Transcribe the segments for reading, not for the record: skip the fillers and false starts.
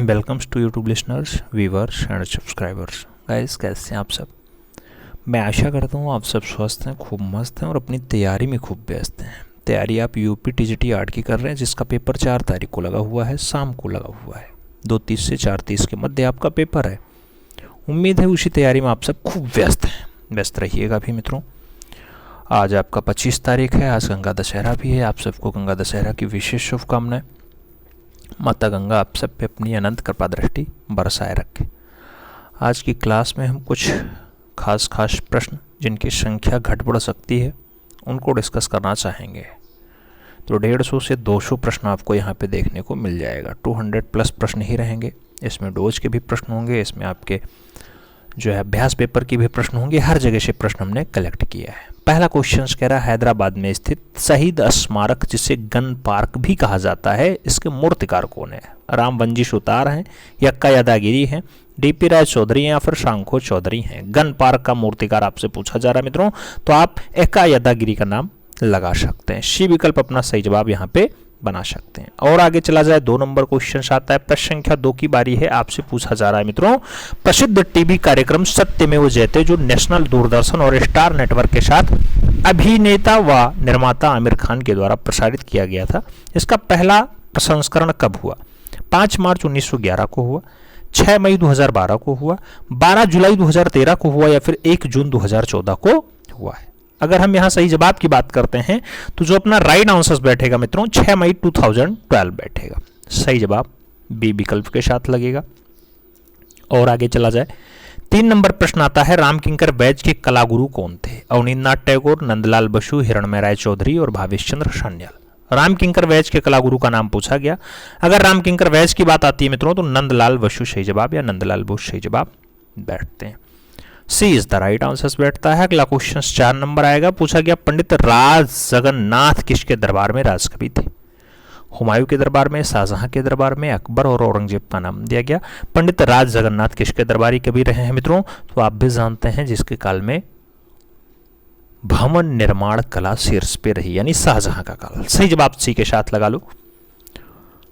Welcomes to YouTube listeners, viewers and subscribers. Guys, कैसे हैं आप सब? मैं आशा करता हूँ आप सब स्वस्थ हैं, खूब मस्त हैं और अपनी तैयारी में खूब व्यस्त हैं। तैयारी आप यूपी टीजीटी आर्ट की कर रहे हैं, जिसका पेपर 4 तारीख को लगा हुआ है, शाम को लगा हुआ है। 2:30 से 4:30 के मध्य आपका पेपर है। उम्मीद है उसी तैयारी में आप सब खूब व्यस्त हैं। व्यस्त रहिएगा भी मित्रों। आज आपका 25 तारीख है, आज गंगा दशहरा भी है। आप सबको गंगा दशहरा की विशेष शुभकामनाएं। माता गंगा आप सब पे अपनी अनंत कृपा दृष्टि बरसाए रखे। आज की क्लास में हम कुछ खास प्रश्न जिनकी संख्या घट बढ़ सकती है उनको डिस्कस करना चाहेंगे। तो 150 से 200 प्रश्न आपको यहाँ पे देखने को मिल जाएगा। 200 प्लस प्रश्न ही रहेंगे। इसमें डोज के भी प्रश्न होंगे, इसमें आपके जो है अभ्यास पेपर के भी प्रश्न होंगे। हर जगह से प्रश्न हमने कलेक्ट किया है। पहला क्वेश्चन कह रहा है, हैदराबाद में स्थित शहीद स्मारक जिसे गन पार्क भी कहा जाता है, इसके मूर्तिकार कौन है? राम वंजी सुतार हैं, यक्का यादागिरी हैं, डीपी राय चौधरी हैं या फिर शांखो चौधरी हैं। गन पार्क का मूर्तिकार आपसे पूछा जा रहा है मित्रों, तो आप यक्का यादागिरी का नाम लगा सकते हैं। सी विकल्प अपना सही जवाब यहाँ पे बना सकते हैं। और आगे चला जाए, 2 नंबर क्वेश्चन आता है। प्रश्न संख्या 2 की बारी है। आपसे पूछा जा रहा है मित्रों, प्रसिद्ध टीवी कार्यक्रम सत्यमेव जयते जो नेशनल दूरदर्शन और स्टार नेटवर्क के साथ अभिनेता व निर्माता आमिर खान के द्वारा प्रसारित किया गया था, इसका पहला संस्करण कब हुआ? 5 मार्च 1911 को हुआ, 6 मई 2012 को हुआ, 12 जुलाई 2013 को हुआ या फिर 1 जून 2014 को हुआ है। अगर हम यहाँ सही जवाब की बात करते हैं तो जो अपना राइट आंसर बैठेगा मित्रों 6 मई 2012 बैठेगा। सही जवाब बी विकल्प के साथ लगेगा। और आगे चला जाए, 3 नंबर प्रश्न आता है, रामकिंकर बैज के कलागुरु कौन थे? अवनींद्रनाथ टैगोर, नंदलाल बसु, हिरणमय राय चौधरी और भावेश चंद्र सान्याल। रामकिंकर बैज के कलागुरु का नाम पूछा गया। अगर रामकिंकर बैज की बात आती है मित्रों तो नंदलाल बसु सही जवाब या नंदलाल बोस सही जवाब बैठते हैं। सी इज द राइट आंसर बैठता है। अगला क्वेश्चन 4 नंबर आएगा। पूछा गया, पंडित राज जगन्नाथ किसके दरबार में राजकवि थे? हुमायूं के दरबार में, शाहजहां के दरबार में, अकबर और औरंगजेब का नाम दिया गया। पंडित राज जगन्नाथ किसके दरबारी कवि रहे हैं मित्रों? तो आप भी जानते हैं जिसके काल में भवन निर्माण कला शीर्ष पे रही, यानी शाहजहां का काल। सही जवाब सी के साथ लगा लो।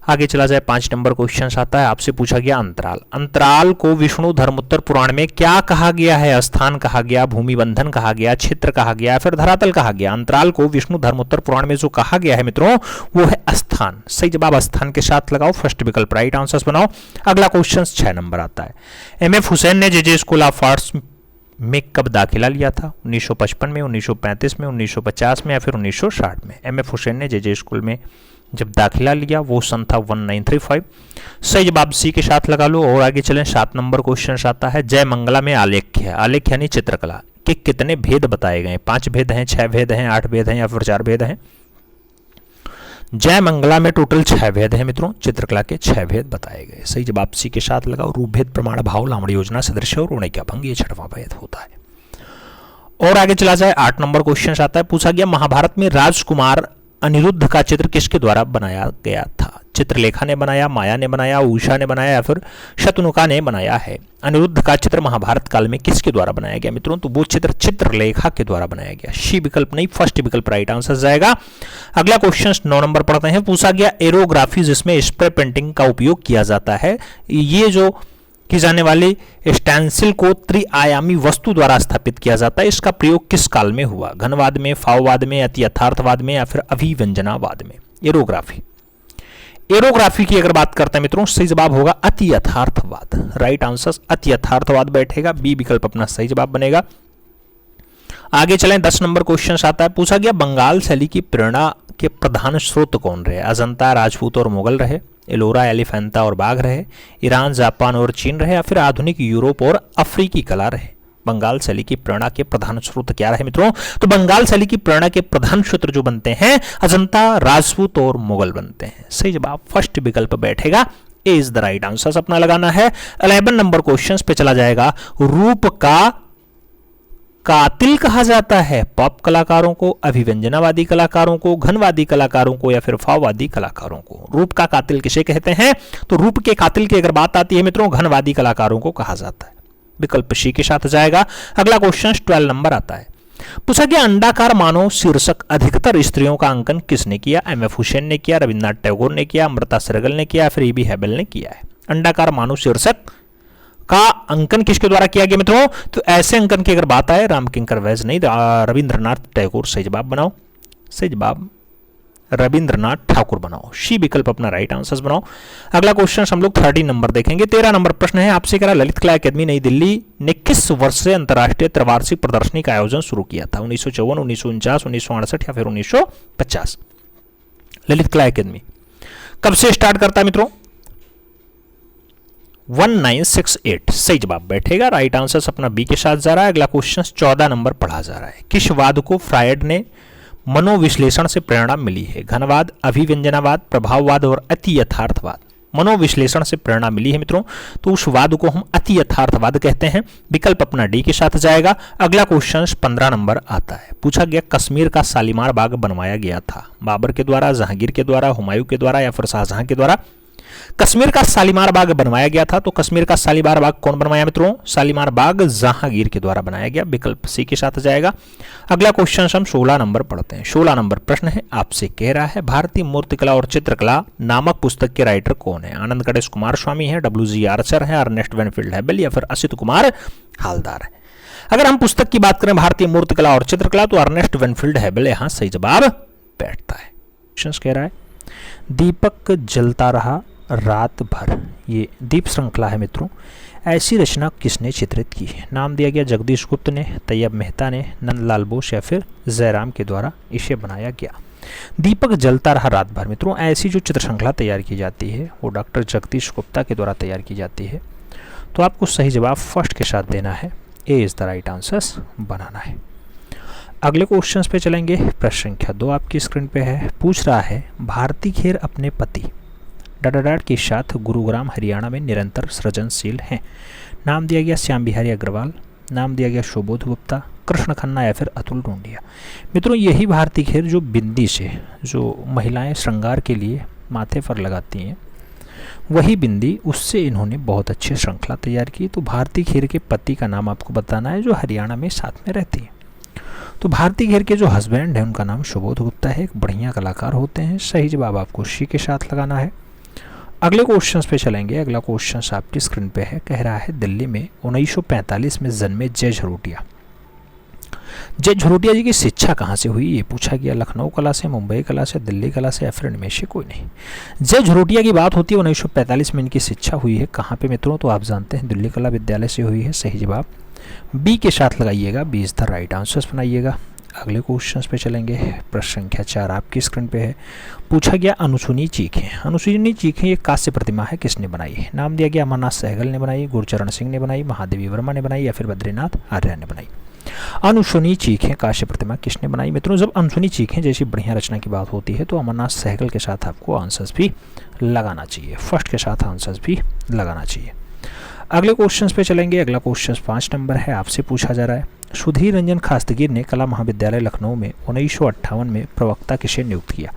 आगे चला जाए, 5 नंबर क्वेश्चन आता है। आपसे पूछा गया, अंतराल। अंतराल को विष्णु धर्मोत्तर पुराण में क्या कहा गया है? स्थान कहा गया, भूमि बंधन कहा गया, क्षेत्र कहा गया, फिर धरातल कहा गया। अंतराल को विष्णु धर्मोत्तर पुराण में जो कहा गया है मित्रों वो है स्थान। सही जवाब स्थान के साथ लगाओ। फर्स्ट विकल्प राइट आंसर बनाओ। अगला क्वेश्चन 6 नंबर आता है। एमएफ हुसैन ने जेजे स्कूल ऑफ आर्ट्स में कब दाखिला लिया था? 1955 में, 1935 में, 1950 में या फिर 1960 में? एमएफ हुसैन ने जेजे स्कूल में जब दाखिला लिया वो सन था 1935। सही जवाब सी के साथ लगा लो। और आगे चलें, 7 नंबर क्वेश्चन आता है। जय मंगला में आलेख्य है, आलेख्य यानी चित्रकला के कितने भेद बताए गए? 5 भेद हैं, 6 भेद हैं, 8 भेद हैं या फिर 4 भेद हैं? जय मंगला में टोटल 6 भेद हैं मित्रों। चित्रकला के 6 भेद बताए गए। सही जवाब सी के साथ लगाओ। रूप भेद, प्रमाण भाव, लावणी योजना, सदृश्य और ऊणिका भंग, ये 6वां भेद होता है। और आगे चला जाए, 8 नंबर क्वेश्चन आता है। पूछा गया, महाभारत में राजकुमार अनिरुद्ध का चित्र किसके द्वारा बनाया गया था? चित्रलेखा ने बनाया, माया ने बनाया, उषा ने बनाया या फिर शतनुका ने बनाया है? अनिरुद्ध का चित्र महाभारत काल में किसके द्वारा बनाया गया मित्रों? तो वो चित्र चित्रलेखा के द्वारा बनाया गया। सी विकल्प नहीं, फर्स्ट विकल्प राइट आंसर जाएगा। अगला क्वेश्चन 9 नंबर पढ़ते हैं। पूछा गया, एरोग्राफी जिसमें स्प्रे पेंटिंग का उपयोग किया जाता है, ये जो की जाने वाली स्टेंसिल को त्रिआयामी वस्तु द्वारा स्थापित किया जाता है, इसका प्रयोग किस काल में हुआ? घनवाद में, फाववाद में, अति यथार्थवाद में या फिर अभिव्यंजनावाद में? एरोग्राफी। एरोग्राफी की अगर बात करते हैं मित्रों, सही जवाब होगा अति यथार्थवाद। राइट आंसर अति यथार्थवाद बैठेगा। बी विकल्प अपना सही जवाब बनेगा। आगे चलें, 10 नंबर क्वेश्चन आता है। पूछा गया, बंगाल शैली की प्रेरणा के प्रधान स्रोत कौन रहे? अजंता, राजपूत और मुगल रहे, एलोरा, एलिफेंटा और बाघ रहे, ईरान, जापान और चीन रहे या फिर आधुनिक यूरोप और अफ्रीकी कला रहे? बंगाल शैली की प्रेरणा के प्रधान स्रोत क्या रहे मित्रों? तो बंगाल शैली की प्रेरणा के प्रधान स्रोत जो बनते हैं अजंता, राजपूत और मुगल बनते हैं। सही जवाब फर्स्ट विकल्प बैठेगा। ए इज द राइट आंसर अपना लगाना है। 11 नंबर क्वेश्चन पे चला जाएगा। रूप का कातिल कहा जाता है पॉप कलाकारों को, अभिव्यंजनावादी कलाकारों को, घनवादी कलाकारों को या फिर फाववादी कलाकारों को? रूप का कातिल किसे कहते हैं? तो रूप के कातिल की अगर बात आती है मित्रों, घनवादी कलाकारों को कहा जाता है। विकल्प सी के साथ जाएगा। अगला क्वेश्चन 12 नंबर आता है। पूछा गया, अंडाकार मानव शीर्षक अधिकतर स्त्रियों का अंकन किसने किया? एमएफ हुसैन ने किया, रविन्द्रनाथ टैगोर ने किया, अमृता सहगल ने किया, फिर ईबी हैबल ने किया है? अंडाकार मानव शीर्षक का अंकन किसके द्वारा किया गया मित्रों? तो ऐसे अंकन की अगर बात आए रामकिंकर वैद्य नहीं, रविंद्रनाथ टैगोर। सही जवाब बनाओ, सही जवाब रविंद्रनाथ ठाकुर बनाओ। सी विकल्प अपना राइट आंसर बनाओ। अगला क्वेश्चन हम लोग 13 नंबर देखेंगे। 13 नंबर प्रश्न है आपसे, कह रहा ललित कला अकादमी नई दिल्ली ने किस वर्ष से अंतर्राष्ट्रीय त्रिवार्षिक प्रदर्शनी का आयोजन शुरू किया था? 1954, 1949, 1968 या फिर 1950? ललित कला अकादमी कब से स्टार्ट करता है मित्रों? 1968 सही जवाब बैठेगा। राइट आंसर अपना बी के साथ जा रहा है। अगला क्वेश्चन 14 नंबर पढ़ा जा रहा है। किस वाद को फ्रायड ने मनोविश्लेषण से प्रेरणा मिली है? घनवाद, अभिव्यंजनावाद, प्रभाववाद और अति यथार्थवाद। मनोविश्लेषण से प्रेरणा मिली है मित्रों, तो उस वाद को हम अति यथार्थवाद कहते हैं। विकल्प अपना डी के साथ जाएगा। अगला क्वेश्चन 15 नंबर आता है। पूछा गया कश्मीर का शालीमार बाग बनवाया गया था बाबर के द्वारा, जहांगीर के द्वारा, हुमायूं के द्वारा या फिर शाहजहां के द्वारा? कश्मीर का शालीमार बाग बनवाया गया था, तो कश्मीर का शालीमार बाग कौन बनवाया मित्रों? शालीमार बाग जहांगीर के द्वारा बनाया गया। विकल्प सी के साथ जाएगा। अगला क्वेश्चन हम 16 नंबर पढ़ते हैं। 16 नंबर प्रश्न है आपसे, कह रहा है भारतीय मूर्तिकला और चित्रकला नामक पुस्तक के राइटर कौन है? आनंद गणेश कुमार स्वामी है, डब्ल्यू.जी. आर्चर है, अर्नेस्ट वैनफील्ड हैबल या फिर असित कुमार हालदार है? अगर हम पुस्तक की बात करें भारतीय मूर्तिकला और चित्रकला, तो अर्नेस्ट वैनफील्ड हैबल यहां सही जवाब बैठता है। क्वेश्चन कह रहा है दीपक जलता रहा रात भर, ये दीप श्रृंखला है मित्रों। ऐसी रचना किसने चित्रित की है? नाम दिया गया जगदीश गुप्त ने, तैयब मेहता ने, नंदलाल बोस या फिर जयराम के द्वारा इसे बनाया गया। दीपक जलता रहा रात भर मित्रों, ऐसी जो चित्र श्रृंखला तैयार की जाती है वो डॉक्टर जगदीश गुप्ता के द्वारा तैयार की जाती है। तो आपको सही जवाब फर्स्ट के साथ देना है, A is the right answer बनाना है। अगले क्वेश्चन पे चलेंगे। प्रश्न संख्या 2 आपकी स्क्रीन पे है। पूछ रहा है भारती खेर अपने पति डाडाडाड के साथ गुरुग्राम हरियाणा में निरंतर सृजनशील हैं। नाम दिया गया श्याम बिहारी अग्रवाल, नाम दिया गया सुबोध गुप्ता, कृष्ण खन्ना या फिर अतुल टोंडिया। मित्रों यही भारती खेर जो बिंदी से जो महिलाएं श्रृंगार के लिए माथे पर लगाती हैं, वही बिंदी, उससे इन्होंने बहुत अच्छी श्रृंखला तैयार की। तो भारती खेर के पति का नाम आपको बताना है जो हरियाणा में साथ में रहती है। तो भारती खेर के जो हस्बैंड है उनका नाम सुबोध गुप्ता है, एक बढ़िया कलाकार होते हैं। सही जवाब आपको सी के साथ लगाना है। अगले क्वेश्चन पे चलेंगे। अगला क्वेश्चन आपकी स्क्रीन पे है। कह रहा है दिल्ली में 1945 में जन्मे जय झरोटिया। जय झरोटिया जी की शिक्षा कहाँ से हुई ये पूछा गया। लखनऊ कला से, मुंबई कला से, दिल्ली कला से या फिर इनमें से कोई नहीं। जय झरोटिया की बात होती है 1945 में इनकी शिक्षा हुई है कहाँ पे मित्रों? तो आप जानते हैं दिल्ली कला विद्यालय से हुई है। सही जवाब बी के साथ लगाइएगा, B is the right answer बनाइएगा। अगले क्वेश्चन पे चलेंगे। प्रश्न संख्या 4 आपकी स्क्रीन पे है। पूछा गया अनुसुनी चीखें। अनुसुनी चीखें ये कांस्य प्रतिमा है, किसने बनाई है? नाम दिया गया अमरनाथ सहगल ने बनाई, गुरचरण सिंह ने बनाई, महादेवी वर्मा ने बनाई या फिर बद्रीनाथ आर्य ने बनाई? अनुसुनी चीखें कांस्य प्रतिमा किसने बनाई मित्रों? जब अनुसुनी चीखें जैसी बढ़िया रचना की बात होती है तो अमरनाथ सहगल के साथ आपको आंसर्स भी लगाना चाहिए, फर्स्ट के साथ आंसर्स भी लगाना चाहिए। अगले क्वेश्चन पे चलेंगे। अगला क्वेश्चन 5 नंबर है। आपसे पूछा जा रहा है सुधीर रंजन खास्तगीर ने कला महाविद्यालय लखनऊ में 1958 में प्रवक्ता किसे नियुक्त किया?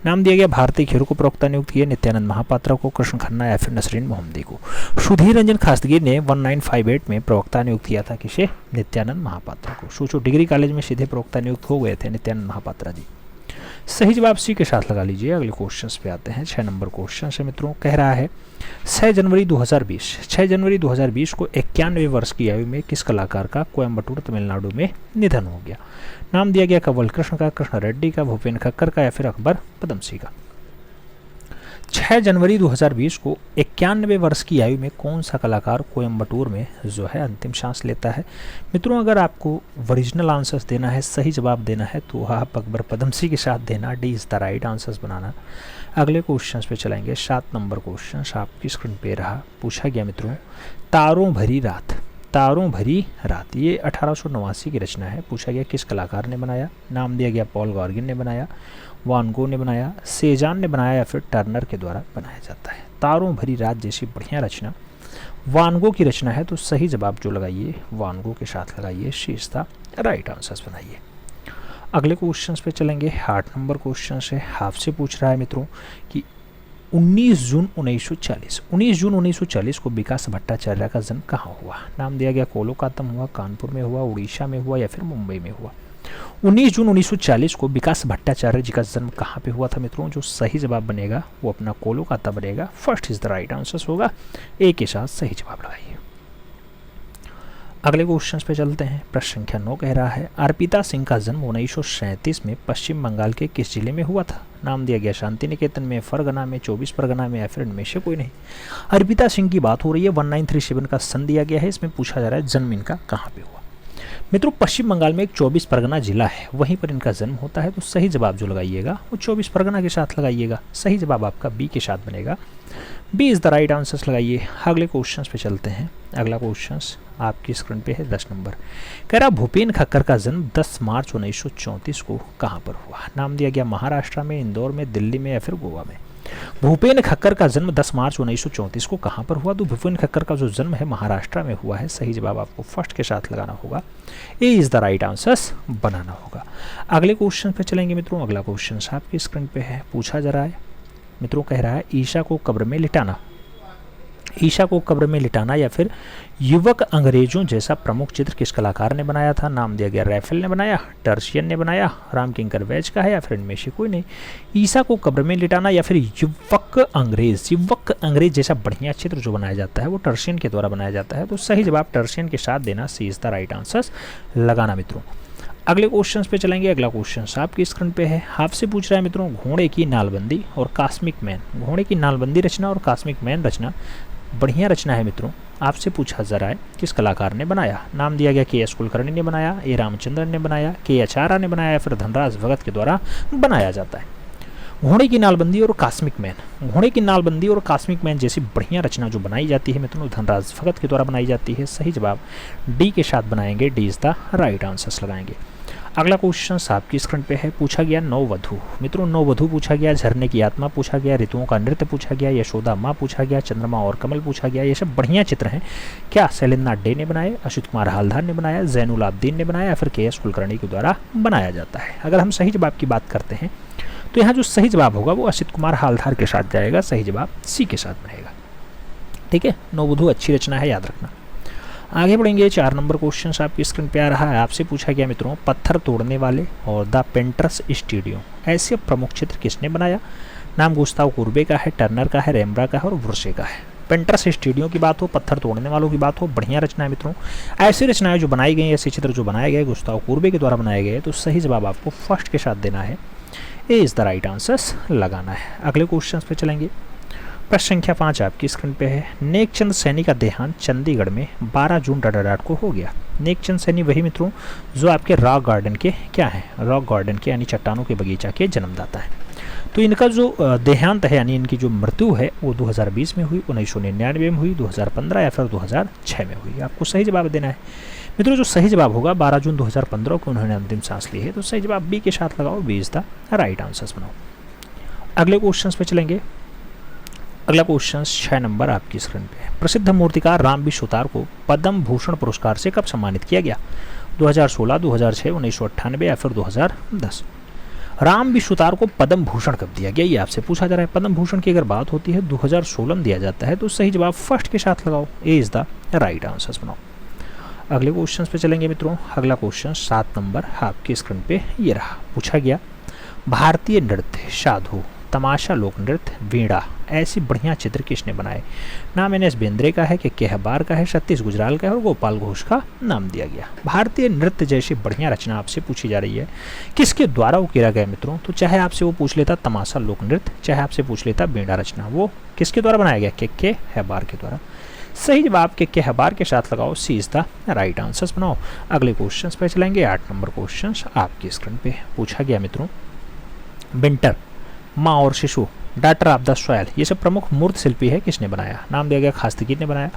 नाम दिया गया भारती खेर को प्रवक्ता नियुक्त किया, नित्यानंद महापात्रा को, कृष्ण खन्ना या फिर नसरीन मोहम्मदी को? सुधीर रंजन खास्तगीर ने 1958 में प्रवक्ता नियुक्त किया था किसे? नित्यानंद महापात्रा को। सोचो डिग्री कॉलेज में सीधे प्रवक्ता नियुक्त हो गए थे नित्यानंद महापात्रा जी। सही जवाब सी के साथ लगा लीजिए। अगले क्वेश्चन पे आते हैं। 6 नंबर क्वेश्चन से मित्रों। कह रहा है 6 जनवरी 2020 को 91 वर्ष की आयु में किस कलाकार का कोयम्बटूर तमिलनाडु में निधन हो गया? नाम दिया गया कवल कृष्ण का, कृष्ण रेड्डी का, भूपेन खक्कर का या फिर अकबर पदमसी का? 6 जनवरी 2020 को 91 वर्ष की आयु में कौन सा कलाकार कोयम्बटूर में जो है अंतिम सांस लेता है? मित्रों अगर आपको ओरिजिनल आंसर्स देना है, सही जवाब देना है तो आप अकबर पदमसी के साथ देना, D is the right answers बनाना। अगले क्वेश्चन पे चलेंगे। 7 नंबर क्वेश्चन आपकी स्क्रीन पे रहा। पूछा गया मित्रों तारों भरी रात, तारों भरी रात ये 1889 की रचना है। पूछा गया किस कलाकार ने बनाया? नाम दिया गया पॉल गॉर्गिन ने बनाया, वान गो ने बनाया, सेजान ने बनाया या फिर टर्नर के द्वारा बनाया जाता है? तारों भरी रात जैसी बढ़िया रचना वान गो की रचना है। तो सही जवाब जो लगाइए वान गो के साथ लगाइए, she is the right answers बनाइए। अगले क्वेश्चन पे चलेंगे। 8 नंबर क्वेश्चन से आपसे पूछ रहा है मित्रों कि 19 जून 1940 को विकास भट्टाचार्य का जन्म कहाँ हुआ? नाम दिया गया कोलकाता में हुआ, कानपुर में हुआ, उड़ीसा में हुआ या फिर मुंबई में हुआ? 19 जून 1940 को विकास भट्टाचार्य जी का जन्म कहाँ पे हुआ था मित्रों? जो सही जवाब बनेगा वो अपना कोलकाता बनेगा। First is the right answer होगा। ए के साथ सही जवाब लगाइए। अगले क्वेश्चन पे चलते हैं। प्रश्न संख्या 9 कह रहा है अर्पिता सिंह का जन्म 1937 में पश्चिम बंगाल के किस जिले में हुआ था? नाम दिया गया शांति निकेतन में, फरगना में, 24 परगना में, या फिर इनमें से कोई नहीं। अर्पिता सिंह की बात हो रही है। 1937 का सन दिया गया है। इसमें पूछा जा रहा है जन्म इनका कहाँ पे हुआ। मित्रों पश्चिम बंगाल में एक 24 परगना जिला है, वहीं पर इनका जन्म होता है। तो सही जवाब जो लगाइएगा वो 24 परगना के साथ लगाइएगा। सही जवाब आपका बी के साथ बनेगा। B is the right answer लगाइए। अगले क्वेश्चन पे चलते हैं। अगला क्वेश्चन आपकी स्क्रीन पे है 10 नंबर। कह रहा भूपेन खक्कर का जन्म 10 मार्च 1934 को कहाँ पर हुआ? नाम दिया गया महाराष्ट्र में, इंदौर में, दिल्ली में, या फिर गोवा में। भूपेन खक्कर का जन्म 10 मार्च 1934 को कहाँ पर हुआ? तो भूपेन खक्कर का जो जन्म है महाराष्ट्र में हुआ है। सही जवाब आपको फर्स्ट के साथ लगाना होगा। ए इज द राइट आंसर बनाना होगा। अगले क्वेश्चन पे चलेंगे मित्रों। अगला क्वेश्चन आपकी स्क्रीन पे है, पूछा जा रहा है मित्रों। कह रहा है ईशा को कब्र में लिटाना। ईशा को कब्र में लिटाना या फिर युवक अंग्रेजों जैसा प्रमुख चित्र किस कलाकार ने बनाया था? नाम दिया गया रैफेल ने बनाया, टर्शियन ने बनाया, रामकिंकर वैज का है, या फिर इनमें से कोई नहीं। ईशा को कब्र में लिटाना या फिर युवक अंग्रेज जैसा बढ़िया चित्र जो बनाया जाता है वो टर्शियन के द्वारा बनाया जाता है। तो सही जवाब टर्शियन के साथ देना, सी इज द राइट आंसर लगाना मित्रों। अगले क्वेश्चन पे चलेंगे। अगला क्वेश्चन आपकी स्क्रीन पे है। आपसे पूछ रहा है मित्रों घोड़े की नालबंदी और कॉस्मिक मैन। घोड़े की नालबंदी रचना और कॉस्मिक मैन रचना बढ़िया रचना है मित्रों। आपसे पूछा जा रहा है किस कलाकार ने बनाया? नाम दिया गया के एस कुलकर्णी ने बनाया, ए रामचंद्रन ने बनाया, के आचार्य ने बनाया, या फिर धनराज भगत के द्वारा बनाया जाता है। घोड़े की नालबंदी और कॉस्मिक मैन। घोड़े की नालबंदी और कॉस्मिक मैन जैसी बढ़िया रचना जो बनाई जाती है मित्रों धनराज भगत के द्वारा बनाई जाती है। सही जवाब डी के साथ बनाएंगे। D is the right answer लगाएंगे। अगला क्वेश्चन आपकी स्क्रीन पे है। पूछा गया नववधु। मित्रों नववधु पूछा गया, झरने की आत्मा पूछा गया, ऋतुओं का नृत्य पूछा गया, यशोदा माँ पूछा गया, चंद्रमा और कमल पूछा गया। ये सब बढ़िया चित्र हैं। क्या शैलेंद्रनाथ डे ने बनाए, अच्युत कुमार हालधार ने बनाया, जैनुल आब्दीन ने बनाया, या फिर के एस कुलकर्णी के द्वारा बनाया जाता है? अगर हम सही जवाब की बात करते हैं तो यहाँ जो सही जवाब होगा वो अच्युत कुमार हालधार के साथ जाएगा। सही जवाब सी के साथ बनेगा। ठीक है, नववधु अच्छी रचना है, याद रखना। आगे बढ़ेंगे। 4 नंबर क्वेश्चन आपकी स्क्रीन पे आ रहा है। आपसे पूछा गया मित्रों पत्थर तोड़ने वाले और द पेंटर्स स्टूडियो ऐसे प्रमुख चित्र किसने बनाया? नाम गुस्ताव कुर्बे का है, टर्नर का है, रेम्ब्रा का है और व्रुशे का है। पेंटर्स स्टूडियो की बात हो, पत्थर तोड़ने वालों की बात हो, बढ़िया रचना है मित्रों। ऐसी रचनाएं जो बनाई गई, ऐसे चित्र जो बनाए गए गुस्ताव कुर्बे के द्वारा बनाए गए। तो सही जवाब आपको फर्स्ट के साथ देना है। A is the right answer लगाना है। अगले क्वेश्चन पे चलेंगे। प्रश्न संख्या 5 आपकी स्क्रीन पे है। नेकचंद सैनी का देहांत चंडीगढ़ में 12 जून डडाडाट को हो गया। नेकचंद सैनी वही मित्रों जो आपके रॉक गार्डन के क्या है, रॉक गार्डन के यानी चट्टानों के बगीचा के जन्मदाता है। तो इनका जो देहांत है यानी इनकी जो मृत्यु है वो 2020 में हुई, 1999 में हुई, 2015 या फिर 2006 में हुई। आपको सही जवाब देना है मित्रों। जो सही जवाब होगा 12 जून 2015 को उन्होंने अंतिम सांस ली है। तो सही जवाब बी के साथ लगाओ। B is the right answer बनाओ। अगले क्वेश्चन पे चलेंगे। अगला क्वेश्चन 6 नंबर आपकी स्क्रीन पे है। प्रसिद्ध मूर्तिकार रामबी सुतार को पद्म भूषण पुरस्कार से कब सम्मानित किया गया? 2016, 2006, 1998 या फिर 2010? रामबी सुतार को पद्म भूषण कब दिया गया ये आपसे पूछा जा रहा है। पद्म भूषण की अगर बात होती है 2016 में दिया जाता है। तो सही जवाब फर्स्ट के साथ लगाओ। ए इज द राइट आंसर बनाओ। अगले क्वेश्चन पे चलेंगे मित्रों। अगला क्वेश्चन 7 नंबर आपकी स्क्रीन पे ये रहा। पूछा गया भारतीय नृत्य, साधु, तमाशा, लोक नृत्य, वीणा ऐसी बढ़िया चित्र किसने बनाए? नाम एन एस बेंद्रे का है, के हबार का है, सतीश गुजराल का है और गोपाल घोष का नाम दिया गया। भारतीय नृत्य जैसी बढ़िया रचना आपसे पूछी जा रही है, किसके द्वारा वो किया गया मित्रों? तो चाहे आपसे वो पूछ लेता तमाशा लोक नृत्य, चाहे आपसे पूछ लेता वीणा रचना, वो किसके द्वारा बनाया गया? के हबार के द्वारा। सही जवाब के हबार के साथ लगाओ। सी इज द राइट आंसर बनाओ। अगले क्वेश्चन पे चलेंगे। 8 नंबर क्वेश्चन आपकी स्क्रीन पे पूछा गया मित्रों विंटर, माँ और शिशु, डाटर ऑफ द सॉयल ये सब प्रमुख मूर्त शिल्पी है, किसने बनाया? नाम दिया गया खास्तगीर ने बनाया,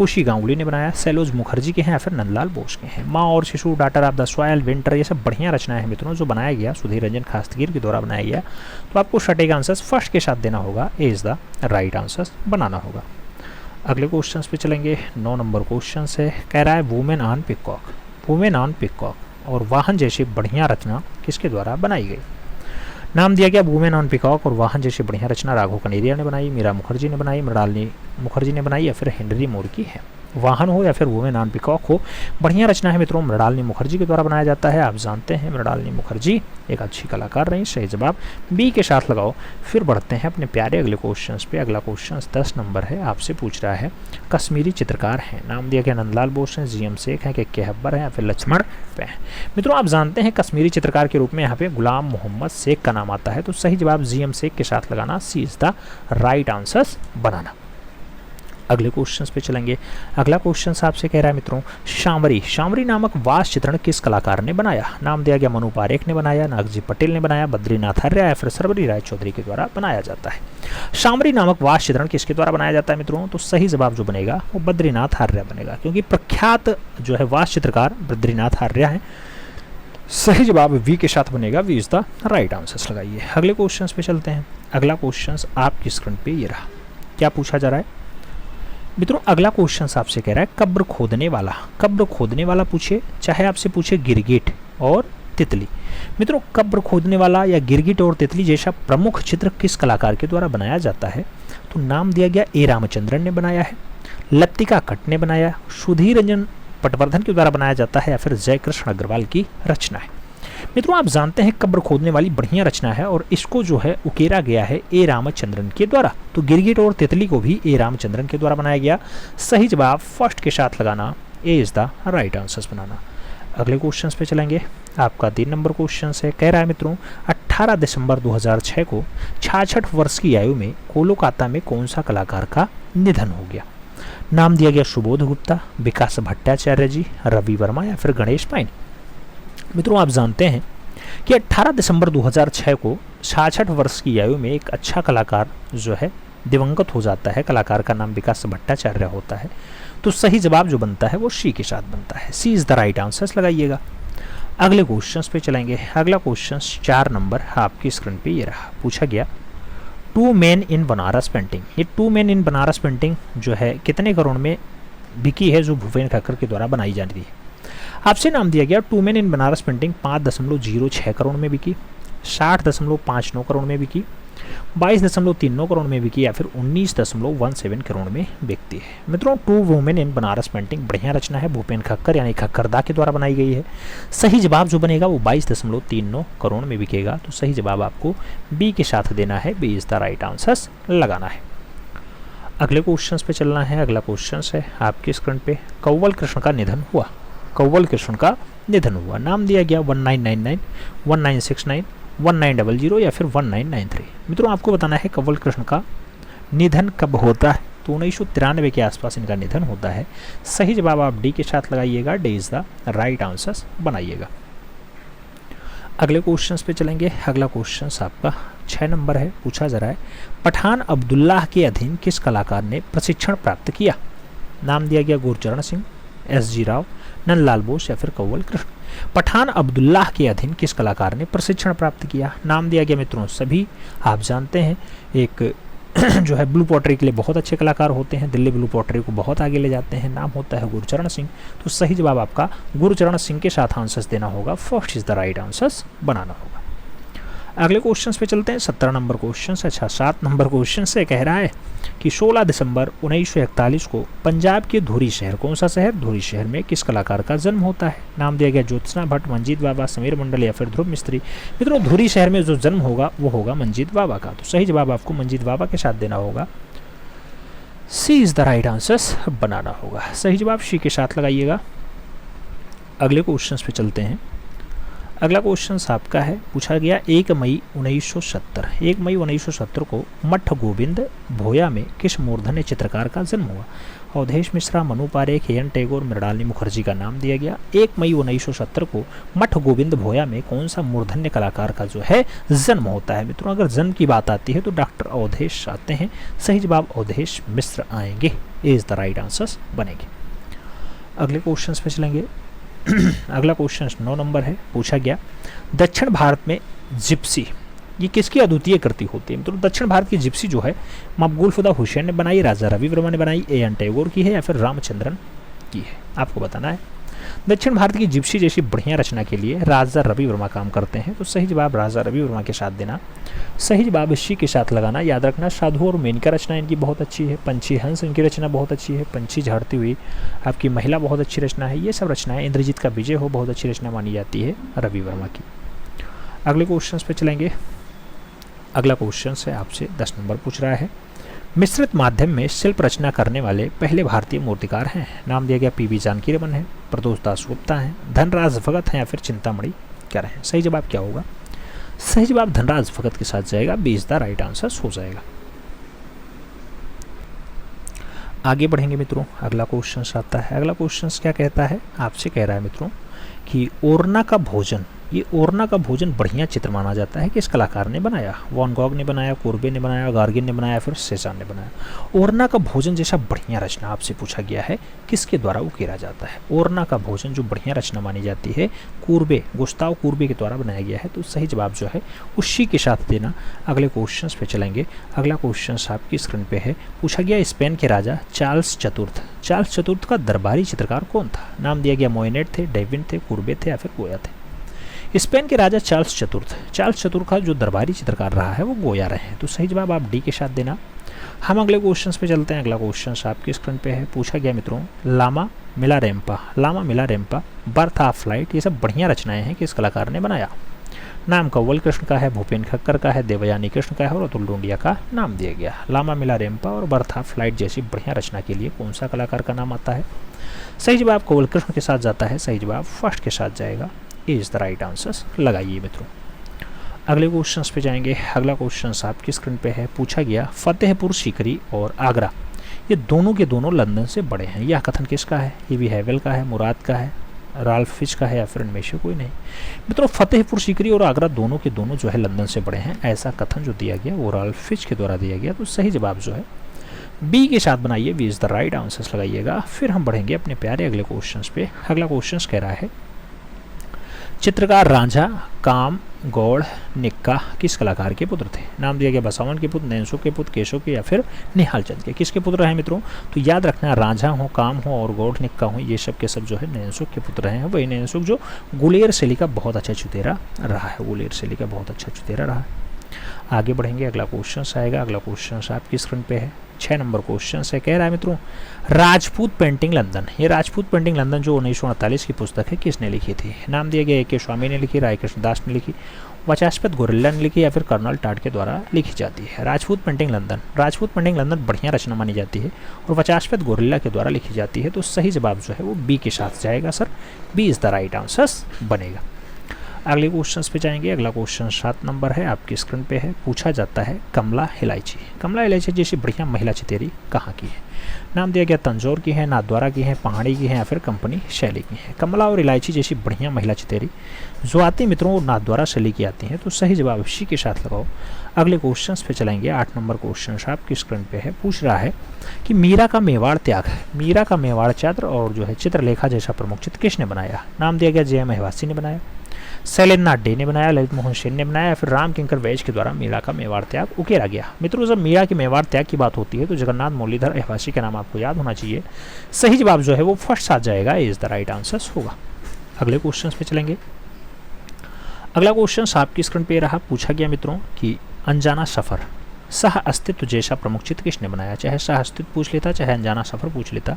उशी गांगुली ने बनाया, सैलोज मुखर्जी के हैं या फिर नंदलाल बोस के हैं। माँ और शिशु, daughter of the soil, winter ये सब बढ़िया रचनाएं हैं मित्रों जो बनाया गया सुधीर रंजन खास्तगीर के द्वारा बनाया गया। तो आपको सटीक आंसर फर्स्ट के साथ देना होगा। ए इज द राइट आंसर बनाना होगा। अगले क्वेश्चन पे चलेंगे। 9 नंबर क्वेश्चन है। कह रहा है women on peacock, women on peacock और वाहन जैसी बढ़िया रचना किसके द्वारा बनाई गई? नाम दिया गया वुमेन ऑन पिकॉक और वाहन जैसी बढ़िया रचना राघव कनेरिया ने बनाई, मीरा मुखर्जी ने बनाई, मृणालिनी मुखर्जी ने बनाई या फिर हेनरी मोर की है। वाहन हो या फिर वुमेन ऑन पीकॉक हो। बढ़िया रचना है मित्रों, मृणालिनी मुखर्जी के द्वारा बनाया जाता है। आप जानते हैं मृणालिनी मुखर्जी एक अच्छी कलाकार रही। सही जवाब बी के साथ लगाओ। फिर बढ़ते हैं अपने प्यारे अगले क्वेश्चन पे। अगला क्वेश्चन 10 नंबर है, आपसे पूछ रहा है कश्मीरी चित्रकार हैं, नाम दिया गया नंदलाल बोस हैं, जीएम शेख हैं, के हब्बर हैं या फिर लक्ष्मण पे हैं। मित्रों आप जानते हैं कश्मीरी चित्रकार के रूप में यहाँ पे गुलाम मोहम्मद शेख का नाम आता है, तो सही जवाब जीएम शेख के साथ लगाना, C is the right answer बनाना। अगले क्वेश्चन पे चलेंगे। अगला क्वेश्चन आपसे कह रहा है मित्रों शामरी नामक वास चित्रण किस कलाकार ने बनाया, नाम दिया गया मनु पारेख ने बनाया, नागजी पटेल ने बनाया, बद्रीनाथ आर्य या फिर सर्वरी राय चौधरी के द्वारा बनाया जाता है। शामरी नामक वास चित्रण किसके द्वारा बनाया जाता है मित्रों, तो सही जवाब जो बनेगा वो बद्रीनाथ आर्य बनेगा, क्योंकि प्रख्यात जो है वास चित्रकार बद्रीनाथ आर्य है। सही जवाब वी के साथ बनेगा, V is the right answer लगाइए। अगले क्वेश्चन पे चलते हैं। अगला क्वेश्चन आपकी स्क्रीन पे ये रहा। क्या पूछा जा रहा है मित्रों, अगला क्वेश्चन आपसे कह रहा है कब्र खोदने वाला पूछे, चाहे आपसे पूछे गिरगिट और तितली। मित्रों कब्र खोदने वाला या गिरगिट और तितली जैसा प्रमुख चित्र किस कलाकार के द्वारा बनाया जाता है, तो नाम दिया गया ए रामचंद्रन ने बनाया है, लतिका कट ने बनाया, सुधीर रंजन पटवर्धन के द्वारा बनाया जाता है या फिर जयकृष्ण अग्रवाल की रचना है। मित्रों आप जानते हैं कब्र खोदने वाली बढ़िया रचना है और इसको जो है उकेरा गया है ए रामचंद्रन के द्वारा, तो गिरगिट और तितली को भी ए रामचंद्रन के द्वारा बनाया गया। सही जवाब फर्स्ट के साथ लगाना, ए इज द राइट आंसर बनाना। अगले क्वेश्चन पे चलेंगे। आपका 3 नंबर क्वेश्चन है, कह रहा है मित्रों 18 दिसंबर 2006 को 66 वर्ष की आयु में कोलकाता में कौन सा कलाकार का निधन हो गया, नाम दिया गया सुबोध गुप्ता, विकास भट्टाचार्य जी, रवि वर्मा या फिर गणेश पाइन। मित्रों आप जानते हैं कि 18 दिसंबर 2006 को 66 वर्ष की आयु में एक अच्छा कलाकार जो है दिवंगत हो जाता है। कलाकार का नाम विकास भट्टाचार्य होता है, तो सही जवाब जो बनता है वो सी के साथ बनता है, C is the right answer लगाइएगा। अगले क्वेश्चन पे चलेंगे। अगला क्वेश्चन 4 नंबर आपकी स्क्रीन पे ये रहा। पूछा गया 2 मैन इन बनारस पेंटिंग, ये 2 मैन इन बनारस पेंटिंग जो है कितने करोड़ में बिकी है, जो भूपेन खक्कर के द्वारा बनाई जा रही है। आपसे नाम दिया गया 2 man in Banaras painting 5.06 crore में बिकी, 60.59 करोड़ में बिकी, 22.39 करोड़ में बिकी या फिर 19.17 करोड़ में बिकती है। मित्रों 2 वुमेन इन बनारस पेंटिंग बढ़िया रचना है, भूपेन खक्कर यानी खक्करदा के द्वारा बनाई गई है। सही जवाब जो बनेगा वो 22.39 करोड़ में बिकेगा, तो सही जवाब आपको बी के साथ देना है, B is the right answer लगाना है। अगले क्वेश्चन पे चलना है। अगला क्वेश्चन है आपकी स्क्रीन पे, कंवल कृष्ण का निधन हुआ, नाम दिया गया 1999, 1969, 1900 या फिर 1993। मित्रों आपको बताना है कंवल कृष्ण का निधन कब होता है, तो 1993 के आसपास इनका निधन होता है। सही जवाब आप डी के साथ लगाइएगा, D is the right answer बनाइएगा। अगले क्वेश्चन पे चलेंगे। अगला क्वेश्चन आपका 6 नंबर है। पूछा जा रहा है पठान अब्दुल्लाह के अधीन किस कलाकार ने प्रशिक्षण प्राप्त किया, नाम दिया गया गुरचरण सिंह, एस.जी. राव, नंदलाल बोस या फिर कंवल कृष्ण। पठान अब्दुल्लाह के अधीन किस कलाकार ने प्रशिक्षण प्राप्त किया, नाम दिया गया मित्रों सभी आप जानते हैं एक जो है ब्लू पॉटरी के लिए बहुत अच्छे कलाकार होते हैं, दिल्ली ब्लू पॉटरी को बहुत आगे ले जाते हैं, नाम होता है गुरचरण सिंह। तो सही जवाब आपका गुरचरण सिंह के साथ आंसर्स देना होगा, first is the right answers बनाना होगा। अगले क्वेश्चन पे चलते हैं। 17 नंबर क्वेश्चन से 7 नंबर क्वेश्चन से कह रहा है कि 16 दिसंबर 1941 को पंजाब के धुरी शहर, कौन सा शहर, धुरी शहर में किस कलाकार का जन्म होता है, नाम दिया गया ज्योत्सना भट्ट, मंजीत बाबा, समीर मंडल या फिर ध्रुव मिस्त्री। मित्रों धुरी शहर में जो जन्म होगा वो होगा मंजीत बाबा का, तो सही जवाब आपको मंजीत बाबा के साथ देना होगा, C is the right answer बनाना होगा। सही जवाब सी के साथ लगाइएगा। अगले क्वेश्चन पे चलते हैं। अगला क्वेश्चन आपका है, पूछा गया 1 मई 1970 को मठ गोविंद भोया में किस मूर्धन्य चित्रकार का जन्म हुआ, अवधेश मिश्रा, मनु पारेख, एन टैगोर, मृणालिनी मुखर्जी का नाम दिया गया। 1 मई 1970 को मठ गोविंद भोया में कौन सा मूर्धन्य कलाकार का जो है जन्म होता है। मित्रों अगर जन्म की बात आती है तो डॉक्टर अवधेश आते हैं, सही जवाब अवधेश मिश्र आएंगे, ए इज द राइट आंसर बनेंगे। अगले क्वेश्चन पे चलेंगे। अगला क्वेश्चन 9 नंबर है। पूछा गया दक्षिण भारत में जिप्सी ये किसकी अद्वितीय कृति होती है। तो दक्षिण भारत की जिप्सी जो है मकबूल खुदा हुसैन ने बनाई, राजा रवि वर्मा ने बनाई, एन टैगोर की है या फिर रामचंद्रन की है, आपको बताना है। दक्षिण भारत की जिप्सी जैसी बढ़िया रचना के लिए राजा रवि वर्मा काम करते हैं, तो सही जवाब राजा रवि वर्मा के साथ देना। सही जवाब शी के साथ लगाना। याद रखना साधु और मेनका रचना इनकी बहुत अच्छी है, पंछी हंस इनकी रचना बहुत अच्छी है, पंछी झाड़ती हुई आपकी महिला बहुत अच्छी रचना है। ये सब रचनाएं, इंद्रजीत का विजय हो बहुत अच्छी रचना मानी जाती है रवि वर्मा की। अगले क्वेश्चन पे चलेंगे। अगला क्वेश्चन से आपसे 10 नंबर पूछ रहा है, मिश्रित माध्यम में शिल्प रचना करने वाले पहले भारतीय मूर्तिकार हैं। नाम दिया गया पीवी जानकी रमन है, प्रदोष दास गुप्ता हैं, धनराज भगत हैं या फिर चिंतामणि क्या रहे। सही जवाब क्या होगा? सही जवाब धनराज भगत के साथ जाएगा, B is the right answer हो जाएगा। आगे बढ़ेंगे मित्रों। अगला क्वेश्चन आता है। अगला क्वेश्चन क्या कहता है? आपसे कह रहा है मित्रों कि ओरना का भोजन, ये ओरना का भोजन बढ़िया चित्र माना जाता है कि इस कलाकार ने बनाया। वॉन गॉग ने बनाया, कोर्बे ने बनाया, गार्गिन ने बनाया, फिर सेजान ने बनाया। ओरना का भोजन जैसा बढ़िया रचना आपसे पूछा गया है, किसके द्वारा उकेरा जाता है? ओरना का भोजन जो बढ़िया रचना मानी जाती है, कोर्बे, गुस्ताव कोर्बे के द्वारा बनाया गया है, तो सही जवाब जो है उसी के साथ देना। अगले क्वेश्चन पे चलेंगे। अगला क्वेश्चन आपकी स्क्रीन पे है। पूछा गया स्पेन के राजा चार्ल्स चतुर्थ, चार्ल्स चतुर्थ का दरबारी चित्रकार कौन था? नाम दिया गया मोइनेट थे, डेविन थे, कोर्बे थे या फिर गोया थे। स्पेन के राजा चार्ल्स चतुर्थ का जो दरबारी चित्रकार रहा है वो गोया रहे हैं, तो सही जवाब आप डी के साथ देना। हम अगले क्वेश्चन पे चलते हैं। अगला क्वेश्चन आपके स्क्रीन पे है। पूछा गया मित्रों लामा मिलारेम्पा, बर्थ ऑफ लाइट, ये सब बढ़िया रचनाएं हैं कि इस कलाकार ने बनाया। नाम कंवल कृष्ण का है, भूपेन खक्कर का है, देवयानी कृष्ण का है और अतुल डोंडिया का नाम दिया गया। लामा मिलारेम्पा और बर्थ ऑफ लाइट जैसी बढ़िया रचना के लिए कौन सा कलाकार का नाम आता है? सही जवाब कंवल कृष्ण के साथ जाता है, सही जवाब फर्स्ट के साथ जाएगा, इज द राइट आंसर लगाइए मित्रों। अगले क्वेश्चन पे जाएंगे। अगला क्वेश्चन आपकी स्क्रीन पे है। पूछा गया फतेहपुर सीकरी और आगरा, ये दोनों के दोनों लंदन से बड़े हैं, यह कथन किसका है? ये भी हैवेल का है, मुराद का है, राल्फ फिच का है या फिर इनमें से कोई नहीं। मित्रों फतेहपुर सीकरी और आगरा दोनों के दोनों जो है लंदन से बड़े हैं, ऐसा कथन जो दिया गया वो राल्फ फिच के द्वारा दिया गया, तो सही जवाब जो है बी के साथ बनाइए, B is the right answer लगाइएगा। फिर हम बढ़ेंगे अपने प्यारे अगले क्वेश्चन पे। अगला क्वेश्चन कह रहा है चित्रकार रांझा, काम, गौड़, निक्का किस कलाकार के पुत्र थे? नाम दिया गया बसवन के पुत्र, नैनसुख के पुत्र, केशव के या फिर निहाल चंद के। किसके पुत्र हैं मित्रों? तो याद रखना रांझा हो, काम हो और गौड़, निक्का हो, ये सब के सब जो है नैनसुख के पुत्र हैं। वही नैनसुख जो गुलेर शैली का बहुत अच्छा चुतेरा रहा है, गुलेर शैली का बहुत अच्छा चुतेरा रहा है। आगे बढ़ेंगे। अगला क्वेश्चन आएगा। अगला क्वेश्चन आपकी स्क्रीन पे है। 6 नंबर क्वेश्चन है। कह रहा है मित्रों राजपूत पेंटिंग लंदन, ये राजपूत पेंटिंग लंदन जो 1948 की पुस्तक है किसने लिखी थी? नाम दिया गया A.K. स्वामी ने लिखी, राय कृष्ण दास ने लिखी, वचास्पत गोरिल्ला ने लिखी या फिर कर्नल टाट के द्वारा लिखी जाती है। राजपूत पेंटिंग लंदन बढ़िया रचना मानी जाती है और वचास्पत गोरिल्ला के द्वारा लिखी जाती है, तो सही जवाब जो है वो बी के साथ जाएगा sir, B is the right answer बनेगा। अगले क्वेश्चन पे जाएंगे। अगला क्वेश्चन 7 नंबर है, आपकी स्क्रीन पे है। पूछा जाता है कमला इलायची जैसी बढ़िया महिला चितेरी कहाँ की है? नाम दिया गया तंजौर की है, नाथद्वारा की है, पहाड़ी की है या फिर कंपनी शैली की है। कमला और इलायची जैसी बढ़िया महिला चितेरी जो आती मित्रों वो नाथद्वारा शैली की आती हैं, तो सही जवाब इसी के साथ लगाओ। अगले क्वेश्चन पे चलेंगे। 8 नंबर क्वेश्चन आपकी स्क्रीन पे है। पूछ रहा है कि मीरा का मेवाड़ त्याग और जो है चित्रलेखा जैसा प्रमुख चित्र किसने बनाया? नाम दिया गया J.M. महिवासी ने बनाया, शैलेंद्रनाथ डे ने बनाया, ललित मोहन सेन ने बनाया, फिर राम किंकर वैज के द्वारा मीरा का मेवाड़ त्याग उकेरा गया। मित्रों जब मीरा के मेवाड़ त्याग की बात होती है तो जगन्नाथ मुरलीधर अहवासी का नाम आपको याद होना चाहिए। सही जवाब जो है वो फर्स्ट आ जाएगा, इज द राइट आंसर होगा। अगले क्वेश्चन पे चलेंगे। अगला क्वेश्चन आपकी स्क्रीन पे रहा। पूछा गया मित्रों कि अनजाना सफर सह अस्तित्व जैसा प्रमुख चित्र किसने बनाया? चाहे सह अस्तित्व पूछ लेता चाहे अनजाना सफर पूछ लेता,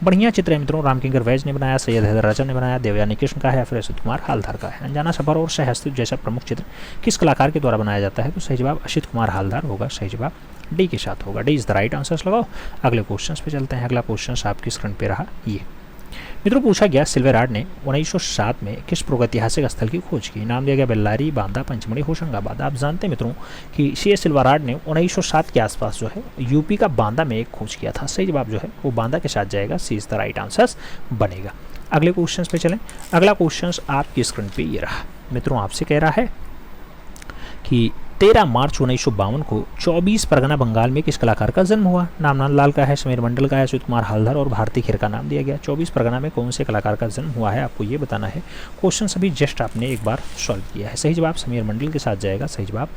बढ़िया चित्र है मित्रों। राम किंकर वैज ने बनाया, सैयद हैदर राजा ने बनाया, देवयानी कृष्ण का है या फिर असित कुमार हालदार का है। अनजाना सफर और सह अस्तित्व जैसा प्रमुख चित्र किस कलाकार के द्वारा बनाया जाता है? तो सही जवाब असित कुमार हालदार होगा, सही जवाब डी के साथ होगा, D is the right answer लगाओ। अगले क्वेश्चन पे चलते हैं। अगला क्वेश्चन आपकी स्क्रीन पे रहा ये। मित्रों पूछा गया सिल्वेरार्ड ने 1907 में किस प्रागैतिहासिक स्थल की खोज की? नाम दिया गया बेल्लारी, बांदा, पंचमढ़ी, होशंगाबाद। आप जानते हैं मित्रों कि C.S. सिल्वेरार्ड ने 1907 के आसपास जो है यूपी का बांदा में एक खोज किया था। सही जवाब जो है वो बांदा के साथ जाएगा, सी इज द राइट आंसर बनेगा। अगले क्वेश्चन पे चलें। अगला क्वेश्चन आपकी स्क्रीन पे ये रहा। मित्रों आपसे कह रहा है कि 13 मार्च 1952 को 24 परगना बंगाल में किस कलाकार का जन्म हुआ? नाम नंदलाल का है, समीर मंडल का है, अच्युत कुमार हालदार और भारती खेर का नाम दिया गया। 24 परगना में कौन से कलाकार का जन्म हुआ है आपको ये बताना है। क्वेश्चन सभी जस्ट आपने एक बार सॉल्व किया है। सही जवाब समीर मंडल के साथ जाएगा, सही जवाब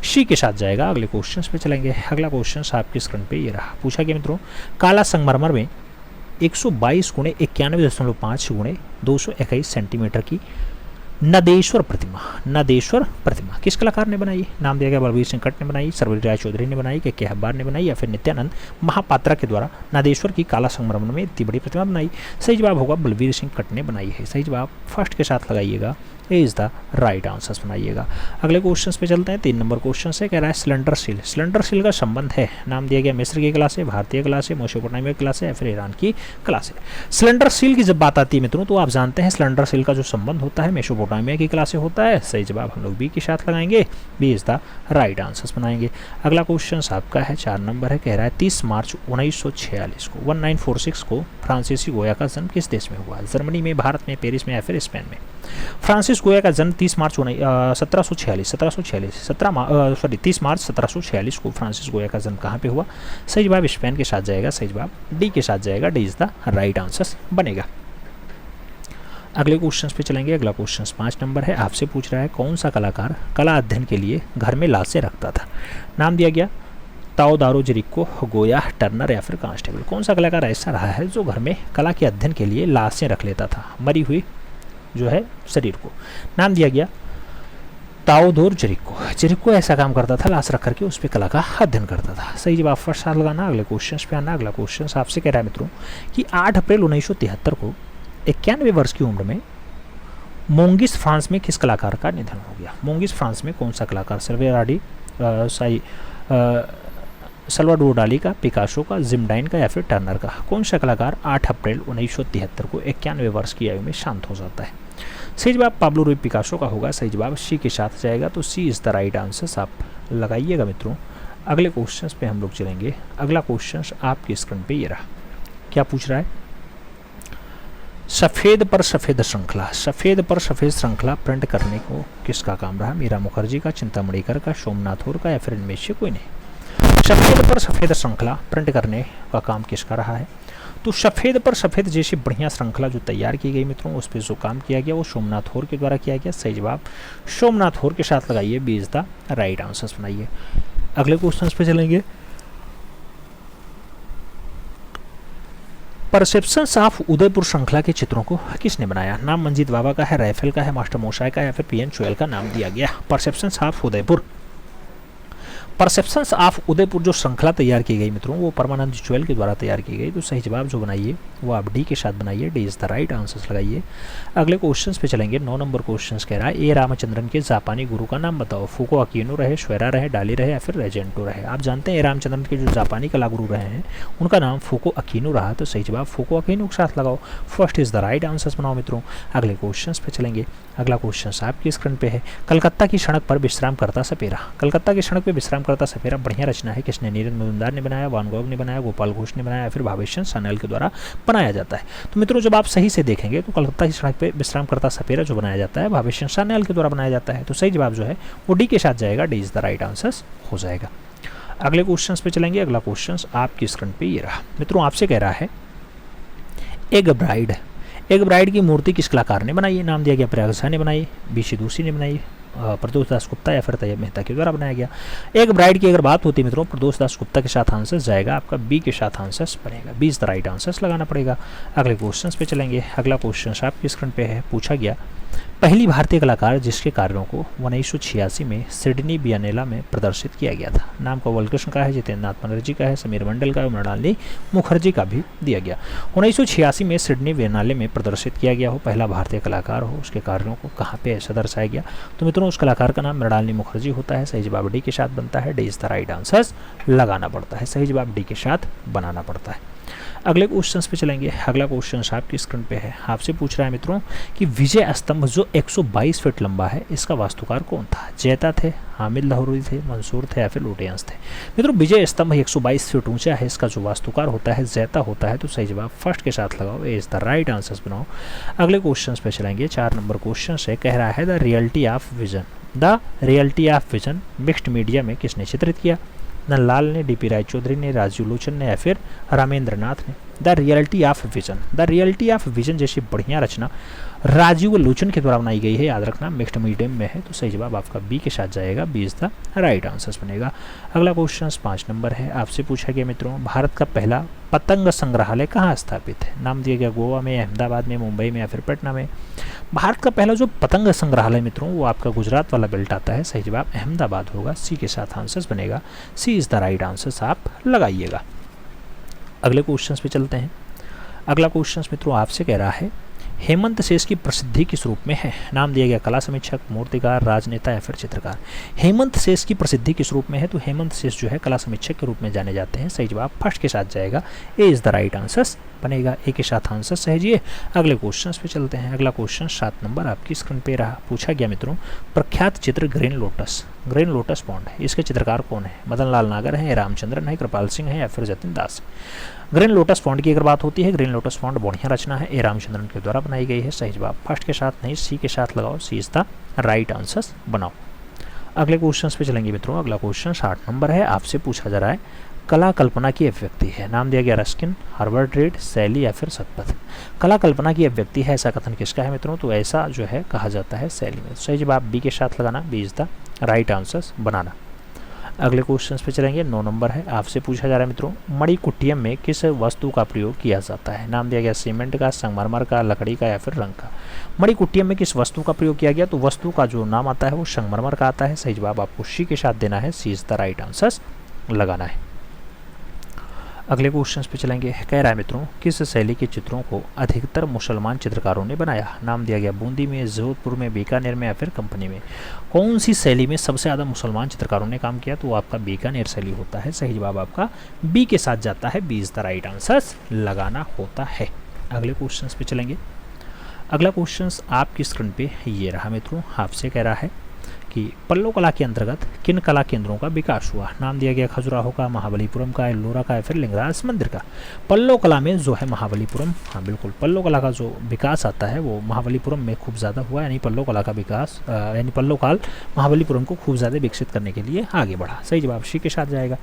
शी के साथ जाएगा। अगले क्वेश्चन पे चलेंगे। अगला क्वेश्चन आपकी स्क्रीन पे ये रहा। पूछा गया मित्रों काला संगमरमर में 122 गुणे 91.5 गुणे 221 सेंटीमीटर की नदेश्वर प्रतिमा किस कलाकार ने बनाई? नाम दिया गया बलबीर सिंह कट ने बनाई, सरवरी राय चौधरी ने बनाई, के हब्बार ने बनाई या फिर नित्यानंद महापात्रा के द्वारा नदेश्वर की काला संगमरमर में इतनी बड़ी प्रतिमा बनाई। सही जवाब होगा बलबीर सिंह कट ने बनाई है। सही जवाब फर्स्ट के साथ लगाइएगा, ए इज द राइट आंसर बनाइएगा। अगले क्वेश्चन पे चलते हैं। 3 नंबर क्वेश्चन से कह रहा है सिलेंडर सील का संबंध है। नाम दिया गया मिस्र की कला से, भारतीय कला से, मेसोपोटामिया कला से या फिर ईरान की कला से। सिलेंडर सील की जब बात आती है मित्रों तो आप जानते हैं सिलेंडर सील का जो संबंध होता है मेसोपोटामिया की कला से होता है। सही जवाब हम लोग बी के साथ लगाएंगे, B is the right answer बनाएंगे। अगला क्वेश्चन आपका है 4 नंबर है, कह रहा है 30 मार्च 1946 को 1946 को फ्रांसीसी गोया का जन्म किस देश में हुआ? जर्मनी में, भारत में, पेरिस में या फिर स्पेन में। फ्रांसिस गोया का जन्म 30 मार्च 1746 को फ्रांसिस गोया का जन्म कहाँ पे हुआ? सही जवाब स्पेन के साथ जाएगा, सही जवाब डी के साथ जाएगा, D is the right answer बनेगा। अगले क्वेश्चन पे चलेंगे। अगला क्वेश्चन 5 नंबर है, आपसे पूछ रहा है कौन सा कलाकार कला अध्ययन के लिए घर में लाशें रखता था? नाम दिया गया ताओदारो जेरिको, गोया, टर्नर या फिर कांस्टेबल। कौन सा कलाकार ऐसा रहा है जो घर में कला के अध्ययन के लिए लाशें रख लेता था, मरी हुई जो है शरीर को? नाम दिया गया ताओदोर जेरिको ऐसा काम करता था, लाश रख करके उस पर कला का अध्ययन करता था। सही जवाब फर्स्ट साथ लगाना। अगले क्वेश्चन पे आना। अगला क्वेश्चन आपसे कह रहा है मित्रों कि 8 अप्रैल 1973 को 91 वर्ष की उम्र में मोंगिस फ्रांस में किस कलाकार का निधन हो गया? मोंगिस फ्रांस में कौन सा कलाकार? सल्वाडोर डाली का, पिकासो का, जिमडाइन का या फिर टर्नर का? कौन सा कलाकार 8 अप्रैल 1973 को 91 वर्ष की आयु में शांत हो जाता है? सही जवाब पाब्लो रूई पिकासो का होगा। सही जवाब सी के साथ जाएगा, तो सी इज द राइट आंसर आप लगाइएगा मित्रों। अगले क्वेश्चन पे हम लोग चलेंगे। अगला क्वेश्चन आपकी स्क्रीन पे ये रहा, क्या पूछ रहा है? सफ़ेद पर सफ़ेद श्रृंखला प्रिंट करने को किसका काम रहा? मीरा मुखर्जी का, चिंतामणिकर का, सोमनाथ होर का या फिर इनमें से कोई नहीं। सफ़ेद पर सफ़ेद श्रृंखला प्रिंट करने का काम किसका रहा है? तो सफ़ेद पर सफ़ेद जैसी बढ़िया श्रृंखला जो तैयार की गई मित्रों, उस पर जो काम किया गया वो सोमनाथ होर के द्वारा किया गया। सही जवाब सोमनाथ होर के साथ लगाइए, B is the right answer बनाइए। अगले क्वेश्चन पे चलेंगे। परसेप्शंस ऑफ उदयपुर श्रृंखला के चित्रों को किसने बनाया? नाम मंजीत बाबा का है, राइफल का है, मास्टर मोशाय का या फिर पीएन चोयल का नाम दिया गया। परसेप्शंस ऑफ उदयपुर जो श्रृंखला तैयार की गई मित्रों वो परमानंद चोयल के द्वारा तैयार की गई। तो सही जवाब जो बनाइए वो आप डी के साथ बनाइए, D is the right answer लगाइए। अगले क्वेश्चन पे चलेंगे। 9 नंबर क्वेश्चन कह रहा है ए रामचंद्रन के जापानी गुरु का नाम बताओ। फूको अकीनो रहे, श्वेरा रहे, डाली रहे या फिर रेजेंटो रहे? आप जानते हैं ए रामचंद्रन के जो जापानी कला गुरु रहे हैं उनका नाम फूको अकीनो रहा। तो सही जवाब फूको अकीनो के साथ लगाओ, first is the right answer बनाओ मित्रों। अगले क्वेश्चन पे चलेंगे। अगला क्वेश्चन आपकी स्क्रीन पे है, कलकत्ता की सड़क पर विश्राम करता सपेरा। कलकत्ता की सड़क पर विश्राम करता सपेरा बढ़िया रचना है, किसने? नीरज मजुमदार ने बनाया, वान गॉग ने बनाया, गोपाल घोष ने बनाया, फिर भावेश सान्याल के द्वारा बनाया जाता है। तो मित्रों जब आप सही से देखेंगे तो कलकत्ता की सड़क पर विश्राम करता सपेरा जो बनाया जाता है भावेश सान्याल के द्वारा बनाया जाता है। तो सही जवाब जो है वो डी के साथ जाएगा, D is the right answer हो जाएगा। अगले क्वेश्चन पे चलेंगे। अगला क्वेश्चन आपकी स्क्रीन पे ये रहा मित्रों, आपसे कह रहा है एक ब्राइड की मूर्ति किस कलाकार ने बनाई? नाम दिया गया प्रयाग झा ने बनाई, बीसी दूसी ने बनाई, प्रदोष दास गुप्ता या फिर तैयब मेहता के द्वारा बनाया गया। एक ब्राइड की अगर बात होती है मित्रों प्रदोष दास गुप्ता के साथ आंसर जाएगा, आपका बी के साथ आंसर बनेगा, B is the right answer लगाना पड़ेगा। अगले क्वेश्चन पे चलेंगे। अगला क्वेश्चन आपकी स्क्रीन पे है, पूछा गया पहली भारतीय कलाकार जिसके कार्यों को 1986 में सिडनी बियनेला में प्रदर्शित किया गया था। नाम का बालकृष्ण का है, जितेंद्र नाथ बनर्जी का है, समीर मंडल का है, मृणालिनी मुखर्जी का भी दिया गया। 1986 में सिडनी बियनेले में प्रदर्शित किया गया हो, पहला भारतीय कलाकार हो, उसके कार्यों को कहाँ पे ऐसा दर्शाया गया? तो मित्रों उस कलाकार का नाम मृणालिनी मुखर्जी होता है। सही जवाब डी के साथ बनता है, D is the right answer लगाना पड़ता है, सही जवाब डी के साथ बनाना पड़ता है। अगले क्वेश्चन पे चलेंगे। अगला क्वेश्चन आपकी स्क्रीन पे है, आपसे पूछ रहा है मित्रों कि विजय स्तंभ जो 122 फीट लंबा है इसका वास्तुकार कौन था? जैता थे, हामिद लाहौरी थे, मंसूर थे या फिर लुटियंस थे? मित्रों विजय स्तंभ 122 फीट ऊंचा है, इसका जो वास्तुकार होता है जैता होता है। तो सही जवाब फर्स्ट के साथ लगाओ, ए इज द राइट आंसर बनाओ। अगले क्वेश्चन पे चलेंगे। 4 नंबर क्वेश्चन से कह रहा है the reality of vision mixed media में किसने चित्रित किया? नंदलाल ने, डीपी रायचौधरी ने, राजीव लोचन ने या फिर रामेंद्र नाथ ने? The reality of vision. The reality of vision जैसी बढ़िया रचना राजीव लोचन के द्वारा बनाई गई है, याद रखना मिक्स्ड मीडियम में है, तो सही जवाब आपका बी के साथ जाएगा, B is the right answer बनेगा। अगला क्वेश्चन 5 नंबर है, आपसे पूछा गया मित्रों भारत का पहला पतंग संग्रहालय कहाँ स्थापित है? नाम दिया गया गोवा में, अहमदाबाद में, मुंबई में या फिर पटना में। भारत का पहला जो पतंग संग्रहालय मित्रों वो आपका गुजरात वाला बेल्ट आता है, सही जवाब अहमदाबाद होगा, सी के साथ आंसर बनेगा, C is the right answer आप लगाइएगा। अगले क्वेश्चन पे चलते हैं। अगला क्वेश्चन मित्रों आपसे कह रहा है हेमंत शेष की प्रसिद्धि किस रूप में है? नाम दिया गया कला समीक्षक, मूर्तिकार, राजनेता या फिर चित्रकार। हेमंत शेष की प्रसिद्धि किस रूप में है? तो हेमंत शेष जो है कला समीक्षक के रूप में जाने जाते हैं, सही जवाब फर्स्ट के साथ जाएगा, ए इज द राइट आंसर बनेगा, ए के साथ आंसर सहेजिए। अगले क्वेश्चन पे चलते हैं। अगला क्वेश्चन 7 नंबर आपकी स्क्रीन पे रहा। पूछा गया मित्रों प्रख्यात चित्र ग्रीन लोटस पॉन्ड है, इसके चित्रकार कौन है? मदन लाल नागर है, रामचंद्रन है, कृपाल सिंह है या फिर जतिन दास। ग्रीन लोटस पॉन्ड की अगर बात होती है, ग्रीन लोटस पॉन्ड बढ़िया रचना है, ए रामचंद्रन के द्वारा बनाई गई है, सही जवाब फर्स्ट के साथ नहीं सी के साथ लगाओ, सी इज द राइट आंसर बनाओ। अगले क्वेश्चन पे चलेंगे मित्रों। अगला क्वेश्चन 60 नंबर है, आपसे पूछा जा रहा है कला कल्पना की अभिव्यक्ति है। नाम दिया गया रस्किन, हार्वर्ड रीड, शैली या फिर सतपथ। कला कल्पना की अभिव्यक्ति है, ऐसा कथन किसका है मित्रों? तो ऐसा जो है कहा जाता है शैली में, सही जवाब बी के साथ लगाना, B is the right answer बनाना। अगले क्वेश्चन पे चलेंगे। 9 नंबर है, आपसे पूछा जा रहा है मित्रों मणिकुट्टियम में किस वस्तु का प्रयोग किया जाता है? नाम दिया गया सीमेंट का, संगमरमर का, लकड़ी का या फिर रंग का। मणिकुट्टियम में किस वस्तु का प्रयोग किया गया? तो वस्तु का जो नाम आता है वो संगमरमर का आता है, सही जवाब आपको सी के साथ देना है, C is the right answer लगाना है। अगले क्वेश्चन पे चलेंगे। कह रहा है मित्रों किस शैली के चित्रों को अधिकतर मुसलमान चित्रकारों ने बनाया? नाम दिया गया बूंदी में, जोधपुर में, बीकानेर में या फिर कंपनी में। कौन सी शैली में सबसे ज़्यादा मुसलमान चित्रकारों ने काम किया? तो आपका बीकानेर शैली होता है, सही जवाब आपका बी के साथ जाता है, B is the right answer लगाना होता है। अगले क्वेश्चन पे चलेंगे। अगला क्वेश्चन आपकी स्क्रीन पे ये रहा मित्रों, आपसे कह रहा है कि पल्लो कला के अंतर्गत किन कला केंद्रों का विकास हुआ? नाम दिया गया खजुराहो का, महाबलीपुरम का, एल्लोरा का या फिर लिंगराज मंदिर का। पल्लो कला में जो है महाबलीपुरम, हाँ बिल्कुल, पल्लो कला का जो विकास आता है वो महाबलीपुरम में खूब ज़्यादा हुआ, यानी पल्लो कला का विकास यानी पल्लो काल महाबलीपुरम को खूब ज़्यादा विकसित करने के लिए आगे बढ़ा, सही जवाब सी के साथ जाएगा।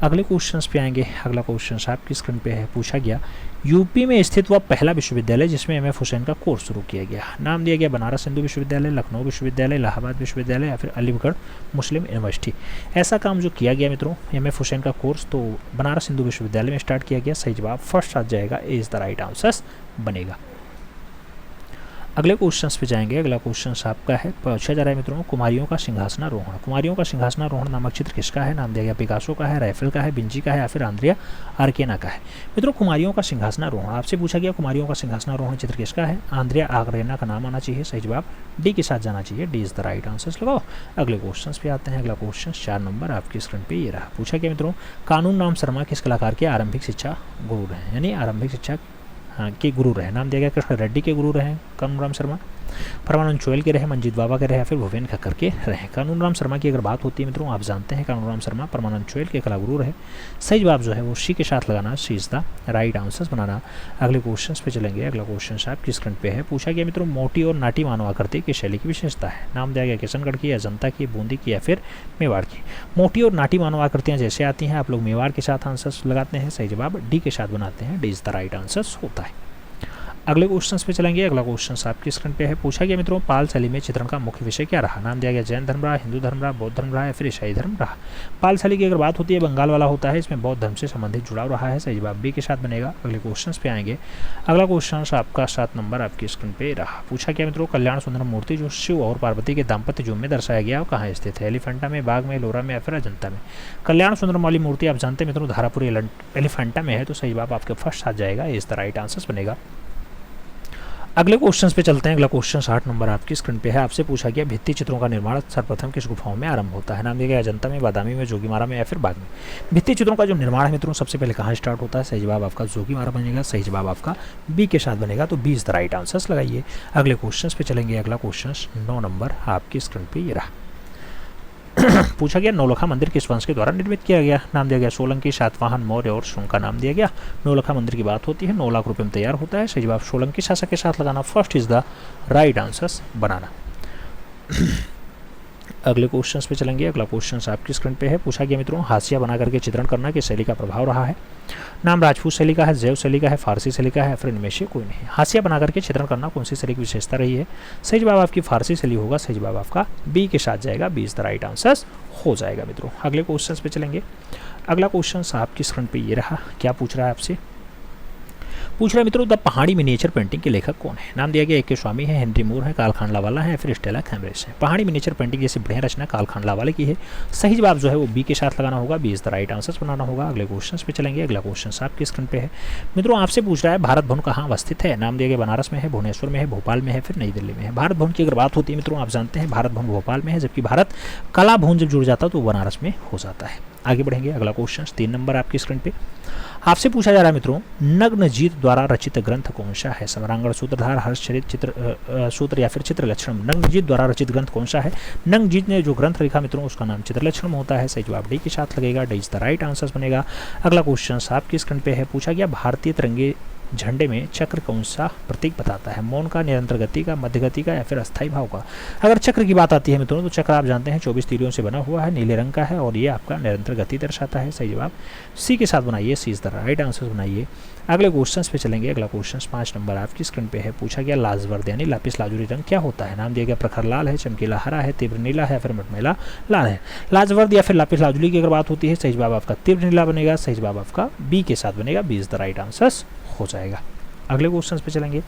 अगले क्वेश्चंस पे आएंगे। अगला क्वेश्चन आपकी स्क्रीन पे है, पूछा गया यूपी में स्थित वह पहला विश्वविद्यालय जिसमें एम.एफ. हुसैन का कोर्स शुरू किया गया। नाम दिया गया बनारस हिंदू विश्वविद्यालय, लखनऊ विश्वविद्यालय, इलाहाबाद विश्वविद्यालय या फिर अलीगढ़ मुस्लिम यूनिवर्सिटी। ऐसा काम जो किया गया मित्रों एम.एफ. हुसैन का कोर्स तो बनारस हिंदू विश्वविद्यालय में स्टार्ट किया गया, सही जवाब फर्स्ट आ जाएगा, ए इज द राइट आंसर बनेगा। अगले क्वेश्चंस पे जाएंगे। अगला क्वेश्चन आपका है, पूछा जा रहा है मित्रों कुमारियों का सिंहासनारोहण। कुमारियों का सिंहासनारोहण नामक चित्र किसका है? नाम दिया गया पिकासो का है, राइफल का है, विंची का है या फिर आंद्रिया आर्केना का है। मित्रों कुमारियों का सिंहासनारोहण आपसे पूछा गया कुमारियों का सिंहासनारोहण चित्र किसका है? आंद्रिया आर्केना का नाम आना चाहिए, सही जवाब डी के साथ जाना चाहिए, D is the right answer लगाओ। अगले क्वेश्चन पे आते हैं। अगला क्वेश्चन 4 नंबर आपकी स्क्रीन पे ये रहा, पूछा गया मित्रों कानून राम शर्मा किस कलाकार के आरंभिक शिक्षा गुरु रहे, यानी आरंभिक शिक्षा के गुरु रहे। नाम दिया गया कृष्ण रेड्डी के गुरु रहे कानून राम शर्मा, परमानंद चोयल के रहे, मंजीत बाबा के रहे या फिर भुवेन खक्कर के रहे। कानून राम शर्मा की अगर बात होती है मित्रों आप जानते हैं कानून राम शर्मा परमानंद चोयल के कलागुरु रहे, सही जवाब जो है वो सी के साथ लगाना, C is the right answer बनाना। अगले क्वेश्चन पे चलेंगे। अगला क्वेश्चन आपकी स्क्रीन पे है, पूछा गया मित्रों मोटी और नाटी मानव आकृति की शैली की विशेषता है। नाम दिया गया किशनगढ़ की, अजंता की, बूंदी की या फिर मेवाड़ की। मोटी और नाटी मानव आकृतियाँ जैसे आती हैं आप लोग मेवाड़ के साथ आंसर लगाते हैं, सही जवाब डी के साथ बनाते हैं, D is the right answer होता है। अगले क्वेश्चन पे चलेंगे। अगला क्वेश्चन आपकी स्क्रीन पे है, पूछा गया मित्रों पाल शैली में चित्रण का मुख्य विषय क्या रहा। नाम दिया गया जैन धर्म रहा, हिंदू धर्म रहा, बौद्ध धर्म रहा या फिर ईसाई धर्म रहा। पाल शैली की अगर बात होती है बंगाल वाला होता है, इसमें बौद्ध धर्म से संबंधित जुड़ाव रहा है, सही जवाब बी के साथ बनेगा। अगले क्वेश्चन पे आएंगे। अगला क्वेश्चन आपका 7 नंबर आपकी स्क्रीन पे रहा, पूछा गया मित्रों कल्याण सुंदर मूर्ति जो शिव और पार्वती के दाम्पत्य युग में दर्शाया गया वो कहाँ स्थित है। एलिफेंटा में, बाग में, लोरा में या फिर अजंता में। कल्याण सुंदरम वाली मूर्ति आप जानते हैं मित्रों धारापुर एलिफेंटा में है, तो सही जवाब आपके फर्स्ट आ जाएगा, इस द राइट आंसर बनेगा। अगले क्वेश्चन पे चलते हैं। अगला क्वेश्चन 8 नंबर आपकी स्क्रीन पे है, आपसे पूछा गया भित्ति चित्रों का निर्माण सर्वप्रथम किस गुफाओं में आरंभ होता है। नाम दिया गया अजंता में, बादामी में, जोगीमारा में या फिर बाग में। भित्ति चित्रों का जो निर्माण है मित्रों सबसे पहले कहाँ स्टार्ट होता है, सही जवाब आपका जोगीमारा बनेगा, सही जवाब आपका बी के साथ बनेगा, तो B is the right answer लगाइए। अगले क्वेश्चन पे चलेंगे। अगला क्वेश्चन 9 नंबर आपकी स्क्रीन पे ये रहा, पूछा गया नौलखा मंदिर किस वंश के द्वारा निर्मित किया गया। नाम दिया गया सोलंकी, सातवाहन, मौर्य और शुंग का नाम दिया गया। नौलखा मंदिर की बात होती है 9 लाख रुपए में तैयार होता है, सही जवाब सोलंकी शासक के साथ लगाना, first is the right answer बनाना। अगले क्वेश्चन पे चलेंगे। अगला क्वेश्चन आपकी स्क्रीन पे है। पूछा गया मित्रों, हाशिया बना करके चित्रण करना किस शैली का प्रभाव रहा है? नाम राजपूत शैली का है, जैव शैली का है, फारसी शैली का है, फिर इनमें से कोई नहीं। हाशिया बना करके चित्रण करना कौन सी शैली की विशेषता रही है? सही जवाब आपकी फारसी शैली होगा। सही जवाब आपका बी के साथ जाएगा। B is the right answer हो जाएगा मित्रों। अगले क्वेश्चन पे चलेंगे। अगला क्वेश्चन आपकी स्क्रीन पे ये रहा। क्या पूछ रहा है आपसे? पूछ रहा है मित्रों, द पहाड़ी मिनिएचर पेंटिंग के लेखक कौन है? नाम दिया गया ए के स्वामी है, हेनरी मूर है, कार्ल खांडलावाला है, फिर स्टेला कैम्ब्रिज है। पहाड़ी मिनिएचर पेंटिंग जैसी बढ़िया रचना कार्ल खांडलावाले की है। सही जवाब जो है वो बी के साथ लगाना होगा। B is the right answer बनाना होगा। अगले क्वेश्चन पे चलेंगे। अगला क्वेश्चन आपकी स्क्रीन पे है मित्रों, आपसे पूछ रहा है भारत भवन कहाँ अवस्थित है? नाम दिया गया बनारस में है, भुवनेश्वर में है, भोपाल में है, फिर नई दिल्ली में है। भारत भवन की अगर बात होती है मित्रों, आप जानते हैं भारत भवन भोपाल में है, जबकि भारत कला भवन जब जुड़ जाता है तो बनारस में हो जाता है। आगे बढ़ेंगे। अगला क्वेश्चन 3 नंबर आपकी स्क्रीन पे आपसे पूछा जा रहा है मित्रों, नग्नजीत द्वारा रचित ग्रंथ कौन सा है? समरांगण, सूत्रधार, हर्षचरित, चित्र सूत्र या फिर चित्रलक्षण। नग्नजीत द्वारा रचित ग्रंथ कौन सा है? नग्नजीत ने जो ग्रंथ लिखा मित्रों उसका नाम चित्रलक्षण होता है। सही जवाब डी के साथ लगेगा। D is the right answer बनेगा। अगला क्वेश्चन आपकी स्क्रीन पे है। पूछा गया भारतीय तिरंगे झंडे में चक्र कौन सा प्रतीक बताता है? मौन का, निरंतर गति का, मध्य गति का या फिर अस्थायी भाव का? अगर चक्र की बात आती है मित्रों तो चक्र आप जानते हैं 24 तीलियों से बना हुआ है, नीले रंग का है और ये आपका निरंतर गति दर्शाता है। सही जवाब सी के साथ बनाइए। सी इज द राइट आंसर बनाइए। अगले क्वेश्चन पे चलेंगे। अगला क्वेश्चन 5 नंबर आपकी स्क्रीन पे है। पूछा गया लाजवर्द यानी लापिस लाजुरी रंग क्या होता है? नाम दिया गया प्रखर लाल है, चमकीला हरा है, तीव्र नीला है, फिर मटमैला लाल है। लाजवर्द या फिर लापिस लाजुरी की अगर बात होती है, सही जवाब आपका तीव्र नीला बनेगा। सही जवाब आपका बी के साथ बनेगा। B is the right answer हो जाएगा। अगले क्वेश्चन पे चलेंगे।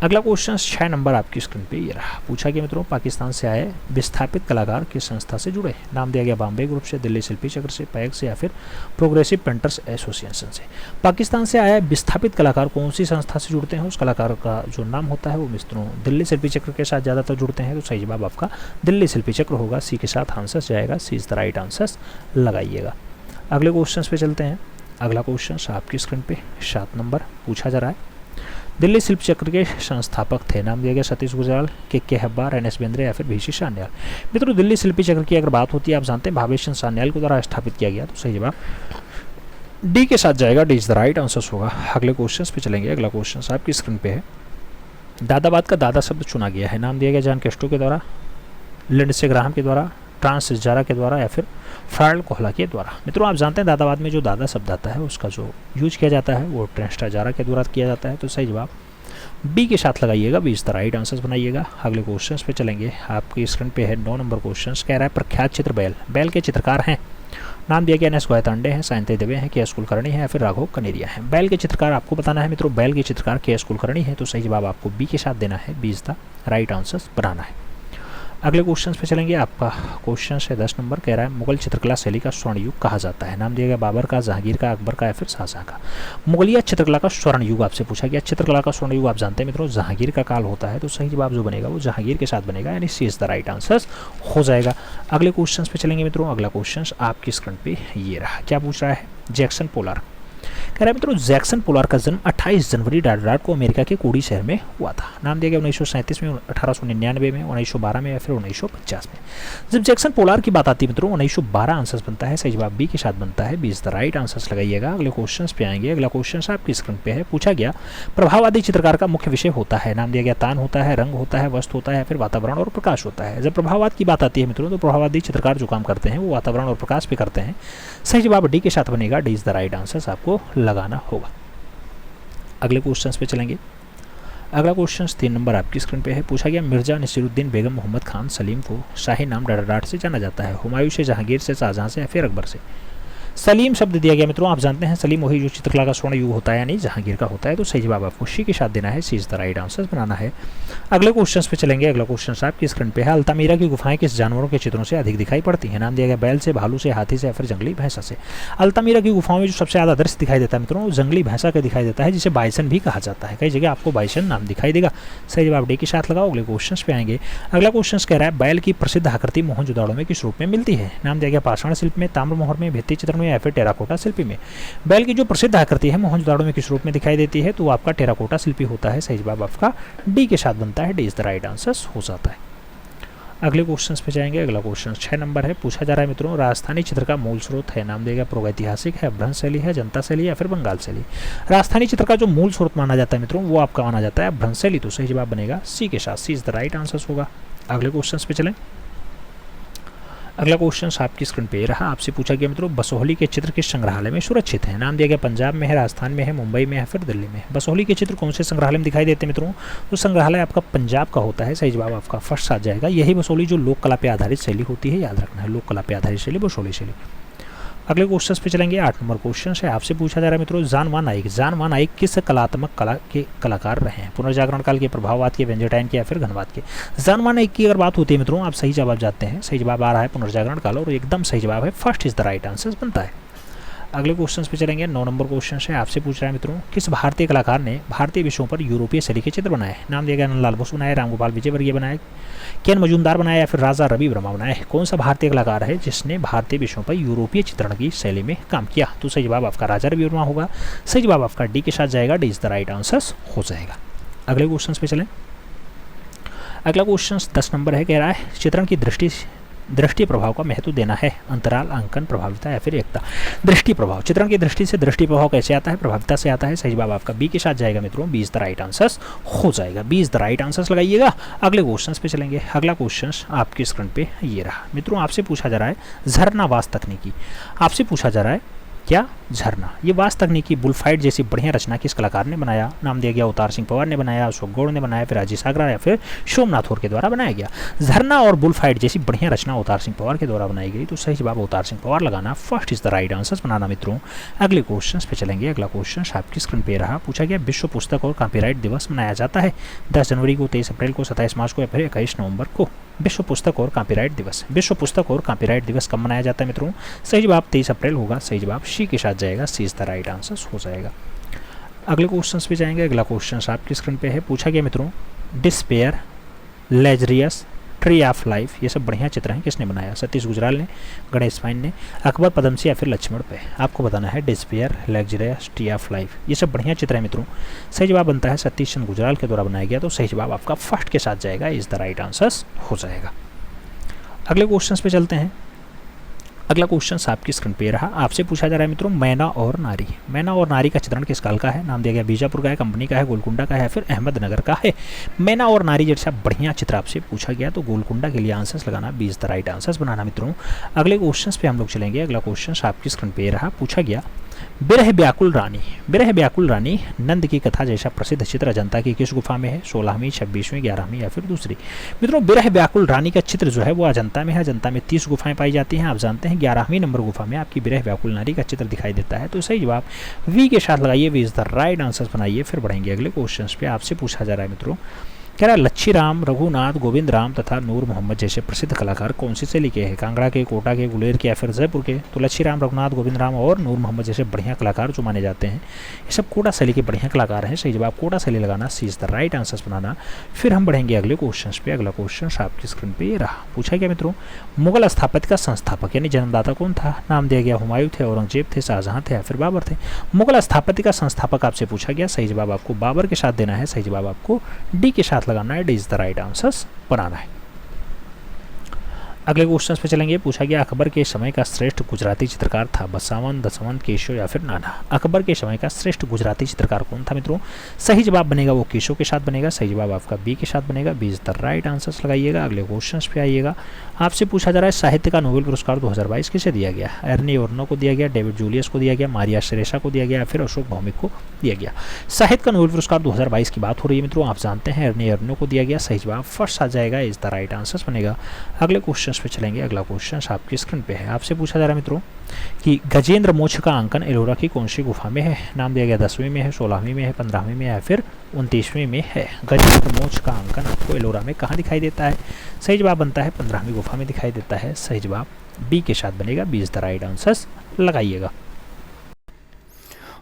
अगला क्वेश्चन 6 नंबर आपकी स्क्रीन पे ये रहा। पूछा गया मित्रों, पाकिस्तान से आए विस्थापित कलाकार किस संस्था से जुड़े? नाम दिया गया बॉम्बे ग्रुप से, दिल्ली शिल्पी चक्र से, पैग से या फिर प्रोग्रेसिव पेंटर्स एसोसिएशन से। पाकिस्तान से आए विस्थापित कलाकार कौन सी संस्था से जुड़ते हैं? उस कलाकार का जो नाम होता है वो मित्रों दिल्ली शिल्पी चक्र के साथ ज़्यादातर जुड़ते हैं। तो सही जवाब आपका दिल्ली शिल्पी चक्र होगा। सी के साथ आंसर जाएगा। सी इज द राइट आंसर लगाइएगा। अगले क्वेश्चन पे चलते हैं। अगला क्वेश्चन आपकी स्क्रीन पे 7 नंबर पूछा जा रहा है। दिल्ली शिल्प चक्र के संस्थापक थे। नाम दिया गया सतीश गुजराल, के हब्बार, एन एस बेंद्रे या फिर भीशी सान्याल। मित्रों दिल्ली शिल्पी चक्र की अगर बात होती है, आप जानते हैं भावेश चंद्र सान्याल के द्वारा स्थापित किया गया। तो सही जवाब डी के साथ जाएगा। D is the right answer होगा। अगले क्वेश्चन पे चलेंगे। अगला क्वेश्चन आपकी स्क्रीन पे है। दादाबाद का दादा शब्द चुना गया है। नाम दिया गया जॉन कैस्ट्रो के द्वारा, लिंडसे ग्राहम के द्वारा, ट्रांस जारा के द्वारा या फिर फ्राइल कोहला के द्वारा। मित्रों आप जानते हैं दादाबाद में जो दादा शब्द आता है उसका जो यूज किया जाता है वो ट्रांसजारा के द्वारा किया जाता है। तो सही जवाब बी के साथ लगाइएगा। B is the right answer बनाइएगा। अगले क्वेश्चन पे चलेंगे। आपकी स्क्रीन पे है 9 नंबर क्वेश्चन। कह रहा है प्रख्यात चित्र बैल। बैल के चित्रकार हैं। नाम दिया गया एन एस गोयतांडे हैं, साइंते देवे हैं, के एस कुलकर्णी है या फिर राघव कनेरिया है। बैल के चित्रकार आपको बताना है मित्रों। बैल के चित्रकार के एस कुलकर्णी है। तो सही जवाब आपको बी के साथ देना है। B is the right answer बनाना है। अगले क्वेश्चन पे चलेंगे। आपका क्वेश्चन है 10 नंबर। कह रहा है मुगल चित्रकला शैली का स्वर्ण युग कहा जाता है। नाम दिया गया बाबर का, जहांगीर का, अकबर का या फिर शाहजहां का। मुगलिया चित्रकला का स्वर्ण युग आपसे पूछा गया। चित्रकला का स्वर्ण युग आप जानते हैं मित्रों जहांगीर का काल होता है। तो सही जवाब जो बनेगा वो जहांगीर के साथ बनेगा, यानी C is the right answer हो जाएगा। अगले क्वेश्चन पे चलेंगे मित्रों। अगला क्वेश्चन आपकी स्क्रीन पे ये रहा। क्या पूछ रहा है? Jackson polar. कह रहा है मित्रों जैक्सन पोलार का जन्म 28 जनवरी रात को अमेरिका के कोडी शहर में हुआ था। नाम दिया गया 1937 में, 1899 में, 1912 में या फिर 1950 में। जब जैक्सन पोलार की बात आती है मित्रों 1912 आंसर बनता है। सही जवाब बी के साथ बनता है। B is the right answer लगाइएगा। अगले क्वेश्चन पे आएंगे। अगला क्वेश्चन आपकी स्क्रीन पे है। पूछा गया प्रभाववादी चित्रकार का मुख्य विषय होता है। नाम दिया गया तान होता है, रंग होता है, वस्तु होता है, फिर वातावरण और प्रकाश होता है। जब प्रभाववाद की बात आती है मित्रों तो प्रभाववादी चित्रकार जो काम करते हैं वो वातावरण और प्रकाश पे करते हैं। सही जवाब डी के साथ बनेगा। D is the right answer आपको लगाना होगा। अगले क्वेश्चन पे चलेंगे। अगला क्वेश्चन 3 नंबर आपकी स्क्रीन पे है। पूछा गया मिर्जा नसीरुद्दीन बेगम मोहम्मद खान सलीम को शाही नाम डाडाडाट से जाना जाता है। हुमायूं से, जहांगीर से, शाहजहां से या फिर अकबर से। सलीम शब्द दिया गया मित्रों आप जानते हैं सलीम वही जो चित्रकला का स्वर्ण युग होता है यानी जहांगीर का होता है। तो सही जवाब आपको सी के साथ देना है। C is the right answer बनाना है। अगले क्वेश्चन पे चलेंगे। अगला क्वेश्चन आपकी स्क्रीन पे है। अल्तामीरा की गुफाएं किस जानवरों के चित्रों से अधिक दिखाई पड़ती हैं? नाम दिया गया बैल से, भालू से, हाथी से या फिर जंगली भैंसा से। अल्तामीरा की गुफाओं में जो सबसे ज़्यादा दृश्य दिखाई देता है मित्रों जंगली भैंसा का दिखाई देता है, जिसे बाइसन भी कहा जाता है। कई जगह आपको बाइसन नाम दिखाई देगा। सही जवाब डी के साथ लगाओ। अगले क्वेश्चन पे आएंगे। अगला क्वेश्चन कह रहा है बैल की प्रसिद्ध आकृति मोहनजोदड़ो में किस रूप में मिलती है? नाम दिया गया पाषाण शिल्प में, ताम्र मोहर में, भित्ति चित्र में या फिर टेराकोटा शिल्पी में। बैल की जो प्रसिद्ध आकृति है मोहनजोदड़ो में किस रूप में दिखाई देती है? तो आपका टेराकोटा शिल्पी होता है। सही जवाब आपका डी के साथ बनता है। D is the right answer हो जाता है। अगले क्वेश्चन पे जाएंगे। अगला क्वेश्चन 6 नंबर है। पूछा जा रहा है मित्रों राजस्थानी चित्र का मूल स्रोत है। नाम दिया गया प्रागैतिहासिक है, अभ्रंश शैली है, जनता शैली या फिर बंगाल शैली। राजस्थानी चित्र का जो मूल स्रोत माना जाता है मित्रों वो आपका माना जाता है अभ्रंश शैली। तो सही जवाब बनेगा सी के साथ। सी इज द राइट आंसर होगा। अगले क्वेश्चन पे चलें। अगला क्वेश्चन आपकी स्क्रीन पे रहा, आपसे पूछा गया मित्रों बसोहली के चित्र किस संग्रहालय में सुरक्षित है। नाम दिया गया पंजाब में है, राजस्थान में है, मुंबई में है, फिर दिल्ली में। बसोहली के चित्र कौन से संग्रहालय में दिखाई देते हैं मित्रों? तो संग्रहालय आपका पंजाब का होता है। सही जवाब आपका फर्स्ट आ जाएगा। यही बसोहली जो लोक कला पे आधारित शैली होती है, याद रखना है, लोक कला पे आधारित शैली बसोहली शैली। अगले क्वेश्चन पे चलेंगे। 8 नंबर क्वेश्चन है, आपसे पूछा जा रहा है मित्रों जानवा नाइक किस कलात्मक कला के कलाकार रहे हैं? पुनर्जागरण काल के, प्रभाववाद के, व्यंजटाइन के, या फिर घनवाद के? जानवा नाइक की अगर बात होती है मित्रों, आप सही जवाब जाते हैं। सही जवाब आ रहा है पुनर्जागरण काल, और एकदम सही जवाब है, first is the right answer बनता है। अगले क्वेश्चन पे चलेंगे। 9 नंबर क्वेश्चन है, आपसे पूछ रहा है मित्रों किस भारतीय कलाकार ने भारतीय विषयों पर यूरोपीय शैली के चित्र बनाए? नाम दिया गया नंदलाल बोस बनाए, रामगोपाल विजयवर्गीय बनाए, केएन मजूमदार बनाया, या फिर राजा रवि वर्मा बनाए? कौन सा भारतीय कलाकार है जिसने भारतीय विषयों पर यूरोपीय चित्रण की शैली में काम किया? तो सही जवाब आपका राजा रवि वर्मा होगा। सही जवाब आपका डी के साथ जाएगा, D is the right answer हो जाएगा। अगले क्वेश्चन पे चलें। अगला क्वेश्चन 10 नंबर है, कह रहा है चित्रण की दृष्टि प्रभाव का महत्व देना है। अंतराल, अंकन, प्रभाविता, या फिर एकता? दृष्टि प्रभाव, चित्रण की दृष्टि से दृष्टि प्रभाव कैसे आता है? प्रभाविता से आता है। सही जवाब आपका बी के साथ जाएगा मित्रों, B is the right answer हो जाएगा। B is the right answer लगाइएगा। अगले क्वेश्चन पे चलेंगे। अगला क्वेश्चन आपकी स्क्रीन पे ये रहा मित्रों, आपसे पूछा जा रहा है झरनावास तकनीकी। आपसे पूछा जा रहा है क्या? झरना। ये वास तकनीकी बुलफाइट जैसी बढ़िया रचना किस कलाकार ने बनाया? नाम दिया गया अवतार सिंह पवार ने बनाया, अशोक गौड़ ने बनाया, फिर राजीव सागरा, या फिर सोमनाथ होर के द्वारा बनाया गया। झरना और बुलफाइट जैसी बढ़िया रचना अवतार सिंह पवार के द्वारा बनाई गई। तो सही जवाब अवतार सिंह पवार लगाना, first is the right answer बनाना मित्रों। अगले क्वेश्चन पे चलेंगे। अगला क्वेश्चन आपकी स्क्रीन पे रहा, पूछा गया विश्व पुस्तक और कॉपीराइट दिवस मनाया जाता है 10 जनवरी को, 23 अप्रैल को, 27 मार्च को, या फिर 21 नवंबर को? विश्व पुस्तक और कॉपीराइट दिवस। विश्व पुस्तक और कॉपीराइट दिवस कब मनाया जाता है मित्रों? सही जवाब 23 अप्रैल होगा। सही जवाब सी के साथ जाएगा, सी इज द राइट आंसर हो जाएगा। अगले क्वेश्चन पे जाएंगे। अगला क्वेश्चन आपकी स्क्रीन पे है, पूछा गया मित्रों डिस्पेयर, लेजरियस, ट्री ऑफ लाइफ, ये सब बढ़िया चित्र हैं, किसने बनाया? सतीश गुजराल ने, गणेश फाइन ने, अकबर पदमसी, या फिर लक्ष्मण पे? आपको बताना है डिस्पेयर, लेजरियस, ट्री ऑफ लाइफ, ये सब बढ़िया चित्र हैं मित्रों। सही जवाब बनता है सतीश चंद्र गुजराल के द्वारा बनाया गया। तो सही जवाब आपका फर्स्ट के साथ जाएगा, इज द राइट आंसर हो जाएगा। अगले क्वेश्चन पे चलते हैं। अगला क्वेश्चन आपकी स्क्रीन पे रहा, आपसे पूछा जा रहा है मित्रों मैना और नारी। मैना और नारी का चित्रण किस काल का है? नाम दिया गया बीजापुर का है, कंपनी का है, गोलकुंडा का है, फिर अहमदनगर का है? मैना और नारी जैसा बढ़िया चित्र आपसे पूछा गया, तो गोलकुंडा के लिए आंसर्स लगाना, 20 द राइट आंसर्स बनाना मित्रों। अगले क्वेश्चन पे हम लोग चलेंगे। अगला क्वेश्चन आपकी स्क्रीन पे रहा, पूछा गया बिरह व्याकुल रानी। बिरह व्याकुल रानी नंद की कथा जैसा प्रसिद्ध चित्र अजंता की किस गुफा में है? 16वीं, 26वीं, 11वीं, या फिर दूसरी? मित्रों बिरह व्याकुल रानी का चित्र जो है वो अजंता में है। अजंता में 30 गुफाएं पाई जाती हैं। आप जानते हैं 11वीं नंबर गुफा में आपकी बिरह व्याकुल नारी का चित्र दिखाई देता है। तो सही जवाब वी के साथ लगाइए, V is the right answer बनाइए। फिर बढ़ेंगे अगले क्वेश्चन पे। आपसे पूछा जा रहा है मित्रों, कह रहा लच्छी राम, रघुनाथ, गोविंद राम तथा नूर मोहम्मद जैसे प्रसिद्ध कलाकार कौन सी शैली के हैं? कांगड़ा के, कोटा के, गुलेर के, या फिर जयपुर के? तो लच्छी राम, रघुनाथ, गोविंद राम और नूर मोहम्मद जैसे बढ़िया कलाकार जो माने जाते हैं, ये सब कोटा शैली के बढ़िया कलाकार हैं। सही जवाब कोटा शैली लगाना, C is the right answer बनाना। फिर हम बढ़ेंगे अगले क्वेश्चन पे। अगला क्वेश्चन आपकी स्क्रीन पे ये रहा, पूछा गया मित्रों मुगल स्थापत्य का संस्थापक यानी जन्मदाता कौन था? नाम दिया गया हुमायूं थे, औरंगजेब थे, शाहजहां थे, या फिर बाबर थे? मुगल स्थापत्य का संस्थापक आपसे पूछा गया। सही जवाब आपको बाबर के साथ देना है। सही जवाब आपको डी के साथ लगाना है, D is the right answers बनाना है। अगले क्वेश्चन पे चलेंगे। पूछा गया अकबर के समय का श्रेष्ठ गुजराती चित्रकार था? बसावन, दसवंत, केशव, या फिर नाना? अकबर के समय का श्रेष्ठ गुजराती चित्रकार कौन था मित्रों? सही जवाब बनेगा वो केशव के साथ बनेगा। सही जवाब आपका बी के साथ बनेगा, B is the right answers लगाइएगा। अगले क्वेश्चन पे आइएगा। आपसे पूछा जा रहा है साहित्य का नोबेल पुरस्कार 2022 किसे दिया गया? एर्नी ओर्नो को दिया गया, डेविड जूलियस को दिया गया, मारिया सेरेसा को दिया गया, फिर अशोक भौमिक को दिया गया? साहित्य का नोबेल पुरस्कार 2022 की बात हो रही है मित्रों। आप जानते हैं एर्नी ओर्नो को दिया गया। सही जवाब फर्स्ट आ जाएगा, इज द राइट आंसर्स बनेगा। अगले क्वेश्चन पे चलेंगे। अगला क्वेश्चन आपकी स्क्रीन पे है। आपसे पूछा जा रहा है मित्रों कि गजेंद्र मोक्ष का अंकन एलोरा की कौन सी गुफा में है? नाम दिया गया 10वीं में है, 16वीं में है, 15वीं में है, या फिर 29वीं में है? गजेंद्र मोक्ष का अंकन आपको एलोरा में कहाँ दिखाई देता है? सही जवाब बनता है 15वीं गुफा में दिखाई देता है। सही जवाब बी के साथ बनेगा, B is the right answers लगाइएगा।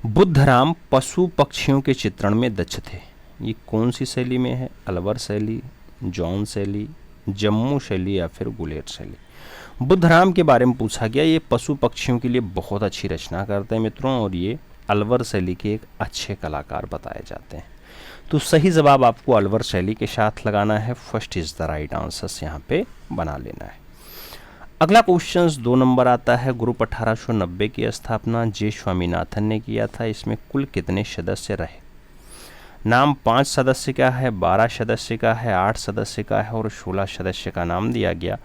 बुद्धराम पशु पक्षियों के चित्रण में दक्ष थे, ये कौन सी शैली में है? अलवर शैली, जौन शैली, जम्मू शैली, या फिर गुलेर शैली? बुद्धराम के बारे में पूछा गया। ये पशु पक्षियों के लिए बहुत अच्छी रचना करते हैं मित्रों, और ये अलवर शैली के एक अच्छे कलाकार बताए जाते हैं। तो सही जवाब आपको अलवर शैली के साथ लगाना है। First is the right answer यहाँ पे बना लेना है। अगला क्वेश्चन 2 नंबर आता है। ग्रुप 1890 की स्थापना जे स्वामीनाथन ने किया था, इसमें कुल कितने सदस्य रहे? नाम 5 सदस्य का है, 12 सदस्य का है, 8 सदस्य का है और 16 सदस्य का नाम दिया गया।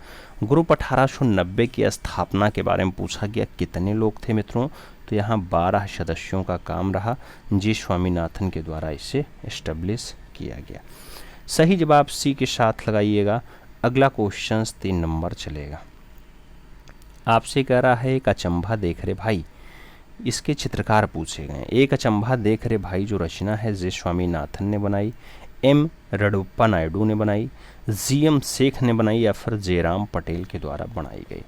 ग्रुप 1890 की स्थापना के बारे में पूछा गया, कितने लोग थे मित्रों? तो यहाँ 12 सदस्यों का काम रहा, जी स्वामीनाथन के द्वारा इसे एस्टेब्लिश किया गया। सही जवाब सी के साथ लगाइएगा। अगला क्वेश्चन 3 नंबर चलेगा। आपसे कह रहा है एक अचंभा देख रहे भाई, इसके चित्रकार पूछे गए। एक अचंभा देख रहे भाई जो रचना है जे स्वामीनाथन ने बनाई, एम रडुप्पा नायडू ने बनाई, जीएम शेख ने बनाई या फिर जयराम पटेल के द्वारा बनाई गई।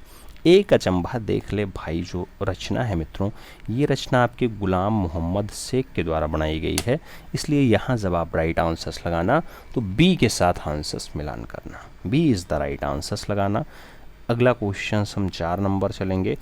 एक अचंभा देख ले भाई जो रचना है मित्रों, ये रचना आपके गुलाम मोहम्मद शेख के द्वारा बनाई गई है, इसलिए यहाँ जब आप राइट आंसर्स लगाना तो बी के साथ आंसर्स मिलान करना, B is the right answers लगाना। अगला क्वेश्चन हम 4 नंबर चलेंगे।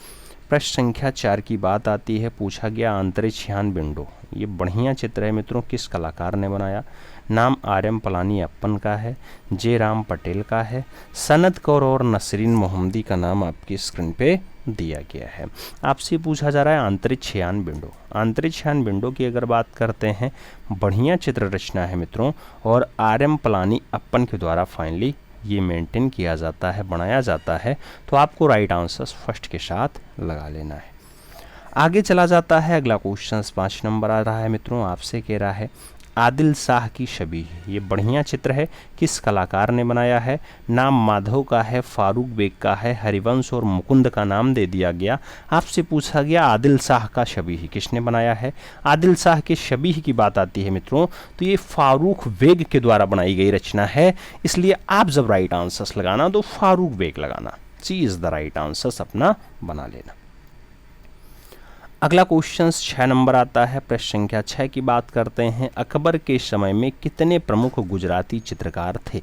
प्रश्न संख्या 4 की बात आती है, पूछा गया अंतरिक्षयान विंडो, ये बढ़िया चित्र है मित्रों, किस कलाकार ने बनाया? नाम आर.एम. पलानी अप्पन का है, जयराम पटेल का है, सनत कौर और नसरीन मोहम्मदी का नाम आपकी स्क्रीन पे दिया गया है। आपसे पूछा जा रहा है अंतरिक्षयान विंडो। अंतरिक्षयान विंडो की अगर बात करते हैं, बढ़िया चित्र रचना है मित्रों और आर.एम. पलानी अप्पन के द्वारा फाइनली ये मेंटेन किया जाता है, बनाया जाता है, तो आपको राइट आंसर्स फर्स्ट के साथ लगा लेना है। आगे चला जाता है। अगला क्वेश्चन 5 नंबर आ रहा है मित्रों, आपसे कह रहा है आदिल शाह की छवि, ये बढ़िया चित्र है, किस कलाकार ने बनाया है? नाम माधव का है, फारूक बेग का है, हरिवंश और मुकुंद का नाम दे दिया गया। आपसे पूछा गया आदिल शाह का छवि किसने बनाया है? आदिल शाह के छवि की बात आती है मित्रों तो ये फारूक बेग के द्वारा बनाई गई रचना है, इसलिए आप जब राइट आंसर्स लगाना तो फारूक बेग लगाना, C is the right answers अपना बना लेना। अगला क्वेश्चन 6 नंबर आता है। प्रश्न संख्या 6 की बात करते हैं। अकबर के समय में कितने प्रमुख गुजराती चित्रकार थे?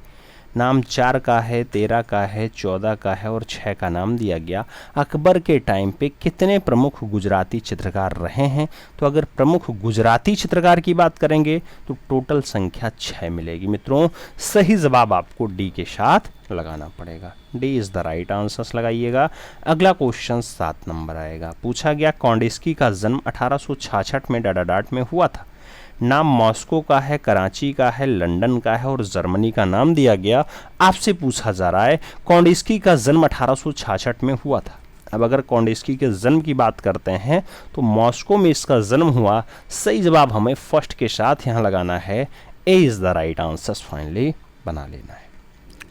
नाम 4 का है, 13 का है, 14 का है और 6 का नाम दिया गया। अकबर के टाइम पे कितने प्रमुख गुजराती चित्रकार रहे हैं? तो अगर प्रमुख गुजराती चित्रकार की बात करेंगे तो टोटल संख्या 6 मिलेगी मित्रों। सही जवाब आपको डी के साथ लगाना पड़ेगा, D is the right answers लगाइएगा। अगला क्वेश्चन 7 नंबर आएगा। पूछा गया कॉन्डिस्की का जन्म 1866 में डाडाडाट में हुआ था। नाम मॉस्को का है, कराची का है, लंदन का है और जर्मनी का नाम दिया गया। आपसे पूछा जा रहा है कॉन्डिस्की का जन्म 1866 में हुआ था। अब अगर कॉन्डिस्की के जन्म की बात करते हैं तो मॉस्को में इसका जन्म हुआ। सही जवाब हमें फर्स्ट के साथ यहाँ लगाना है, A is the right answer finally बना लेना है।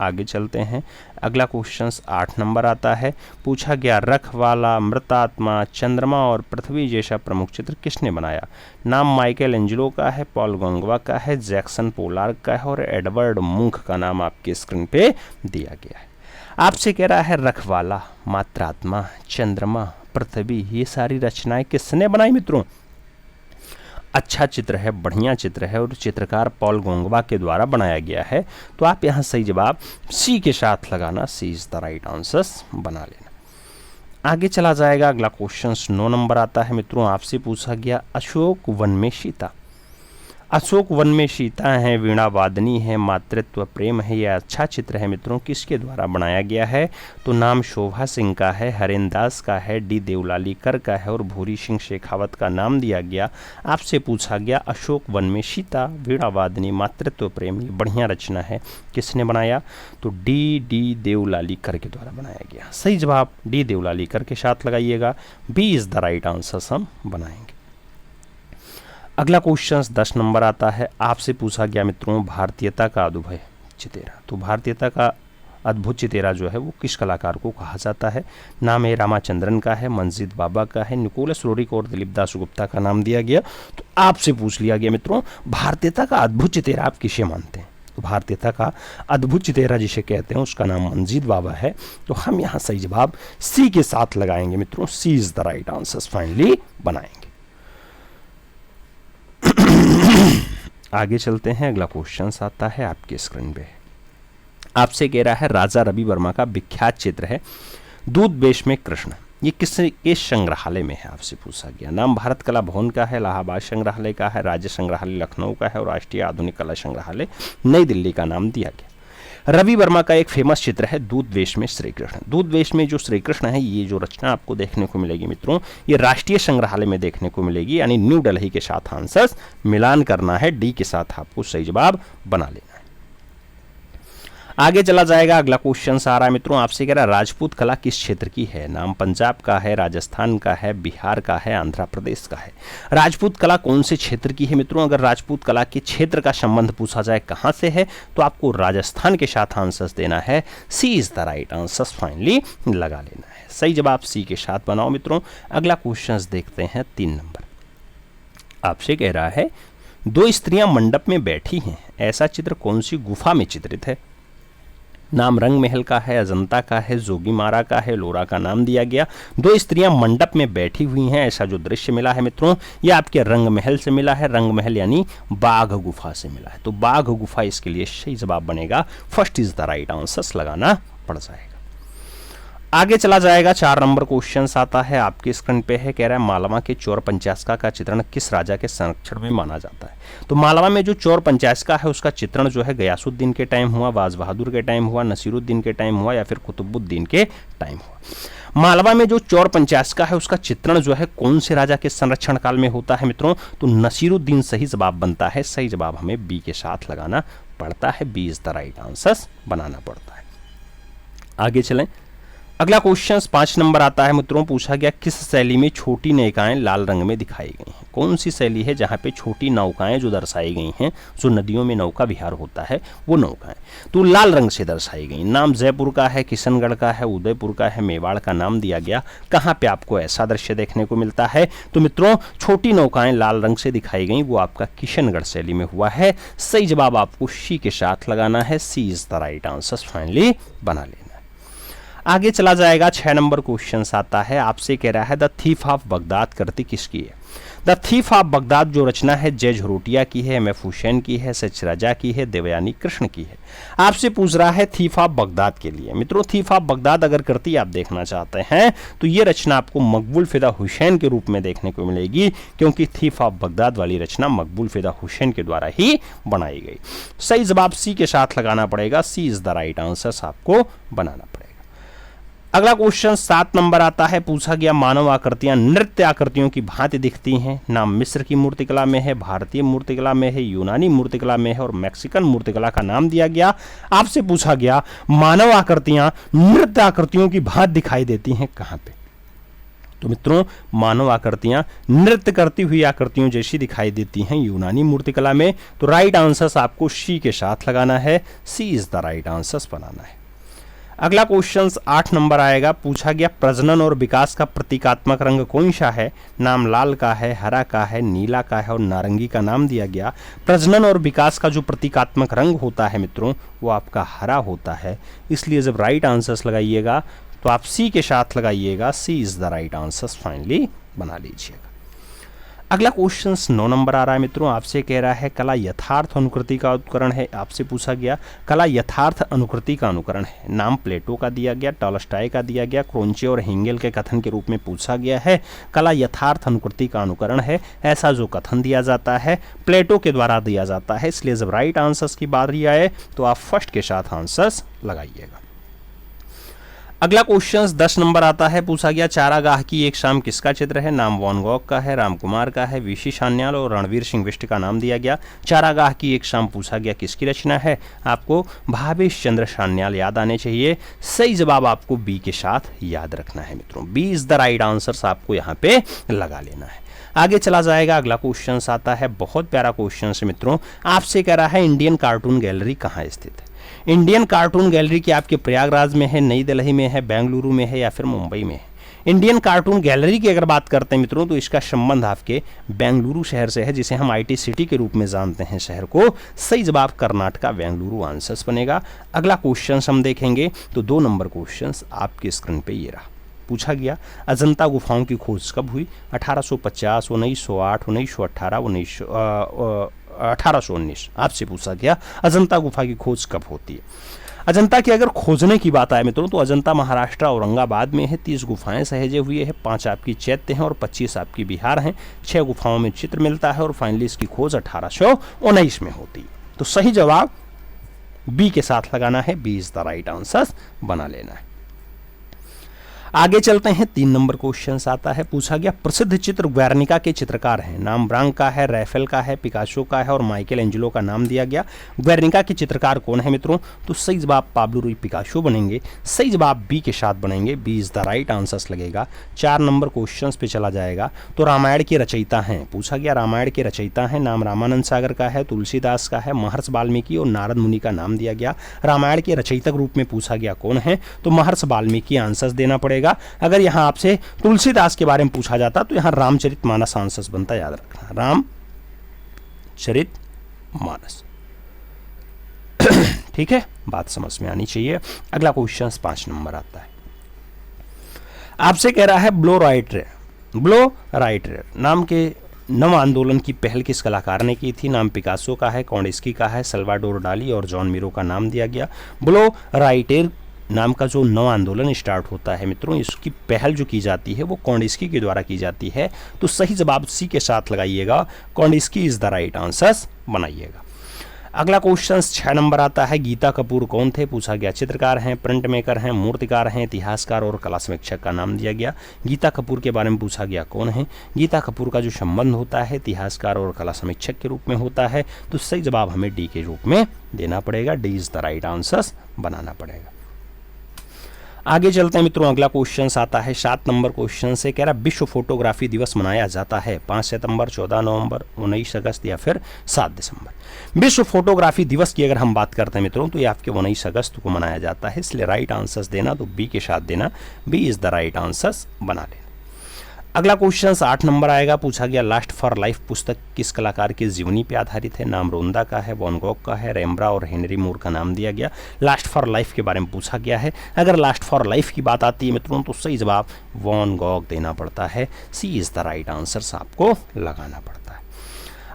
आगे चलते हैं। अगला क्वेश्चन 8 नंबर आता है। पूछा गया रखवाला, मृतात्मा, चंद्रमा और पृथ्वी जैसा प्रमुख चित्र किसने बनाया? नाम माइकल एंजेलो का है, पॉल गोंगवा का है, जैक्सन पोलार्क का है और एडवर्ड मुंक का नाम आपकी स्क्रीन पे दिया गया है। आपसे कह रहा है रखवाला, मात्रात्मा, चंद्रमा, पृथ्वी, ये सारी रचनाएं किसने बनाई मित्रों? अच्छा चित्र है, बढ़िया चित्र है और चित्रकार पॉल गोंगवा के द्वारा बनाया गया है, तो आप यहाँ सही जवाब सी के साथ लगाना, C is the right answers बना लेना। आगे चला जाएगा। अगला क्वेश्चन 9 नंबर आता है मित्रों। आपसे पूछा गया अशोक वन में सीता। अशोक वन में सीता है, वीणा वादनी है, मातृत्व प्रेम है, यह अच्छा चित्र है मित्रों, किसके द्वारा बनाया गया है? तो नाम शोभा सिंह का है, हरेन दास का है, डी देवलालीकर का है और भूरी सिंह शेखावत का नाम दिया गया। आपसे पूछा गया अशोक वन में सीता, वीणा वादनी, मातृत्व प्रेम, ये बढ़िया रचना है, किसने बनाया? तो डी देवलालीकर के द्वारा बनाया गया। सही जवाब डी देवलालीकर के साथ लगाइएगा, B is the right answer हम बनाएंगे। अगला क्वेश्चन 10 नंबर आता है। आपसे पूछा गया मित्रों भारतीयता का अद्भुत चितेरा। तो भारतीयता का अद्भुत चितेरा जो है वो किस कलाकार को कहा जाता है? नाम ए रामाचंद्रन का है, मंजीत बाबा का है, निकोलस रोरिक और दिलीप दास गुप्ता का नाम दिया गया। तो आपसे पूछ लिया गया मित्रों भारतीयता का अद्भुत चितेरा आप किसे मानते हैं? तो भारतीयता का अद्भुत चितेरा जिसे कहते हैं उसका नाम मंजीत बाबा है। तो हम यहाँ सही जवाब सी के साथ लगाएंगे मित्रों, C is the right answer finally बनाएंगे। आगे चलते हैं। अगला क्वेश्चन आता है आपके स्क्रीन पे। आपसे कह रहा है राजा रवि वर्मा का विख्यात चित्र है दूध बेश में कृष्ण, ये किस संग्रहालय में है? आपसे पूछा गया। नाम भारत कला भवन का है, इलाहाबाद संग्रहालय का है, राज्य संग्रहालय लखनऊ का है और राष्ट्रीय आधुनिक कला संग्रहालय नई दिल्ली का नाम दिया गया। रवि वर्मा का एक फेमस चित्र है दूध वेश में श्री कृष्ण। दूध वेश में जो श्री कृष्ण है, ये जो रचना आपको देखने को मिलेगी मित्रों, ये राष्ट्रीय संग्रहालय में देखने को मिलेगी, यानी न्यू दिल्ली के साथ आंसर्स मिलान करना है, डी के साथ आपको सही जवाब बना लेना है। आगे चला जाएगा, अगला क्वेश्चन आ रहा है मित्रों, आपसे कह रहा है राजपूत कला किस क्षेत्र की है? नाम पंजाब का है, राजस्थान का है, बिहार का है, आंध्र प्रदेश का है। राजपूत कला कौन से क्षेत्र की है मित्रों? अगर राजपूत कला के क्षेत्र का संबंध पूछा जाए कहां से है, तो आपको राजस्थान के साथ आंसर्स देना है। C is the right answer, finally लगा लेना है। सही जवाब सी के साथ बनाओ मित्रों। अगला क्वेश्चन देखते हैं 3 नंबर। आपसे कह रहा है 2 स्त्रियां मंडप में बैठी हैं, ऐसा चित्र कौन सी गुफा में चित्रित है? नाम रंग महल का है, अजंता का है, जोगीमारा का है, लोरा का नाम दिया गया। 2 स्त्रियां मंडप में बैठी हुई हैं, ऐसा जो दृश्य मिला है मित्रों, यह आपके रंग महल से मिला है। रंग महल यानी बाघ गुफा से मिला है, तो बाघ गुफा इसके लिए सही जवाब बनेगा। First is the right answer लगाना पड़ जाएगा। आगे चला जाएगा, 4 नंबर क्वेश्चन आता है आपके स्क्रीन पे है, कह रहा है मालवा के चोर पंचायत का चित्रण किस राजा के संरक्षण में माना जाता है? तो मालवा में जो चोर पंचायत है उसका चित्रण जो है गयासुद्दीन के टाइम हुआ, बाज बहादुर के टाइम हुआ, नसीरुद्दीन के टाइम हुआ, या फिर कुतुबुद्दीन के टाइम हुआ। मालवा में जो चोर पंचायत है उसका चित्रण जो है कौन से राजा के संरक्षण काल में होता है मित्रों? तो नसीरुद्दीन सही जवाब बनता है। सही जवाब हमें बी के साथ लगाना पड़ता है, B is the right answer बनाना पड़ता है। आगे चलें, अगला क्वेश्चन 5 नंबर आता है मित्रों, पूछा गया किस शैली में छोटी नौकाएं लाल रंग में दिखाई गई हैं? कौन सी शैली है जहां पे छोटी नौकाएं जो दर्शाई गई हैं, जो नदियों में नौका विहार होता है वो नौकाएं तो लाल रंग से दर्शाई गई। नाम जयपुर का है, किशनगढ़ का है, उदयपुर का है, मेवाड़ का नाम दिया गया। कहां पे आपको ऐसा दृश्य देखने को मिलता है? तो मित्रों छोटी नौकाएं लाल रंग से दिखाई गई, वो आपका किशनगढ़ शैली में हुआ है। सही जवाब आपको सी के साथ लगाना है। C is the right answer, finally बना लेना। आगे चला जाएगा, 6 नंबर क्वेश्चन आता है, आपसे कह रहा है द थीफ ऑफ बगदाद कृति किसकी है? द थीफ ऑफ बगदाद जो रचना है जय झरोटिया की है, एम.एफ. हुसैन की है, सच राजा की है, देवयानी कृष्ण की है। आपसे पूछ रहा है थीफ ऑफ बगदाद के लिए। मित्रों थीफ ऑफ बगदाद अगर कृति आप देखना चाहते हैं तो ये रचना आपको मकबूल फिदा हुसैन के रूप में देखने को मिलेगी, क्योंकि थीफ ऑफ बगदाद वाली रचना मकबूल फिदा हुसैन के द्वारा ही बनाई गई। सही जवाब सी के साथ लगाना पड़ेगा। सी इज द राइट आंसर आपको बनाना पड़ेगा। अगला क्वेश्चन 7 नंबर आता है, पूछा गया मानव आकृतियां नृत्य आकृतियों की भांति दिखती हैं। नाम मिस्र की मूर्तिकला में है, भारतीय मूर्तिकला में है, यूनानी मूर्तिकला में है और मैक्सिकन मूर्तिकला का नाम दिया गया। आपसे पूछा गया मानव आकृतियां नृत्य आकृतियों की भांति दिखाई देती हैं कहां पे? तो मित्रों मानव आकृतियां नृत्य करती हुई आकृतियों जैसी दिखाई देती हैं यूनानी मूर्तिकला में। तो राइट आंसर आपको सी के साथ लगाना है। C is the right answer बनाना है। अगला क्वेश्चन 8 नंबर आएगा, पूछा गया प्रजनन और विकास का प्रतीकात्मक रंग कौन सा है? नाम लाल का है, हरा का है, नीला का है और नारंगी का नाम दिया गया। प्रजनन और विकास का जो प्रतीकात्मक रंग होता है मित्रों वो आपका हरा होता है, इसलिए जब राइट आंसर्स लगाइएगा तो आप सी के साथ लगाइएगा। C is the right answer, finally बना लीजिएगा। अगला क्वेश्चन 9 नंबर आ रहा है मित्रों, आपसे कह रहा है कला यथार्थ अनुकृति का अनुकरण है। आपसे पूछा गया कला यथार्थ अनुकृति का अनुकरण है। नाम प्लेटो का दिया गया, टॉलस्टॉय का दिया गया, क्रोंचे और हेंगेल के कथन के रूप में पूछा गया है। कला यथार्थ अनुकृति का अनुकरण है, ऐसा जो कथन दिया जाता है प्लेटो के द्वारा दिया जाता है। इसलिए जब राइट आंसर्स की बारी आए तो आप फर्स्ट के साथ आंसर्स लगाइएगा। अगला क्वेश्चन 10 नंबर आता है, पूछा गया चारागाह की एक शाम किसका चित्र है? नाम वॉन गॉग का है, राम कुमार का है, वीसी सान्याल और रणवीर सिंह बिष्ट का नाम दिया गया। चारागाह की एक शाम पूछा गया किसकी रचना है? आपको भावेश चंद्र सान्याल याद आने चाहिए। सही जवाब आपको बी के साथ याद रखना है मित्रों। B is the right answer आपको यहाँ पे लगा लेना है। आगे चला जाएगा, अगला क्वेश्चन आता है, बहुत प्यारा क्वेश्चन है मित्रों, आपसे कह रहा है इंडियन कार्टून गैलरी कहाँ स्थित है? इंडियन कार्टून गैलरी की आपके प्रयागराज में है, नई दिल्ली में है, बेंगलुरु में है या फिर मुंबई में है? इंडियन कार्टून गैलरी की अगर बात करते हैं मित्रों तो इसका संबंध आपके बेंगलुरु शहर से है, जिसे हम आईटी सिटी के रूप में जानते हैं शहर को। सही जवाब कर्नाटका बेंगलुरु आंसर्स बनेगा। अगला क्वेश्चन हम देखेंगे तो 2 नंबर क्वेश्चन आपके स्क्रीन पे ये रहा, पूछा गया अजंता गुफाओं की खोज कब हुई? 1850, 1908, 1918, 1819। आपसे पूछा गया अजंता गुफा की खोज कब होती है? अजंता की अगर खोजने की बात आए मित्रों तो अजंता महाराष्ट्र औरंगाबाद में है। 30 गुफाएं सहेजे हुए हैं, 5 आपकी चैत्य हैं और 25 आपकी बिहार हैं। 6 गुफाओं में चित्र मिलता है और फाइनली इसकी खोज 1819 में होती है। तो सही जवाब बी के साथ लगाना है, B is the right answer बना लेना है। आगे चलते हैं, 3 नंबर क्वेश्चन आता है, पूछा गया प्रसिद्ध चित्र ग्वेर्निका के चित्रकार हैं, नाम ब्रांक का है, रैफेल का है, पिकासो का है और माइकल एंजेलो का नाम दिया गया। ग्वेर्निका के चित्रकार कौन है मित्रों? तो सही जवाब पाब्लो रूई पिकासो बनेंगे, सही जवाब बी के साथ बनेंगे, B is the right answer लगेगा। 4 नंबर क्वेश्चन पे चला जाएगा, तो रामायण के रचयिता हैं, पूछा गया रामायण के रचयिता हैं, नाम रामानंद सागर का है, तुलसीदास का है, महर्षि वाल्मीकि और नारद मुनि का नाम दिया गया। रामायण के रचयिता के रूप में पूछा गया कौन है? तो महर्षि वाल्मीकि आंसर देना पड़ेगा। अगर यहां आपसे तुलसीदास के बारे में पूछा जाता तो यहां रामचरितमानस आंसर बनता, याद रखना, रामचरितमानस। ठीक है, बात समझ में आनी चाहिए। अगला क्वेश्चन 5 नंबर आता है, आपसे कह रहा है ब्लो राइटर नाम के नव आंदोलन की पहल किस कलाकार ने की थी? नाम पिकासो का है, कॉन्डिस्की का है, सल्वाडोर डाली और जॉन मीरो का नाम दिया गया। ब्लो राइटर नाम का जो नव आंदोलन स्टार्ट होता है मित्रों, इसकी पहल जो की जाती है वो कॉन्डिस्की के द्वारा की जाती है, तो सही जवाब सी के साथ लगाइएगा, कॉन्डिस्की इज द राइट आंसर बनाइएगा। अगला क्वेश्चन 6 नंबर आता है, गीता कपूर कौन थे? पूछा गया चित्रकार हैं, प्रिंट मेकर हैं, मूर्तिकार हैं, इतिहासकार और कला समीक्षक का नाम दिया गया। गीता कपूर के बारे में पूछा गया कौन है? गीता कपूर का जो संबंध होता है इतिहासकार और कला समीक्षक के रूप में होता है, तो सही जवाब हमें डी के रूप में देना पड़ेगा, D is the right answer बनाना पड़ेगा। आगे चलते हैं मित्रों, अगला क्वेश्चन आता है 7 नंबर क्वेश्चन से, कह रहा विश्व फोटोग्राफी दिवस मनाया जाता है 5 सितंबर, 14 नवंबर, 19 अगस्त या फिर 7 दिसंबर। विश्व फोटोग्राफी दिवस की अगर हम बात करते हैं मित्रों, तो ये आपके 19 अगस्त को मनाया जाता है, इसलिए राइट आंसर देना तो बी के साथ देना, B is the right answer बना लेना। अगला क्वेश्चन 8 नंबर आएगा, पूछा गया लास्ट फॉर लाइफ पुस्तक किस कलाकार की जीवनी पे आधारित है? नाम रोंदा का है, वॉन गॉग का है, रेम्ब्रा और हेनरी मूर का नाम दिया गया। लास्ट फॉर लाइफ के बारे में पूछा गया है, अगर लास्ट फॉर लाइफ की बात आती है मित्रों तो सही जवाब वॉन गॉग देना पड़ता है, C is the right answer आपको लगाना पड़ता है।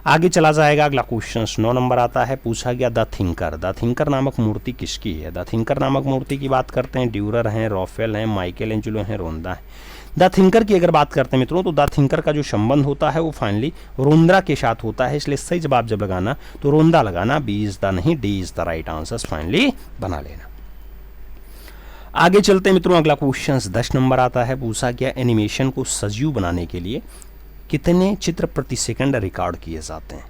आगे चला जाएगा, अगला क्वेश्चन 9 नंबर आता है, पूछा गया द थिंकर नामक मूर्ति किसकी है? द थिंकर नामक मूर्ति की बात करते हैं, ड्यूरर हैं, रॉफेल हैं, माइकल एंजेलो हैं, रोंदा है। द थिंकर की अगर बात करते हैं मित्रों तो द थिंकर का जो संबंध होता है वो फाइनली रोंदा के साथ होता है, इसलिए सही जवाब जब लगाना तो रोंदा लगाना, बी इज द नहीं, D is the right answer finally बना लेना। आगे चलते हैं मित्रों, अगला क्वेश्चन 10 नंबर आता है, पूछा गया एनिमेशन को सजीव बनाने के लिए कितने चित्र प्रति सेकंड रिकॉर्ड किए जाते हैं?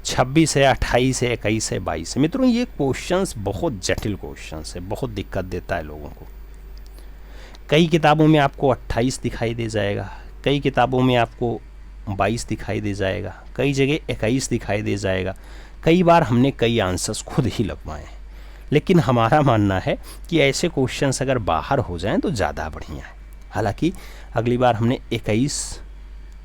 26 है, 28 है, 21 है, 22 है। मित्रों ये क्वेश्चंस बहुत जटिल क्वेश्चंस है, बहुत दिक्कत देता है लोगों को। कई किताबों में आपको 28 दिखाई दे जाएगा, कई किताबों में आपको 22 दिखाई दे जाएगा, कई जगह 21 दिखाई दे जाएगा। कई बार हमने कई आंसर्स खुद ही लगवाए हैं, लेकिन हमारा मानना है कि ऐसे क्वेश्चंस अगर बाहर हो जाएं तो ज़्यादा बढ़िया है। हालांकि अगली बार हमने 21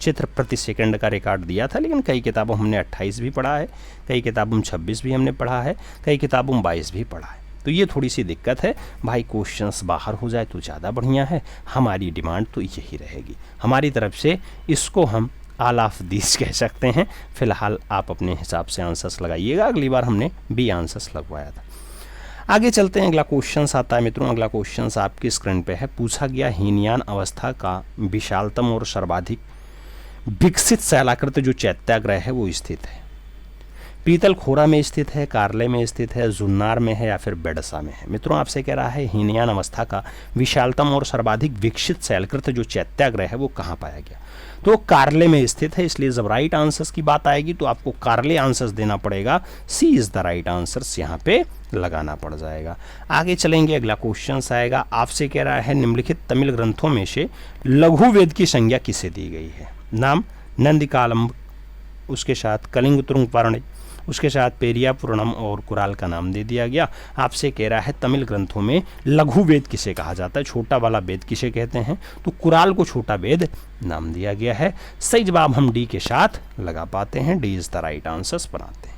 चित्र प्रति सेकंड का रिकॉर्ड दिया था, लेकिन कई किताबों हमने 28 भी पढ़ा है, कई किताबों में 26 भी हमने पढ़ा है, कई किताबों में 22 भी पढ़ा है। तो ये थोड़ी सी दिक्कत है भाई, क्वेश्चंस बाहर हो जाए तो ज़्यादा बढ़िया है। हमारी डिमांड तो यही रहेगी, हमारी तरफ से इसको हम ऑल ऑफ दिस कह सकते हैं। फिलहाल आप अपने हिसाब से आंसर्स लगाइएगा, अगली बार हमने बी आंसर्स लगवाया था। आगे चलते हैं, अगला क्वेश्चन आता है मित्रों, अगला क्वेश्चन आपकी स्क्रीन पे है, पूछा गया हीनयान अवस्था का विशालतम और सर्वाधिक विकसित शैलाकृत जो चैत्याग्रह है वो स्थित है? पीतल खोरा में स्थित है, कारले में स्थित है, जुन्नार में है या फिर बेडसा में है? मित्रों आपसे कह रहा है हीनयान अवस्था का विशालतम और सर्वाधिक विकसित शैलकृत जो चैत्याग्रह है वो कहाँ पाया गया? तो कारले में स्थित है, इसलिए जब राइट आंसर्स की बात आएगी तो आपको कारले आंसर्स देना पड़ेगा, सी इज द राइट आंसर्स यहाँ पे लगाना पड़ जाएगा। आगे चलेंगे, अगला क्वेश्चन आएगा, आपसे कह रहा है निम्नलिखित तमिल ग्रंथों में से लघु वेद की संज्ञा किसे दी गई है? नाम नंदिकालम, उसके साथ कलिंग तुंगपारणी, उसके साथ पेरिया पुराणम और कुराल का नाम दे दिया गया। आपसे कह रहा है तमिल ग्रंथों में लघु वेद किसे कहा जाता है, छोटा वाला वेद किसे कहते हैं? तो कुराल को छोटा वेद नाम दिया गया है। सही जवाब हम डी के साथ लगा पाते हैं, D is the right answers बनाते हैं।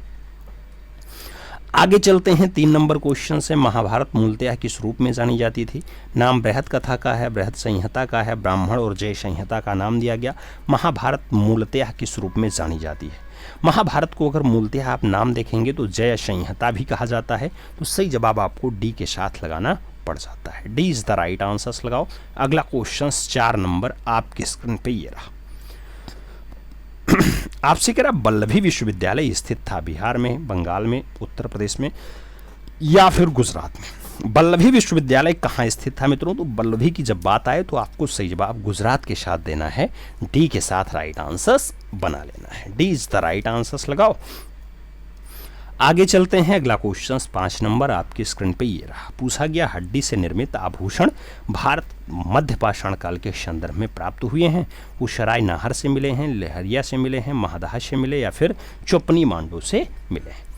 आगे चलते हैं, 3 नंबर क्वेश्चन से, महाभारत मूलतः किस रूप में जानी जाती थी? नाम बृहद कथा का है, बृहद संहिता का है, ब्राह्मण और जय संहिता का नाम दिया गया। महाभारत मूलतः किस रूप में जानी जाती है? महाभारत को अगर मूलतः आप नाम देखेंगे तो जय संहिता भी कहा जाता है, तो सही जवाब आपको डी के साथ लगाना पड़ जाता है, D is the right answers लगाओ। अगला क्वेश्चन 4 नंबर आपकी स्क्रीन पे ये रहा, आपसे कह रहा वल्लभी विश्वविद्यालय स्थित था बिहार में, बंगाल में, उत्तर प्रदेश में या फिर गुजरात में। वल्लभी विश्वविद्यालय कहाँ स्थित था मित्रों? तो वल्लभी की जब बात आए तो आपको सही जवाब गुजरात के साथ देना है, डी के साथ राइट आंसर्स बना लेना है। D is the right answers लगाओ। आगे चलते हैं, अगला क्वेश्चन 5 नंबर आपकी स्क्रीन पे ये रहा। पूछा गया हड्डी से निर्मित आभूषण भारत मध्य पाषाण काल के संदर्भ में प्राप्त हुए हैं। वो शराय नाहर से मिले हैं, लहरिया से मिले हैं, महादाह से मिले या फिर चोपनी मांडू से मिले हैं।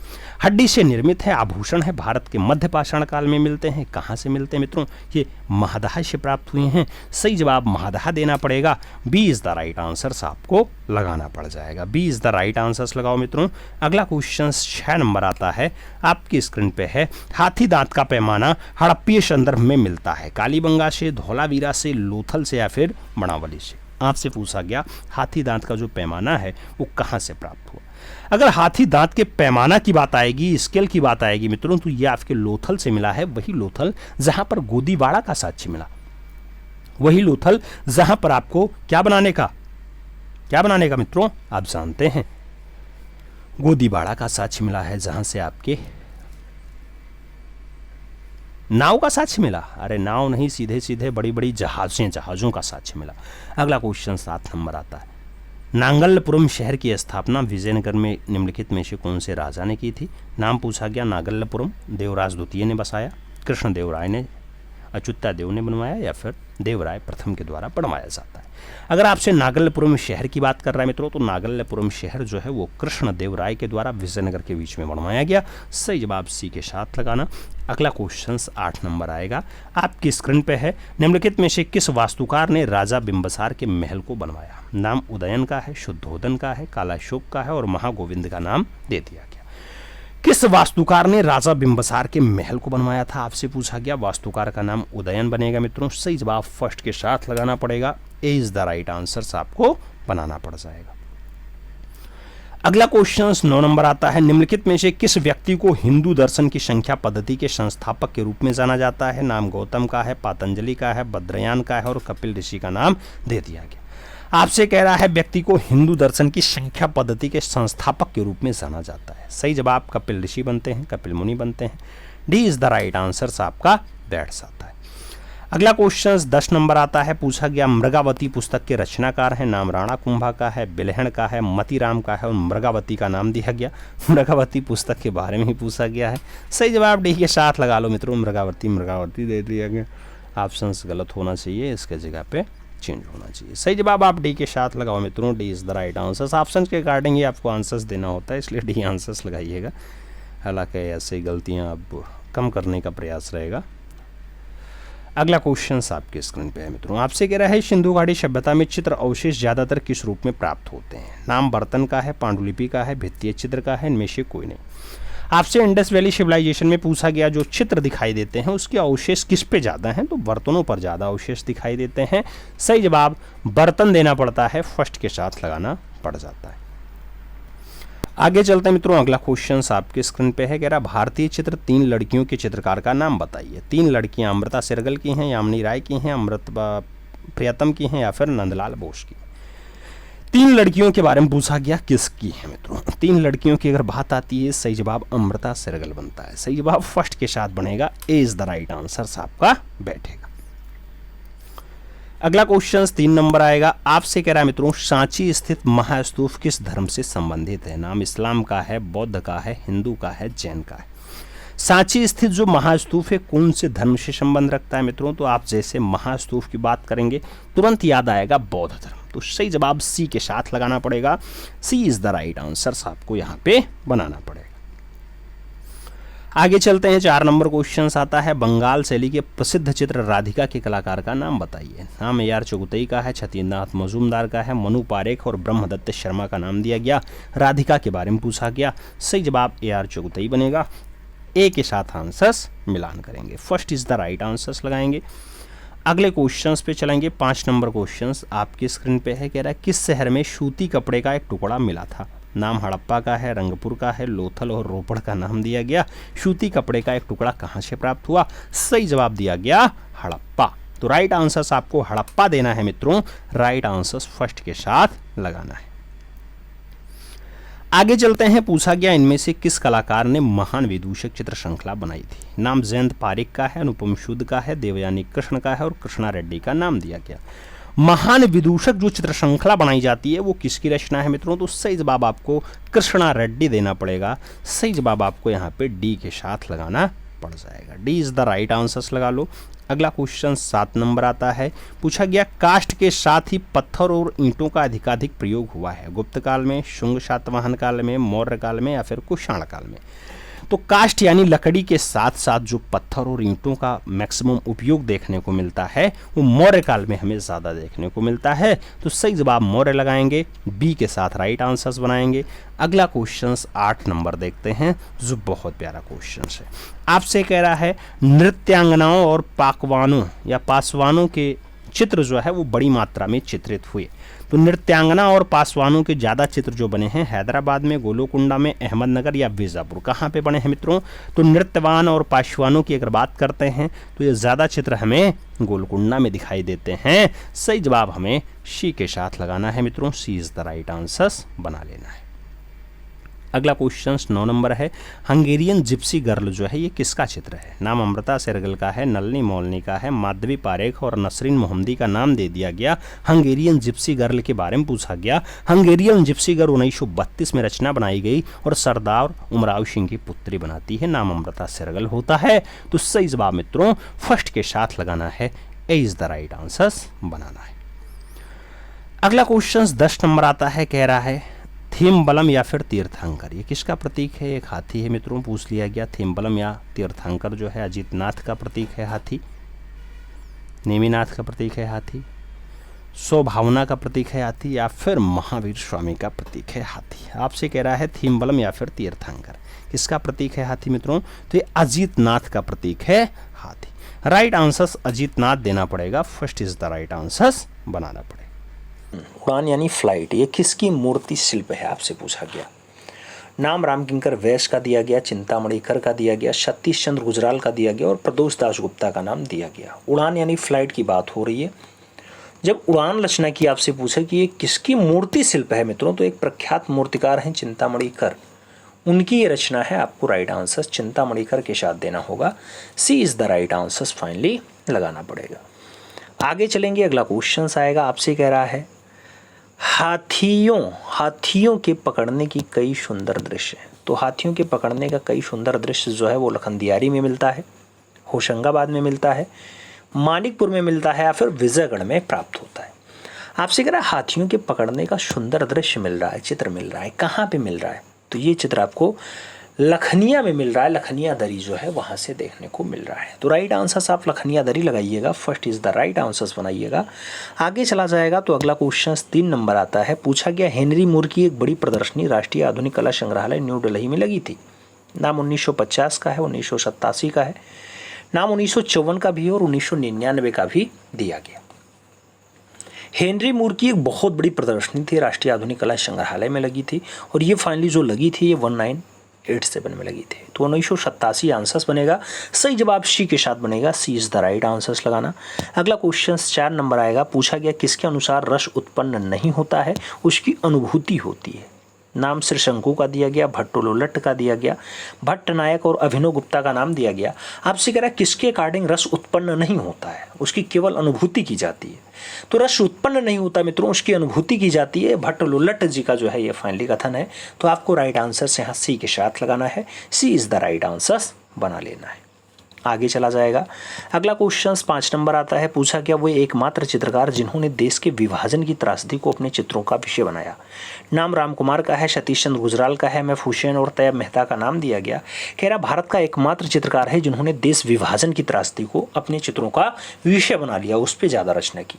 हड्डी से निर्मित है, आभूषण है, भारत के मध्य पाषाण काल में मिलते हैं। कहाँ से मिलते हैं मित्रों? ये महादाह से प्राप्त हुए हैं। सही जवाब महादाह देना पड़ेगा। B is the right answer आपको लगाना पड़ जाएगा। B is the right answers लगाओ मित्रों। अगला क्वेश्चन 6 नंबर आता है, आपकी स्क्रीन पे है। हाथी दांत का पैमाना हड़प्पीय संदर्भ में मिलता है। कालीबंगा से, धौलावीरा से, लोथल से या फिर बनावली से। आपसे पूछा गया हाथी दांत का जो पैमाना है वो कहाँ से प्राप्त हुआ। अगर हाथी दांत के पैमाना की बात आएगी, स्केल की बात आएगी मित्रों, तो ये आपके लोथल से मिला है। वही लोथल जहां पर गोदीबाड़ा का साक्ष्य मिला, वही लोथल जहां पर आपको क्या बनाने का मित्रों आप जानते हैं, गोदीबाड़ा का साक्ष्य मिला है, जहां से आपके नाव का साक्ष्य मिला। अरे नाव नहीं, सीधे सीधे बड़ी बड़ी जहाजों का साक्ष्य मिला। अगला क्वेश्चन 7 नंबर आता है। नागल्लपुरम शहर की स्थापना विजयनगर में निम्नलिखित में से कौन से राजा ने की थी? नाम पूछा गया नागल्लपुरम देवराज द्वितीय ने बसाया, कृष्णदेवराय ने, अच्युतादेव ने बनवाया या फिर देवराय प्रथम के द्वारा बनवाया जाता है। अगर आपसे नागल्लपुरम शहर की बात कर रहा है मित्रों, तो नागल्लपुरम शहर जो है वो कृष्णदेवराय के द्वारा विजयनगर के बीच में बनवाया गया। सही जवाब सी के साथ लगाना। अगला क्वेश्चन 8 नंबर आएगा, आपकी स्क्रीन पे है। निम्नलिखित में से किस वास्तुकार ने राजा बिंबसार के महल को बनवाया? नाम उदयन का है, शुद्धोदन का है, कालाशोक का है और महागोविंद का नाम दे दिया गया। किस वास्तुकार ने राजा बिंबसार के महल को बनवाया था? आपसे पूछा गया। वास्तुकार का नाम उदयन बनेगा मित्रों। सही जवाब फर्स्ट के साथ लगाना पड़ेगा। ए इज द राइट आंसर आपको बनाना पड़ जाएगा। अगला क्वेश्चन 9 नंबर आता है। निम्नलिखित में से किस व्यक्ति को हिंदू दर्शन की संख्या पद्धति के संस्थापक के रूप में जाना जाता है? नाम गौतम का है, पातंजलि का है, बद्रयान का है और कपिल ऋषि का नाम दे दिया गया। आपसे कह रहा है व्यक्ति को हिंदू दर्शन की संख्या पद्धति के संस्थापक के रूप में जाना जाता है। सही जवाब कपिल ऋषि बनते हैं, कपिल मुनि बनते हैं। D is the right answer आपका बैठ जाता है। अगला क्वेश्चन 10 नंबर आता है। पूछा गया मृगावती पुस्तक के रचनाकार हैं। नाम राणा कुंभा का है, बिल्हण का है, मतीराम का है और मृगावती का नाम दिया गया। मृगावती पुस्तक के बारे में ही पूछा गया है। सही जवाब डी के साथ लगा लो मित्रों। मृगावती दे दिया गया। ऑप्शन गलत होना चाहिए, इसके जगह पे चेंज होना चाहिए। सही जवाब आप डी के साथ लगाओ मित्रों। D is the right answer. Option के अकॉर्डिंग ही आपको आंसर्स देना होता है, इसलिए डी आंसर्स लगाइएगा। हालांकि ऐसे गलतियां अब कम करने का प्रयास रहेगा। अगला क्वेश्चन आपके स्क्रीन पे है मित्रों। आपसे कह रहा है सिंधु घाटी सभ्यता में चित्र अवशेष ज्यादातर किस रूप में प्राप्त होते हैं? नाम बर्तन का है, पांडुलिपि का है, भित्तीय चित्र का है, इनमें से कोई नहीं। आपसे इंडस वैली सिविलाइजेशन में पूछा गया जो चित्र दिखाई देते हैं उसके अवशेष किस पे ज्यादा हैं? तो बर्तनों पर ज्यादा अवशेष दिखाई देते हैं। सही जवाब बर्तन देना पड़ता है, फर्स्ट के साथ लगाना पड़ जाता है। आगे चलते हैं मित्रों। अगला क्वेश्चन आपके स्क्रीन पे है। कह रहा भारतीय चित्र 3 लड़कियों के चित्रकार का नाम बताइए। 3 लड़कियां अमृता शेरगिल की हैं, यामिनी राय की हैं, अमृत प्रियतम की हैं या फिर नंदलाल बोस की। 3 लड़कियों के बारे में पूछा गया, किसकी है मित्रों? 3 लड़कियों की अगर बात आती है, सही जवाब अमृता शेरगिल बनता है। सही जवाब फर्स्ट के साथ बनेगा। ए इज द राइट आंसर आपका बैठेगा। अगला क्वेश्चन 3 नंबर आएगा। आपसे कह रहा है मित्रों सांची स्थित महास्तूप किस धर्म से संबंधित है? नाम इस्लाम का है, बौद्ध का है, हिंदू का है, जैन का है। सांची स्थित जो महास्तूप है कौन से धर्म से संबंध रखता है मित्रों? तो आप जैसे महास्तूप की बात करेंगे तुरंत याद आएगा बौद्ध धर्म। तो सही जवाब सी के साथ लगाना पड़ेगा। सी इज द राइट आंसर आपको यहाँ पे बनाना पड़ेगा। आगे चलते हैं। 4 नंबर क्वेश्चन आता है। बंगाल शैली के प्रसिद्ध चित्र राधिका के कलाकार का नाम बताइए। नाम AR चुगतई का है, छतीन्द्रनाथ मजूमदार का है, मनु पारेख और ब्रह्मदत्त शर्मा का नाम दिया गया। राधिका के बारे में पूछा गया। सही जवाब AR चुगतई बनेगा। ए के साथ आंसर्स मिलान करेंगे, first is the right answers लगाएंगे। अगले क्वेश्चंस पे चलेंगे। 5 नंबर क्वेश्चंस आपकी स्क्रीन पे है। कह रहा है किस शहर में सूती कपड़े का एक टुकड़ा मिला था? नाम हड़प्पा का है, रंगपुर का है, लोथल और रोपड़ का नाम दिया गया। सूती कपड़े का एक टुकड़ा कहाँ से प्राप्त हुआ? सही जवाब दिया गया हड़प्पा। तो राइट आंसर्स आपको हड़प्पा देना है मित्रों। राइट आंसर्स फर्स्ट के साथ लगाना है। आगे चलते हैं। पूछा गया इनमें से किस कलाकार ने महान विदूषक चित्र श्रृंखला बनाई थी। नाम जयंत पारिक का है, अनुपम सूद का है, देवयानी कृष्ण का है और कृष्णा रेड्डी का नाम दिया गया। महान विदूषक जो चित्र श्रृंखला बनाई जाती है वो किसकी रचना है मित्रों? तो सही जवाब आपको कृष्णा रेड्डी देना पड़ेगा। सही जवाब आपको यहाँ पे डी के साथ लगाना पड़ जाएगा। D is the right answer लगा लो। अगला क्वेश्चन 7 नंबर आता है। पूछा गया काष्ठ के साथ ही पत्थर और ईंटों का अधिकाधिक प्रयोग हुआ है। गुप्त काल में, शुंग सातवाहन काल में, मौर्य काल में या फिर कुषाण काल में? तो काष्ठ यानी लकड़ी के साथ साथ जो पत्थर और ईंटों का मैक्सिमम उपयोग देखने को मिलता है वो मौर्य काल में हमें ज़्यादा देखने को मिलता है। तो सही जवाब मौर्य लगाएंगे, बी के साथ राइट आंसर्स बनाएंगे। अगला क्वेश्चन 8 नंबर देखते हैं जो बहुत प्यारा क्वेश्चन है। आपसे कह रहा है नृत्यांगनाओं और पाकवानों या पासवानों के चित्र जो है वो बड़ी मात्रा में चित्रित हुए। तो नृत्यांगना और पासवानों के ज़्यादा चित्र जो बने हैं हैदराबाद में, गोलोकुंडा में, अहमदनगर या बीजापुर, कहाँ पे बने हैं मित्रों? तो नृत्यवान और पासवानों की अगर बात करते हैं तो ये ज़्यादा चित्र हमें गोलकुंडा में दिखाई देते हैं। सही जवाब हमें सी के साथ लगाना है मित्रों। C is the right answer बना लेना है। अगला क्वेश्चन 9 नंबर है। हंगेरियन जिप्सी गर्ल जो है ये किसका चित्र है? नाम अमृता शेरगिल का है, नलिनी मौलनी का है, माधवी पारेख और नसरीन मोहम्मदी का नाम दे दिया गया। हंगेरियन जिप्सी गर्ल के बारे में पूछा गया। हंगेरियन जिप्सी गर्ल 1932 में रचना बनाई गई और सरदार उमराव सिंह की पुत्री बनाती है। नाम अमृता शेरगिल होता है। तो सही जवाब मित्रों फर्स्ट के साथ लगाना है। A is the right answer बनाना है। अगला क्वेश्चन 10 नंबर आता है। कह रहा है थेम्बलम या फिर तीर्थंकर ये किसका प्रतीक है? एक हाथी है मित्रों, पूछ लिया गया। थेम्बलम या तीर्थंकर जो है अजितनाथ का प्रतीक है हाथी, नेमिनाथ का प्रतीक है हाथी, सौभावना का प्रतीक है हाथी या फिर महावीर स्वामी का प्रतीक है हाथी? आपसे कह रहा है थेम्बलम या फिर तीर्थंकर किसका प्रतीक है हाथी मित्रों? तो ये अजितनाथ का प्रतीक है हाथी। राइट आंसर अजितनाथ देना पड़ेगा। First is the right answer बनाना पड़ेगा। उड़ान यानी फ्लाइट ये किसकी मूर्ति शिल्प है? आपसे पूछा गया। नाम रामकिंकर वैश्य का दिया गया, चिंतामणि कर का दिया गया, सतीश चंद्र गुजराल का दिया गया और प्रदोष दास गुप्ता का नाम दिया गया। उड़ान यानी फ्लाइट की बात हो रही है। जब उड़ान रचना की आपसे पूछा कि ये किसकी मूर्ति शिल्प है मित्रों, तो एक प्रख्यात मूर्तिकार हैं चिंतामणि कर, उनकी ये रचना है। आपको राइट आंसर चिंतामणि कर के साथ देना होगा। C is the right answer finally लगाना पड़ेगा। आगे चलेंगे। अगला क्वेश्चन आएगा। आपसे कह रहा है हाथियों के पकड़ने की कई सुंदर दृश्य हैं। तो हाथियों के पकड़ने का कई सुंदर दृश्य जो है वो लखनदियारी में मिलता है, होशंगाबाद में मिलता है, मानिकपुर में मिलता है या फिर विजयगढ़ में प्राप्त होता है। आपसे कह रहा है हाथियों के पकड़ने का सुंदर दृश्य मिल रहा है, चित्र मिल रहा है, कहाँ पे मिल रहा है? तो ये चित्र आपको लखनिया में मिल रहा है। लखनिया दरी जो है वहाँ से देखने को मिल रहा है। तो राइट आंसर आप लखनिया दरी लगाइएगा। First is the right answer बनाइएगा। आगे चला जाएगा तो अगला क्वेश्चन 3 नंबर आता है। पूछा गया हेनरी मूर की एक बड़ी प्रदर्शनी राष्ट्रीय आधुनिक कला संग्रहालय न्यू दिल्ली में लगी थी। नाम 1950 का है, 1987 का है, नाम 1954 का भी है और 1999 का भी दिया गया। हेनरी मूर की एक बहुत बड़ी प्रदर्शनी थी, राष्ट्रीय आधुनिक कला संग्रहालय में लगी थी और ये फाइनली जो लगी थी ये 1987 में लगी थी। तो 1987 आंसर्स बनेगा। सही जवाब सी के साथ बनेगा। C is the right answers लगाना। अगला क्वेश्चन 4 नंबर आएगा। पूछा गया किसके अनुसार रस उत्पन्न नहीं होता है, उसकी अनुभूति होती है। नाम श्रीशंकु का दिया गया, भट्टोलोलट का दिया गया, भट्ट नायक और अभिनव गुप्ता का नाम दिया गया। आपसे कह रहा है किसके अकॉर्डिंग रस उत्पन्न नहीं होता है, उसकी केवल अनुभूति की जाती है। तो रस उत्पन्न नहीं होता मित्रों, उसकी अनुभूति की जाती है। भट्टोलोलट जी का जो है ये फाइनली कथन है। तो आपको राइट आंसर यहाँ सी के साथ लगाना है। C is the right answer बना लेना है। आगे चला जाएगा। अगला क्वेश्चन 5 नंबर आता है। पूछा गया वो एकमात्र चित्रकार जिन्होंने देश के विभाजन की त्रासदी को अपने चित्रों का विषय बनाया। नाम रामकुमार का है, सतीश चंद्र गुजराल का है, एम.एफ. हुसैन और तैयब मेहता का नाम दिया गया। कह रहा भारत का एकमात्र चित्रकार है जिन्होंने देश विभाजन की त्रासदी को अपने चित्रों का विषय बना लिया, उस पर ज़्यादा रचना की।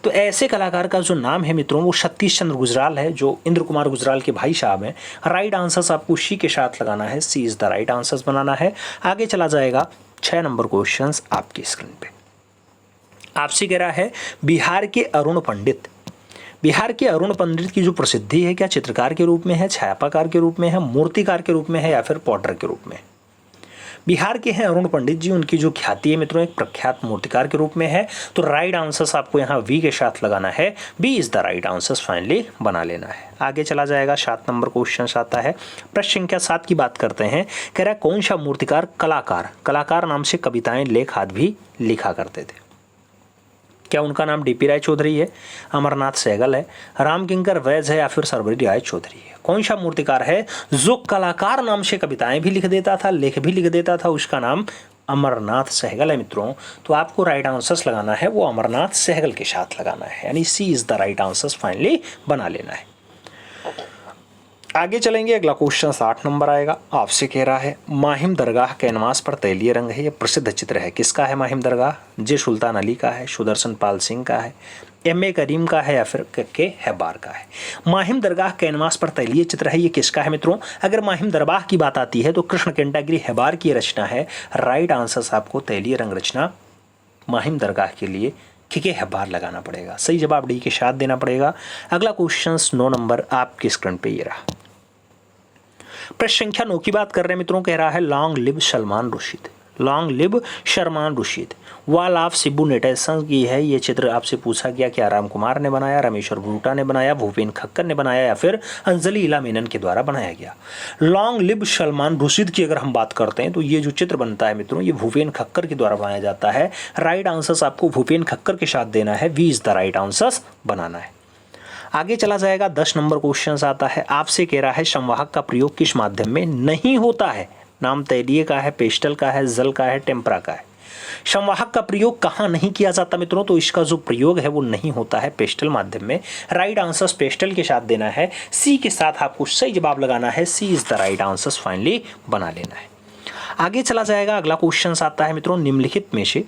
तो ऐसे कलाकार का जो नाम है मित्रों वो सतीश चंद्र गुजराल है, जो इंद्र कुमार गुजराल के भाई साहब हैं। राइट आंसर आपको सी के साथ लगाना है। C is the right answer बनाना है। आगे चला जाएगा। 6 नंबर क्वेश्चन आपकी स्क्रीन पे। आपसे कह रहा है बिहार के अरुण पंडित की जो प्रसिद्धि है क्या चित्रकार के रूप में है, छापाकार के रूप में है, मूर्तिकार के रूप में है या फिर पॉटर के रूप में? बिहार के हैं अरुण पंडित जी, उनकी जो ख्याति है मित्रों एक प्रख्यात मूर्तिकार के रूप में है। तो राइट आंसर आपको यहाँ वी के साथ लगाना है, B is the right answer finally बना लेना है। आगे चला जाएगा 7 नंबर क्वेश्चन आता है, प्रश्न संख्या 7 की बात करते हैं। कह रहा है कौन सा मूर्तिकार कलाकार नाम से कविताएं लेख आदि भी लिखा करते थे। क्या उनका नाम डीपी राय चौधरी है, अमरनाथ सहगल है, रामकिंकर वैद्य है या फिर सर्वरी राय चौधरी है। कौन सा मूर्तिकार है जो कलाकार नाम से कविताएं भी लिख देता था, लेख भी लिख देता था, उसका नाम अमरनाथ सहगल है मित्रों। तो आपको राइट आंसर्स लगाना है वो अमरनाथ सहगल के साथ लगाना है, यानी C is the right answers finally बना लेना है। आगे चलेंगे, अगला क्वेश्चन 8 नंबर आएगा। आपसे कह रहा है माहिम दरगाह कैनवास पर तैलीय रंग है, ये प्रसिद्ध चित्र है, किसका है माहिम दरगाह? जे सुल्तान अली का है, सुदर्शन पाल सिंह का है, एम.ए. करीम का है या फिर के हैबार का है। माहिम दरगाह कैनवास पर तैलीय चित्र है, ये किसका है मित्रों? अगर माहिम दरगाह की बात आती है तो कृष्ण केंटागिरी हैबार की रचना है। राइट आंसर आपको तैलीय रंग रचना माहिम दरगाह के लिए के हैबार लगाना पड़ेगा। सही जवाब डी के साथ देना पड़ेगा। अगला क्वेश्चन 9 नंबर आपके स्क्रीन पे ये रहा। प्रश्न संख्या 9 की बात कर रहे हैं मित्रों, कह रहा है long live Salman Rushdie, long live Salman Rushdie. Wall of सिब्बू नेटेशन की है ये चित्र, आपसे पूछा गया क्या राम कुमार ने बनाया, रमेश्वर भूटा ने बनाया, भूपेन खक्कर ने बनाया या फिर अंजलि इला मेनन के द्वारा बनाया गया। लॉन्ग लिव सलमान रुशीद की अगर हम बात करते हैं तो ये जो चित्र बनता है मित्रों ये भूपेन खक्कर के द्वारा बनाया जाता है। राइट आंसर आपको भूपेन खक्कर के साथ देना है, we is the right answer बनाना है। आगे चला जाएगा 10 नंबर क्वेश्चन आता है। आपसे कह रहा है संवाहक का प्रयोग किस माध्यम में नहीं होता है? नाम तैलीय का है, पेस्टल का है, जल का है, टेम्परा का है। संवाहक का प्रयोग कहाँ नहीं किया जाता मित्रों? तो इसका जो प्रयोग है वो नहीं होता है पेस्टल माध्यम में। राइट आंसर पेस्टल के साथ देना है, सी के साथ आपको सही जवाब लगाना है, C is the right answer finally बना लेना है। आगे चला जाएगा, अगला क्वेश्चन आता है मित्रों, निम्नलिखित में से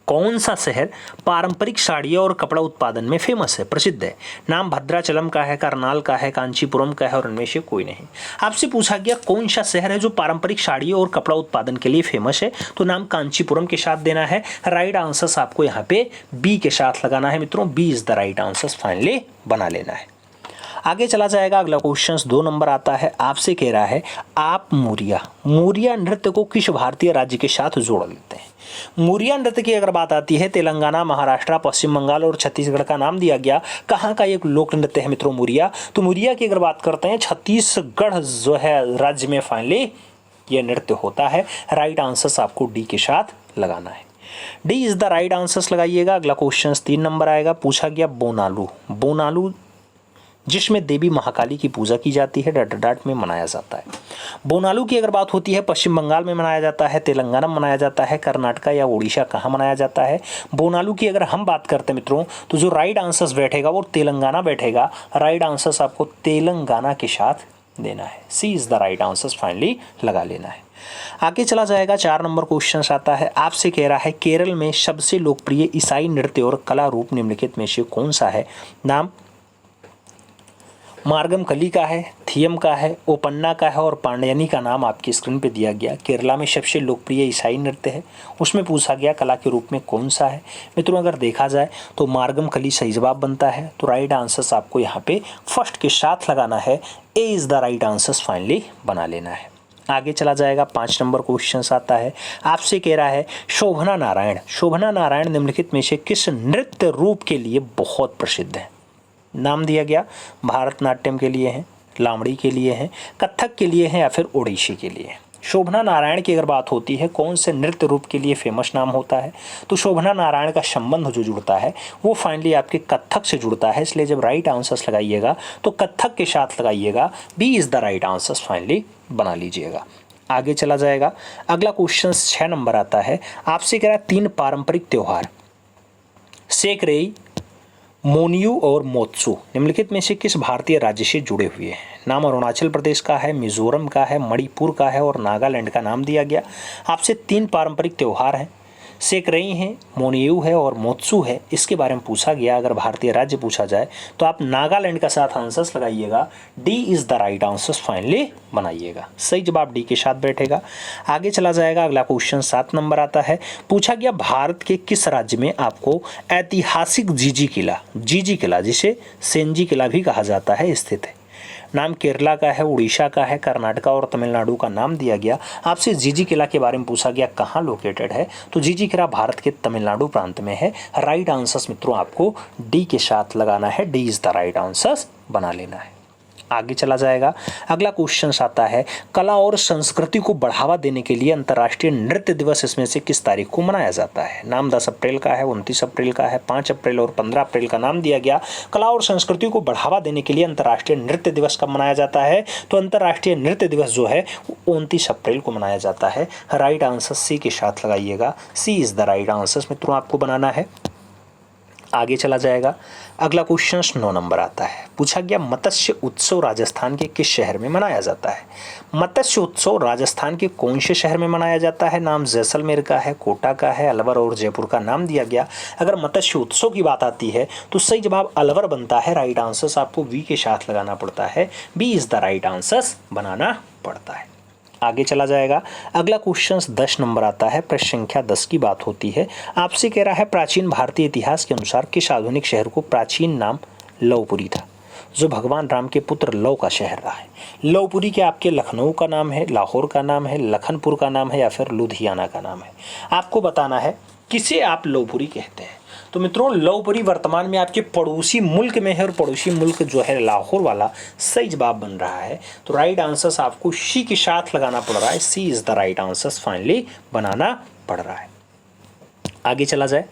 कौन सा शहर पारंपरिक साड़ियों और कपड़ा उत्पादन में फेमस है, प्रसिद्ध है? नाम भद्राचलम का है, करनाल का है, कांचीपुरम का है और इनमें से कोई नहीं। आपसे पूछा गया कौन सा शहर है जो पारंपरिक साड़ियों और कपड़ा उत्पादन के लिए फेमस है, तो नाम कांचीपुरम के साथ देना है। राइट आंसर आपको यहाँ पे बी के साथ लगाना है मित्रों, B is the right answer finally बना लेना है। आगे चला जाएगा, अगला क्वेश्चन 2 नंबर आता है। आपसे कह रहा है आप मोरिया नृत्य को किस भारतीय राज्य के साथ जोड़ लेते हैं? मोरिया नृत्य की अगर बात आती है तेलंगाना, महाराष्ट्र, पश्चिम बंगाल और छत्तीसगढ़ का नाम दिया गया। कहाँ का एक लोक नृत्य है मित्रों मोरिया? तो मोरिया की अगर बात करते हैं छत्तीसगढ़ जो है राज्य में फाइनली ये नृत्य होता है। राइट आंसर आपको डी के साथ लगाना है, D is the right answer लगाइएगा। अगला क्वेश्चन 3 नंबर आएगा। पूछा गया बोनालू जिसमें देवी महाकाली की पूजा की जाती है, डट में मनाया जाता है। बोनालू की अगर बात होती है पश्चिम बंगाल में मनाया जाता है, तेलंगाना में मनाया जाता है, कर्नाटक या उड़ीसा कहाँ मनाया जाता है? बोनालू की अगर हम बात करते हैं मित्रों तो जो राइट आंसर बैठेगा वो तेलंगाना बैठेगा। राइट आंसर आपको तेलंगाना के साथ देना है, C is the right answer finally लगा लेना है। आगे चला जाएगा, 4 नंबर क्वेश्चन आता है। आपसे कह रहा है केरल में सबसे लोकप्रिय ईसाई नृत्य और कला रूप निम्नलिखित में से कौन सा है? नाम मार्गम कली का है, थियम का है, ओपन्ना का है और पांड्यनी का नाम आपकी स्क्रीन पे दिया गया। केरला में सबसे लोकप्रिय ईसाई नृत्य है, उसमें पूछा गया कला के रूप में कौन सा है? मित्रों अगर देखा जाए तो मार्गम कली सही जवाब बनता है। तो राइट आंसर आपको यहाँ पे फर्स्ट के साथ लगाना है, A is the right answer finally बना लेना है। आगे चला जाएगा, 5 नंबर क्वेश्चन आता है। आपसे कह रहा है शोभना नारायण निम्नलिखित में से किस नृत्य रूप के लिए बहुत प्रसिद्ध है? नाम दिया गया भारतनाट्यम के लिए है, लावणी के लिए है, कथक के लिए है या फिर ओडिसी के लिए है। शोभना नारायण की अगर बात होती है कौन से नृत्य रूप के लिए फेमस नाम होता है? तो शोभना नारायण का संबंध जो जुड़ता है वो फाइनली आपके कथक से जुड़ता है, इसलिए जब राइट आंसर्स लगाइएगा तो कथक के साथ लगाइएगा, B is the right answer finally बना लीजिएगा। आगे चला जाएगा, अगला क्वेश्चन 6 नंबर आता है। आपसे कह रहा है 3 पारंपरिक त्योहार सेकरेई, मोनियू और मोत्सू निम्नलिखित में से किस भारतीय राज्य से जुड़े हुए हैं? नाम अरुणाचल प्रदेश का है, मिजोरम का है, मणिपुर का है और नागालैंड का नाम दिया गया। आपसे 3 पारंपरिक त्यौहार हैं, सेकरई है, मोनियू है और मोत्सू है, इसके बारे में पूछा गया। अगर भारतीय राज्य पूछा जाए तो आप नागालैंड का साथ आंसर्स लगाइएगा, D is the right answer finally बनाइएगा, सही जवाब डी के साथ बैठेगा। आगे चला जाएगा, अगला क्वेश्चन 7 नंबर आता है। पूछा गया भारत के किस राज्य में आपको ऐतिहासिक जीजी किला जिसे सेंजी किला भी कहा जाता है स्थित है? नाम केरला का है, उड़ीसा का है, कर्नाटका और तमिलनाडु का नाम दिया गया। आपसे जिंजीकिला के बारे में पूछा गया कहाँ लोकेटेड है, तो जिंजीकिला भारत के तमिलनाडु प्रांत में है। राइट आंसर मित्रों आपको डी के साथ लगाना है, D is the right answer बना लेना है। आगे चला जाएगा। अगला क्वेश्चन आता है कला और संस्कृति को बढ़ावा देने के लिए अंतर्राष्ट्रीय नृत्य दिवस इसमें से किस तारीख को मनाया जाता है। नाम 10 अप्रैल का है, 29 अप्रैल का है, 5 अप्रैल और 15 अप्रैल का नाम दिया गया। कला और संस्कृति को बढ़ावा देने के लिए अंतर्राष्ट्रीय नृत्य दिवस कब मनाया जाता है, तो अंतर्राष्ट्रीय नृत्य दिवस जो है 29 अप्रैल को मनाया जाता है। राइट आंसर सी के साथ लगाइएगा, C is the right answer मित्रों आपको बनाना है। आगे चला जाएगा। अगला क्वेश्चन 9 नंबर आता है। पूछा गया मत्स्य उत्सव राजस्थान के किस शहर में मनाया जाता है। मत्स्य उत्सव राजस्थान के कौन से शहर में मनाया जाता है। नाम जैसलमेर का है, कोटा का है, अलवर और जयपुर का नाम दिया गया। अगर मत्स्य उत्सव की बात आती है तो सही जवाब अलवर बनता है। राइट आंसर आपको वी के साथ लगाना पड़ता है, B is the right answer बनाना पड़ता है। आगे चला जाएगा। अगला क्वेश्चन 10 नंबर आता है। प्रश्न संख्या 10 की बात होती है। आपसे कह रहा है प्राचीन भारतीय इतिहास के अनुसार किस आधुनिक शहर को प्राचीन नाम लवपुरी था, जो भगवान राम के पुत्र लव का शहर रहा है। लवपुरी के आपके लखनऊ का नाम है, लाहौर का नाम है, लखनपुर का नाम है या फिर लुधियाना का नाम है। आपको बताना है किसे आप लवपुरी कहते हैं। तो मित्रों लवपुरी वर्तमान में आपके पड़ोसी मुल्क में है और पड़ोसी मुल्क जो है लाहौर वाला सही जवाब बन रहा है। तो राइट आंसर आपको सी के साथ लगाना पड़ रहा है, C is the right answer finally बनाना पड़ रहा है। आगे चला जाए।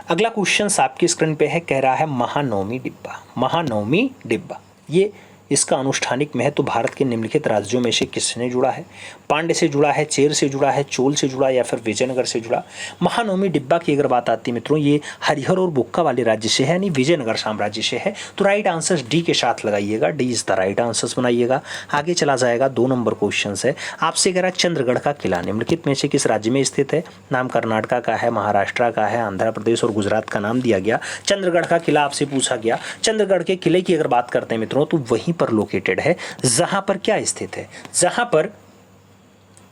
अगला क्वेश्चन आपकी स्क्रीन पे है, कह रहा है महानवमी डिब्बा। महानवमी डिब्बा ये इसका अनुष्ठानिक महत्व भारत के निम्नलिखित राज्यों में से किसने जुड़ा है। पांड्य से जुड़ा है, चेर से जुड़ा है, चोल से जुड़ा या फिर विजयनगर से जुड़ा। महानवमी डिब्बा की अगर बात आती है मित्रों ये हरिहर और बुक्का वाले राज्य से है, यानी विजयनगर साम्राज्य से है। तो राइट आंसर डी के साथ लगाइएगा, D is the right answer बनाइएगा। आगे चला जाएगा। 2 नंबर क्वेश्चन है। आपसे कह रहा है चंद्रगढ़ का किला निम्नलिखित में से किस राज्य में स्थित है। नाम कर्नाटका का है, महाराष्ट्र का है, आंध्र प्रदेश और गुजरात का नाम दिया गया। चंद्रगढ़ का किला आपसे पूछा गया। चंद्रगढ़ के किले की अगर बात करते हैं मित्रों तो वहीं पर लोकेटेड है जहां पर क्या स्थित है, जहां पर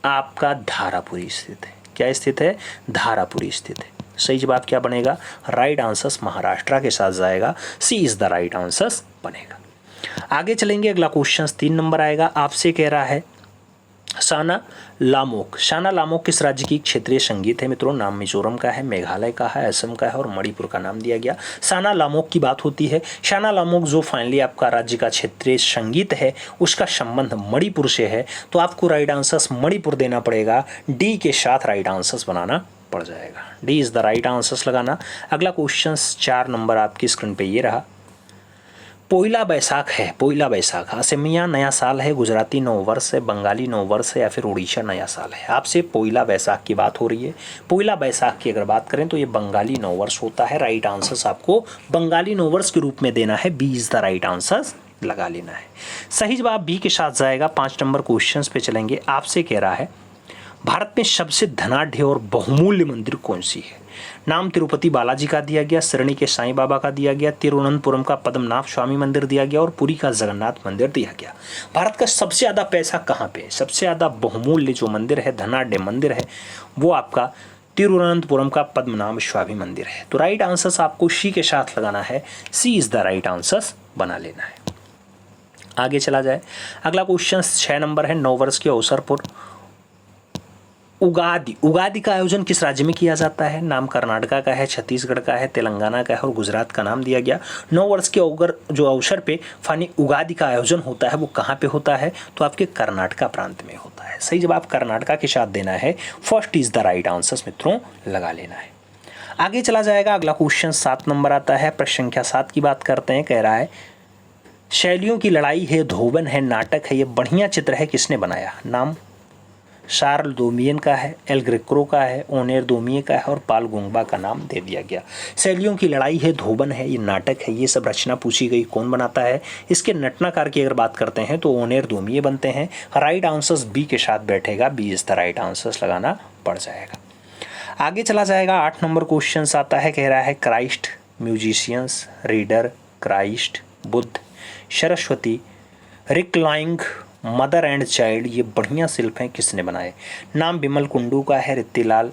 आपका धारापुरी स्थित है। क्या स्थित है, धारापुरी स्थित है। सही जवाब क्या बनेगा, राइट आंसर महाराष्ट्र के साथ जाएगा, सी इज द राइट आंसर बनेगा। आगे चलेंगे। अगला क्वेश्चन 3 नंबर आएगा। आपसे कह रहा है साना लामोक। साना लामोक किस राज्य की क्षेत्रीय संगीत है मित्रों। नाम मिजोरम का है, मेघालय का है, असम का है और मणिपुर का नाम दिया गया। साना लामोक की बात होती है। साना लामोक जो फाइनली आपका राज्य का क्षेत्रीय संगीत है उसका संबंध मणिपुर से है। तो आपको राइट आंसर मणिपुर देना पड़ेगा, डी के साथ राइट आंसर बनाना पड़ जाएगा, D is the right answer लगाना। अगला क्वेश्चन 4 नंबर आपकी स्क्रीन पे ये रहा। पोइला बैसाख है, पोइला बैसाख असमिया नया साल है, गुजराती नव वर्ष है, बंगाली नव वर्ष है या फिर उड़ीसा नया साल है। आपसे पोइला बैसाख की बात हो रही है। पोइला बैसाख की अगर बात करें तो ये बंगाली नव वर्ष होता है। राइट आंसर आपको बंगाली नव वर्ष के रूप में देना है, B is the right answer लगा लेना है। सही जवाब बी के साथ जाएगा। 5 नंबर क्वेश्चन पे चलेंगे। आपसे कह रहा है भारत में सबसे धनाढ्य और बहुमूल्य मंदिर कौन सी है। नाम तिरुपति बालाजी का दिया गया, सरणी के साईं बाबा का दिया गया, तिरुवनंतपुरम का पद्मनाभ स्वामी मंदिर दिया गया और पुरी का जगन्नाथ मंदिर दिया गया। भारत का सबसे ज़्यादा पैसा कहाँ पे है, सबसे ज़्यादा बहुमूल्य जो मंदिर है, धनाढ्य मंदिर है, वो आपका तिरुवनंतपुरम का पद्मनाभ स्वामी मंदिर है। तो राइट आंसर आपको सी के साथ लगाना है, C is the right answer बना लेना है। आगे चला जाए। अगला क्वेश्चन 6 नंबर है। 9 वर्ष के अवसर पर उगादि, उगादि का आयोजन किस राज्य में किया जाता है। नाम कर्नाटका का है, छत्तीसगढ़ का है, तेलंगाना का है और गुजरात का नाम दिया गया। 9 वर्ष के जो अवसर पे फानी उगादि का आयोजन होता है वो कहाँ पे होता है, तो आपके कर्नाटका प्रांत में होता है। सही जवाब कर्नाटका के साथ देना है, first is the right answer मित्रों लगा लेना है। आगे चला जाएगा। अगला क्वेश्चन 7 नंबर आता है। प्रश्न संख्या 7 की बात करते हैं। कह रहा है शैलियों की लड़ाई है, धोबन है, नाटक है, ये बढ़िया चित्र है, किसने बनाया। नाम शार्ल डोमियन का है, एल ग्रेक्रो का है, ओनेर डोमिये का है और पाल गुंगबा का नाम दे दिया गया। शैलियों की लड़ाई है, धोबन है, ये नाटक है, ये सब रचना पूछी गई कौन बनाता है। इसके नटनाकार की अगर बात करते हैं तो ओनेर डोमिये बनते हैं। राइट आंसर बी के साथ बैठेगा, B is the right answer लगाना पड़ जाएगा। आगे चला जाएगा। 8 नंबर क्वेश्चन आता है। कह रहा है Christ, musicians, reader, Christ, Buddha, Saraswati, reclining, mother and child, ये बढ़िया शिल्प हैं, किसने बनाए। नाम बिमल कुंडू का है, रित्तीलाल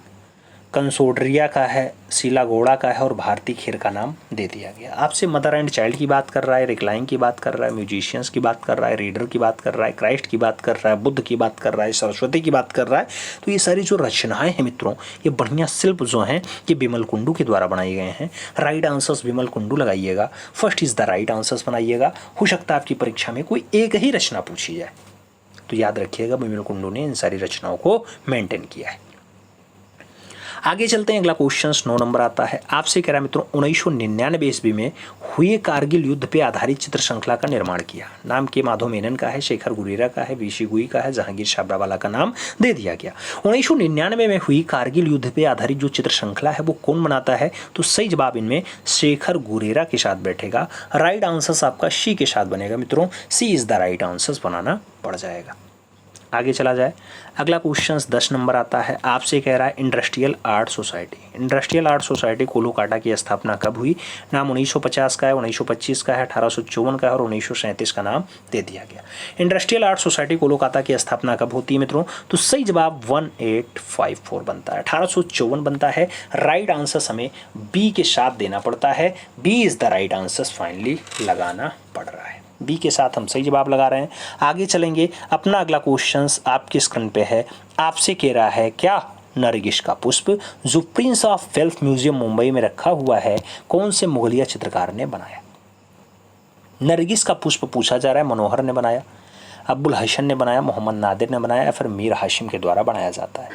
कंसोड्रिया का है, सीलागोड़ा का है और भारती खेर का नाम दे दिया गया। आपसे मदर एंड चाइल्ड की बात कर रहा है, रिक्लाइन की बात कर रहा है, म्यूजिशियंस की बात कर रहा है, रीडर की बात कर रहा है, क्राइस्ट की बात कर रहा है, बुद्ध की बात कर रहा है, सरस्वती की बात कर रहा है। तो ये सारी जो रचनाएं हैं मित्रों, ये बढ़िया शिल्प जो हैं ये बिमल कुंडू के द्वारा बनाए गए हैं। राइट आंसर्स बिमल कुंडू लगाइएगा, first is the right answers बनाइएगा। हो सकता है आपकी परीक्षा में कोई एक ही रचना पूछी जाए, तो याद रखिएगा बिमल कुंडू ने इन सारी रचनाओं को मेंटेन किया है। आगे चलते हैं, अगला क्वेश्चन 9 नंबर आता है। आपसे कह रहा है मित्रों 1999 ईस्वी में हुए कारगिल युद्ध पे आधारित चित्र श्रृंखला का निर्माण किया। नाम के माधव मेनन का है, शेखर गुरेरा का है, वीसी गुई का है, जहांगीर छाबरावाला का नाम दे दिया गया। 1999 में हुई कारगिल युद्ध पे आधारित जो चित्र श्रृंखला है वो कौन बनाता है? तो सही जवाब इनमें शेखर गुरेरा के साथ बैठेगा। राइट आंसर आपका सी के साथ बनेगा मित्रों, C is the right answer बनाना पड़ जाएगा। आगे चला जाए, अगला क्वेश्चन 10 नंबर आता है। आपसे कह रहा है industrial art society. Industrial art society Kolkata की स्थापना कब हुई? नाम 1950 का है, 1925 का है, 1854 का है और 1937 का नाम दे दिया गया। इंडस्ट्रियल आर्ट सोसाइटी कोलकाता की स्थापना कब होती है मित्रों? तो सही जवाब 1854 बनता है, 1854 बनता है। राइट आंसर हमें बी के साथ देना पड़ता है, B is the right answer finally लगाना पड़ रहा है। बी के साथ हम सही जवाब लगा रहे हैं। आगे चलेंगे, अपना अगला क्वेश्चन आपके स्क्रीन पे है। आपसे कह रहा है क्या नरगिस का पुष्प जो Prince of wealth museum Mumbai में रखा हुआ है कौन से मुगलिया चित्रकार ने बनाया? नरगिस का पुष्प पूछा जा रहा है, मनोहर ने बनाया, अब्बुल हसन ने बनाया, मोहम्मद नादिर ने बनाया या फिर मीर हाशिम के द्वारा बनाया जाता है।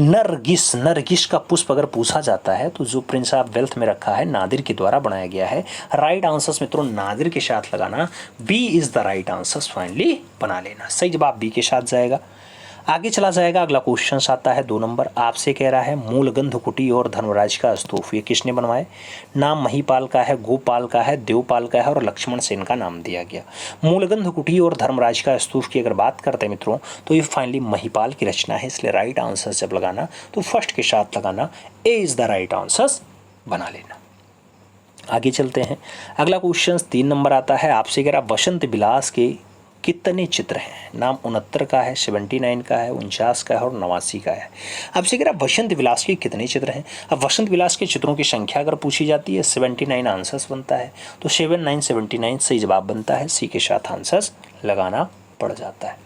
नरगिस का पुष्प अगर पूछा जाता है तो जो प्रिंस ऑफ वेल्थ में रखा है नादिर के द्वारा बनाया गया है। राइट आंसर्स मित्रों नादिर के साथ लगाना, B is the right answers finally बना लेना। सही जवाब बी के साथ जाएगा। आगे चला जाएगा, अगला क्वेश्चन आता है 2 नंबर। आपसे कह रहा है मूलगंध कुटी और धर्मराज का स्तूप ये किसने बनवाए? नाम महीपाल का है, गोपाल का है, देवपाल का है और लक्ष्मण सेन का नाम दिया गया। मूलगंध कुटी और धर्मराज का स्तूप की अगर बात करते हैं मित्रों तो ये फाइनली महीपाल की रचना है, इसलिए राइट आंसर जब लगाना तो फर्स्ट के साथ लगाना, ए इज द राइट आंसर बना लेना। आगे चलते हैं, अगला क्वेश्चन 3 नंबर आता है। आपसे कह रहा वसंत विलास के कितने चित्र हैं? नाम 69 का है, 79 का है, 49 का है और 89 का है। आपसे कह रहा वसंत विलास के कितने चित्र हैं? अब वसंत विलास के चित्रों की संख्या अगर पूछी जाती है 79 आंसर्स बनता है, तो 79 सही जवाब बनता है, सी के साथ आंसर्स लगाना पड़ जाता है।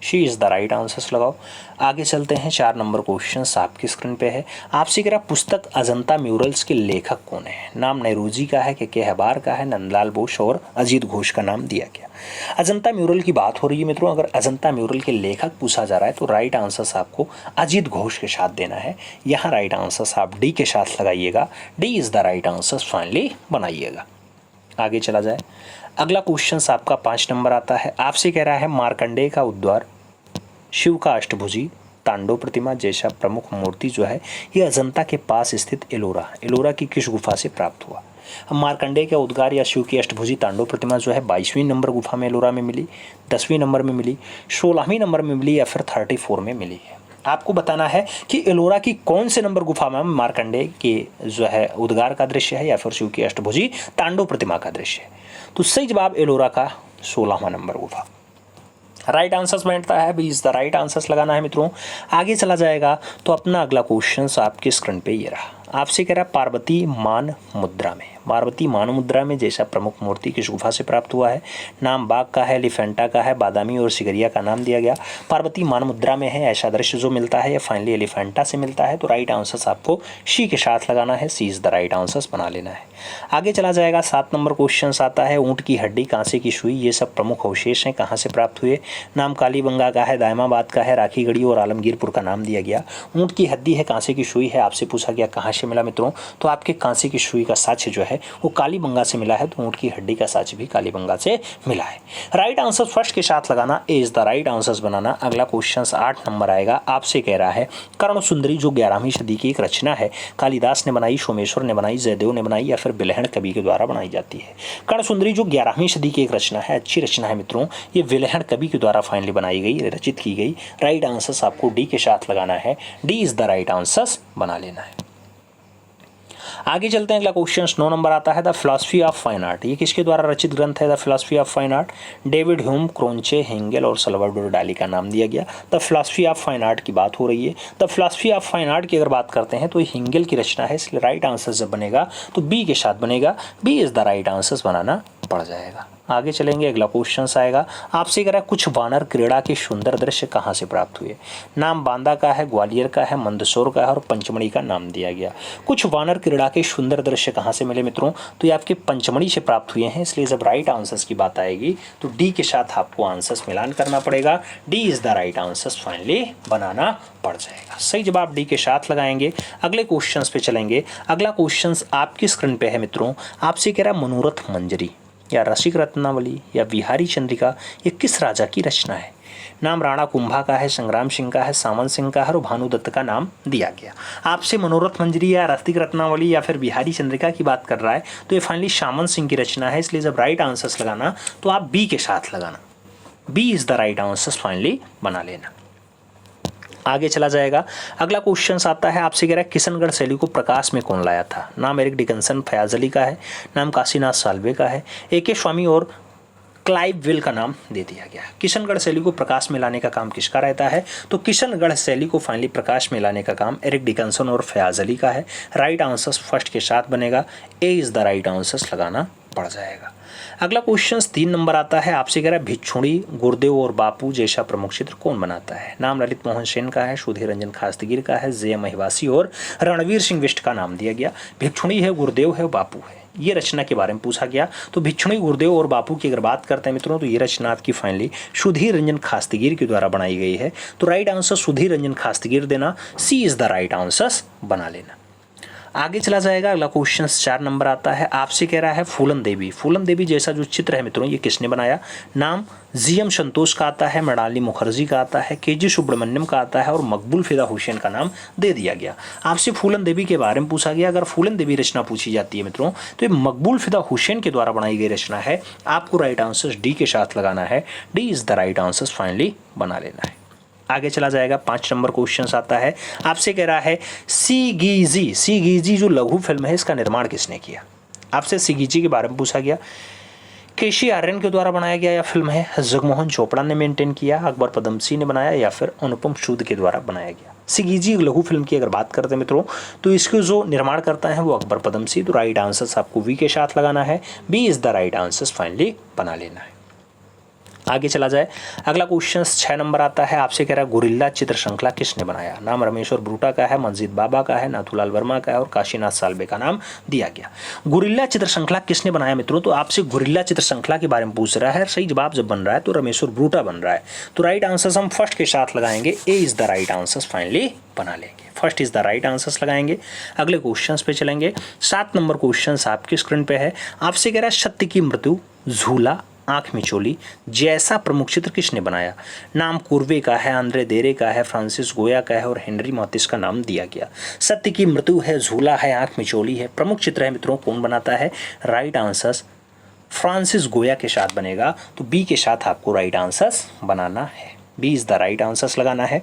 She is the right answers लगाओ। आगे चलते हैं, 4 नंबर क्वेश्चन आपकी स्क्रीन पे है। आपसे कह रहा पुस्तक अजंता म्यूरल्स के लेखक कौन है? नाम नेहरूजी का है, के हबार का है, नंदलाल बोस और अजीत घोष का नाम दिया गया। अजंता म्यूरल की बात हो रही है मित्रों, अगर अजंता म्यूरल के लेखक पूछा जा रहा है तो राइट आंसर आपको अजीत घोष के साथ देना है। यहाँ राइट आंसर आप डी के साथ लगाइएगा, D is the right answer finally बनाइएगा। आगे चला जाए, अगला क्वेश्चन आपका 5 नंबर आता है। आपसे कह रहा है मार्कंडेय का उद्वार, शिव का अष्टभुजी तांडव प्रतिमा जैसा प्रमुख मूर्ति जो है ये अजंता के पास स्थित एलोरा की किस गुफा से प्राप्त हुआ? मार्कंडेय का उद्गार या शिव की अष्टभुजी तांडव प्रतिमा जो है 22वीं नंबर गुफा में एलोरा में मिली, 10वीं नंबर में मिली, 16वीं नंबर में मिली या फिर 34 में मिली है। आपको बताना है कि एलोरा की कौन से नंबर गुफा में मार्कंडेय के जो है उद्गार का दृश्य है या फिर शिव की अष्टभुजी तांडव प्रतिमा का दृश्य है। तो सही जवाब एलोरा का 16वां नंबर गुफा। राइट आंसर्स बैठता है, B is the right answers लगाना है मित्रों। आगे चला जाएगा तो अपना अगला क्वेश्चन आपके स्क्रीन पे ये रहा। आपसे कह रहा पार्वती मान मुद्रा में, पार्वती मान मुद्रा में जैसा प्रमुख मूर्ति किस गुफा से प्राप्त हुआ है? नाम बाघ का है, एलिफेंटा का है, बादामी और सिगरिया का नाम दिया गया। पार्वती मान मुद्रा में है, ऐसा दृश्य जो मिलता है ये फाइनली एलिफेंटा से मिलता है, तो राइट आंसर्स आपको सी के साथ लगाना है, C is the right answers बना लेना है। आगे चला जाएगा, 7 नंबर क्वेश्चन आता है ऊँट की हड्डी, कांसे की सुई ये सब प्रमुख अवशेष हैं, कहाँ से प्राप्त हुए? नाम कालीबंगा का है, दायमाबाद का है, राखीगढ़ी और आलमगीरपुर का नाम दिया गया। ऊँट की हड्डी है, कांसे की सुई है, आपसे पूछा गया कहाँ से मिला मित्रों, तो आपके कांसे की सुई का साक्ष्य जो है वो कालीबंगा से मिला है, तो ऊँट की हड्डी का साक्ष्य भी कालीबंगा से मिला है। राइट आंसर फर्स्ट के साथ लगाना, ए इज द राइट आंसर्स बनाना। अगला क्वेश्चन 8 नंबर आएगा। आपसे कह रहा है कर्ण सुंदरी जो 11वीं सदी की एक रचना है, कालिदास ने बनाई, सोमेश्वर ने बनाई, जयदेव ने बनाई या फिर विलहण कवि के द्वारा बनाई जाती है? कर्ण सुंदरी जो 11वीं सदी की एक रचना है, अच्छी रचना है मित्रों, ये विलहण कवि के द्वारा फाइनली बनाई गई, रचित की गई। राइट आंसर्स आपको डी के साथ लगाना है, D is the right answers बना लेना है। आगे चलते हैं, अगला क्वेश्चन 9 नंबर आता है the philosophy of fine art. ये किसके द्वारा रचित ग्रंथ है the philosophy of fine art? David Hume, Croce, हेंगेल और सल्वाडोर डाली का नाम दिया गया। The philosophy of fine art की बात हो रही है। The philosophy of fine art की अगर बात करते हैं तो हेंगेल की रचना है, इसलिए राइट आंसर जब बनेगा तो बी के साथ बनेगा। B is the right answer बनाना पड़ जाएगा। आगे चलेंगे, अगला क्वेश्चन आएगा आपसे कह रहा है कुछ वानर क्रीड़ा के सुंदर दृश्य कहाँ से प्राप्त हुए? नाम बांदा का है, ग्वालियर का है, मंदसौर का है और पंचमढ़ी का नाम दिया गया। कुछ वानर क्रीड़ा के सुंदर दृश्य कहाँ से मिले मित्रों? तो ये आपके पंचमढ़ी से प्राप्त हुए हैं, इसलिए जब राइट आंसर्स की बात आएगी तो डी के साथ आपको आंसर्स मिलान करना पड़ेगा। D is the right answers finally बनाना पड़ जाएगा। सही जवाब डी के साथ लगाएंगे। अगले क्वेश्चन पे चलेंगे। अगला क्वेश्चन आपकी स्क्रीन पे है मित्रों, आपसे कह रहा है मनोरथ मंजरी या रसिक रत्नावली या बिहारी चंद्रिका ये किस राजा की रचना है? नाम राणा कुंभा का है, संग्राम सिंह का है, सामंत सिंह का है और भानुदत्त का नाम दिया गया। आपसे मनोरथ मंजरी या रसिक रत्नावली या फिर बिहारी चंद्रिका की बात कर रहा है तो ये फाइनली सामंत सिंह की रचना है, इसलिए जब राइट आंसर्स लगाना तो आप बी के साथ लगाना। B is the right answers finally बना लेना। आगे चला जाएगा, अगला क्वेश्चन आता है आपसे कह रहा है किशनगढ़ शैली को प्रकाश में कौन लाया था? नाम एरिक डिकन्सन, फयाज अली का है, नाम काशीनाथ साल्वे का है, ए.के. स्वामी और क्लाइव विल का नाम दे दिया गया। किशनगढ़ शैली को प्रकाश में लाने का काम किसका रहता है? तो किशनगढ़ शैली को फाइनली प्रकाश में लाने का काम एरिक डिकन्सन और फयाज अली का है। राइट आंसर्स फर्स्ट के साथ बनेगा। ए इज द राइट आंसर्स लगाना पड़ जाएगा। अगला क्वेश्चन 3 नंबर आता है आपसे कह रहा है भिक्षुणी, गुरुदेव और बापू जैसा प्रमुख चित्र कौन बनाता है? नाम ललित मोहन सेन का है, सुधीर रंजन खास्तगीर का है, जे महिवासी और रणवीर सिंह बिष्ट का नाम दिया गया। भिक्षुणी है, गुरुदेव है, बापू है, ये रचना के बारे में पूछा गया। तो भिक्षुणी, गुरुदेव और बापू की अगर बात करते हैं मित्रों तो ये रचना आपकी फाइनली सुधीर रंजन खास्तगीर के द्वारा बनाई गई है। तो राइट आंसर सुधीर रंजन खास्तगीर देना। सी इज द राइट आंसर बना लेना। आगे चला जाएगा, अगला क्वेश्चन 4 नंबर आता है आपसे कह रहा है फूलन देवी। फूलन देवी जैसा जो चित्र है मित्रों ये किसने बनाया? नाम जी.एम. संतोष का आता है, मृणालिनी मुखर्जी का आता है, के.जी. सुब्रमण्यम का आता है और मकबूल फिदा हुसैन का नाम दे दिया गया। आपसे फूलन देवी के बारे में पूछा गया। अगर फूलन देवी रचना पूछी जाती है मित्रों तो ये मकबूल फिदा हुसैन के द्वारा बनाई गई रचना है। आपको राइट आंसर डी के साथ लगाना है। D is the right answer finally बना लेना है। आगे चला जाएगा, 5 नंबर क्वेश्चन आता है आपसे कह रहा है सीगीजी। सीगीजी जो लघु फिल्म है इसका निर्माण किसने किया? आपसे सीगीजी के बारे में पूछा गया। केशी आर्यन के द्वारा बनाया गया या फिल्म है, जगमोहन चोपड़ा ने मेंटेन किया, अकबर पदमसी ने बनाया या फिर अनुपम सूद के द्वारा बनाया गया? सीगीजी लघु फिल्म की अगर बात करते हैं मित्रों तो इसको जो निर्माण करता है वो अकबर पदमसी। तो राइट आंसर आपको वी के साथ लगाना है। B is the right answer finally बना लेना है। आगे चला जाए, अगला क्वेश्चन 6 नंबर आता है आपसे कह रहा है गुरिल्ला चित्र श्रृंखला किसने बनाया? नाम रमेश्वर ब्रूटा का है, मंजीत बाबा का है, नाथूलाल वर्मा का है और काशीनाथ साल्वे का नाम दिया गया। गुरिल्ला चित्र श्रृंखला किसने बनाया मित्रों? तो आपसे गुरिल्ला चित्र श्रृंखला के बारे में पूछ रहा है। सही जवाब जब बन रहा है तो रमेश्वर ब्रूटा बन रहा है। तो राइट आंसर हम फर्स्ट के साथ लगाएंगे। A is the right answer finally बना लेंगे। First is the right answers लगाएंगे। अगले क्वेश्चंस पे चलेंगे। 7 नंबर क्वेश्चंस आपकी स्क्रीन पे है। आपसे कह रहा है सत्य की मृत्यु, झूला, आंख मिचोली जैसा प्रमुख चित्र किसने बनाया? नाम कुर्वे का है, आंद्रे देरे का है, फ्रांसिस गोया का है और हेनरी मातिस का नाम दिया गया। सत्य की मृत्यु है, झूला है, आंख मिचोली है, प्रमुख चित्र है मित्रों, कौन बनाता है? राइट आंसर फ्रांसिस गोया के साथ बनेगा। तो बी के साथ आपको राइट आंसर बनाना है। B is the right answer लगाना है।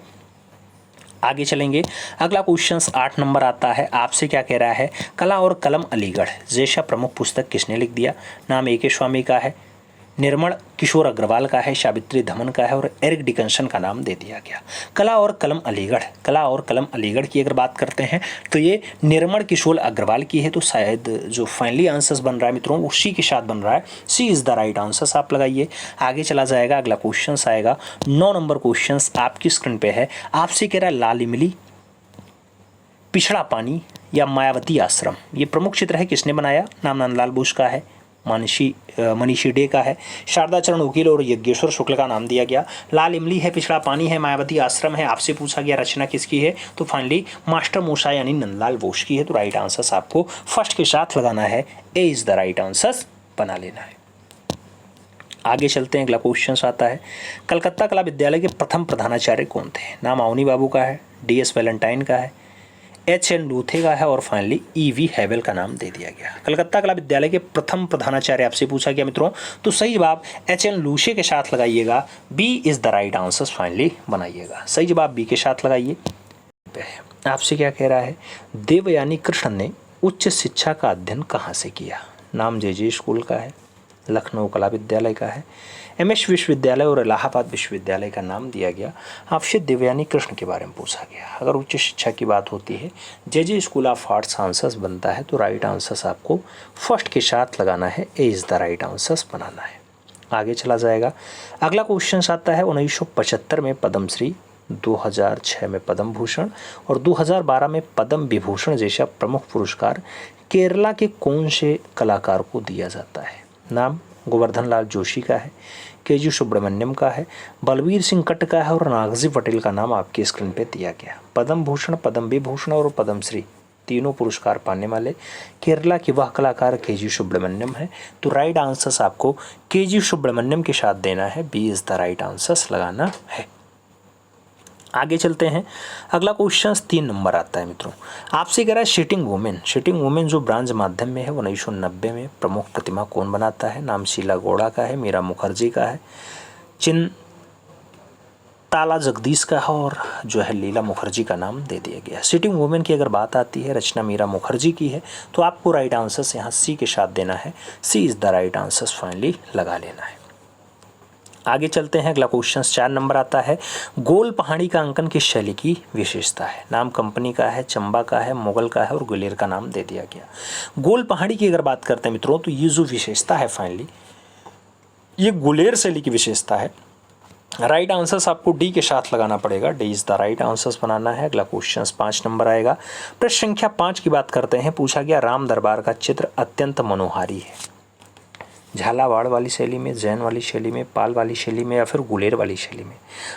आगे चलेंगे, अगला क्वेश्चन 8 नंबर आता है आपसे क्या कह रहा है कला और कलम अलीगढ़ जैसा प्रमुख पुस्तक किसने लिख दिया? नाम ए.के. स्वामी का है, निर्मल किशोर अग्रवाल का है, सावित्री धमन का है और एरिक डिकन्सन का नाम दे दिया गया। कला और कलम अलीगढ़, कला और कलम अलीगढ़ की अगर बात करते हैं तो ये निर्मल किशोर अग्रवाल की है। तो शायद जो फाइनली आंसर्स बन रहा है मित्रों वो सी के साथ बन रहा है। C is the right answers आप लगाइए। आगे चला जाएगा, अगला क्वेश्चन आएगा 9 नंबर क्वेश्चन आपकी स्क्रीन पे है। आपसे कह रहा है लाल इमली, पिछड़ा पानी या मायावती आश्रम ये प्रमुख चित्र है, किसने बनाया? नाम नंदलाल बोस का है, मनीषी डे का है, शारदा चरण वकील और यज्ञेश्वर शुक्ल का नाम दिया गया। लाल इमली है, पिछड़ा पानी है, मायावती आश्रम है। आपसे पूछा गया रचना किसकी है? तो फाइनली मास्टर मूसा यानी नंदलाल बोस की है। तो राइट आंसर आपको फर्स्ट के साथ लगाना है। A is the right answer बना लेना है। आगे चलते हैं, अगला क्वेश्चन आता है कलकत्ता कला विद्यालय के प्रथम प्रधानाचार्य कौन थे? नाम अवनी बाबू का है, डी.एस. वैलेंटाइन का है, एच.एन. लूथे का है और फाइनली ई.वी. हैवेल का नाम दे दिया गया। कलकत्ता कला विद्यालय के प्रथम प्रधानाचार्य आपसे पूछा गया मित्रों, तो सही जवाब एच.एन. लूसे के साथ लगाइएगा। B is the right answer finally बनाइएगा। सही जवाब बी के साथ लगाइए। आपसे क्या कह रहा है देवयानी कृष्ण ने उच्च शिक्षा का अध्ययन कहाँ से किया? नाम जे स्कूल का है, लखनऊ कला विद्यालय का है, एमएस विश्वविद्यालय और इलाहाबाद विश्वविद्यालय का नाम दिया गया। आपसे देवयानी कृष्ण के बारे में पूछा गया। अगर उच्च शिक्षा की बात होती है जे स्कूल ऑफ आर्ट्स आंसर्स बनता है तो राइट आंसर्स आपको फर्स्ट के साथ लगाना है, A is the right answers बनाना है। आगे चला जाएगा। अगला क्वेश्चन आता है 1975 में पद्मश्री, 2006 में पद्म भूषण और 2012 में पद्म विभूषण जैसा प्रमुख पुरस्कार केरला के कौन से कलाकार को दिया जाता है? नाम गोवर्धन लाल जोशी का है, केजी सुब्रमण्यम का है, बलबीर सिंह कट्ट का है और नागजी पटेल का नाम आपकी स्क्रीन पे दिया गया। पद्म भूषण, पद्म विभूषण और पद्मश्री तीनों पुरस्कार पाने वाले केरला के वह कलाकार केजी सुब्रमण्यम है। तो राइट आंसर्स आपको केजी सुब्रमण्यम के साथ देना है, B is the right answers लगाना है। आगे चलते हैं। अगला क्वेश्चन 3 नंबर आता है मित्रों। आपसे कह रहा है सिटिंग वुमेन। सिटिंग वुमेन जो ब्रांज माध्यम में है 1990 में प्रमुख प्रतिमा कौन बनाता है? नाम शीला गौड़ा का है, मीरा मुखर्जी का है, ताला जगदीश का है और जो है लीला मुखर्जी का नाम दे दिया गया। सिटिंग वुमेन की अगर बात आती है, रचना मीरा मुखर्जी की है, तो आपको राइट आंसर्स यहाँ सी के साथ देना है, C is the right answers finally लगा लेना है। आगे चलते हैं। अगला क्वेश्चन 4 नंबर आता है। गोल पहाड़ी का अंकन किस शैली की विशेषता है? नाम कंपनी का है, चंबा का है, मुगल का है और गुलेर का नाम दे दिया गया। गोल पहाड़ी की अगर बात करते हैं मित्रों तो ये जो विशेषता है फाइनली ये गुलेर शैली की विशेषता है। राइट आंसर्स आपको डी के साथ लगाना पड़ेगा, D is the right answers बनाना है। अगला क्वेश्चन 5 नंबर आएगा। प्रश्न संख्या 5 की बात करते हैं। पूछा गया राम दरबार का चित्र अत्यंत मनोहारी है, झालावाड़ वाली शैली में, जैन वाली शैली में, पाल वाली शैली में या फिर गुलेर वाली शैली में?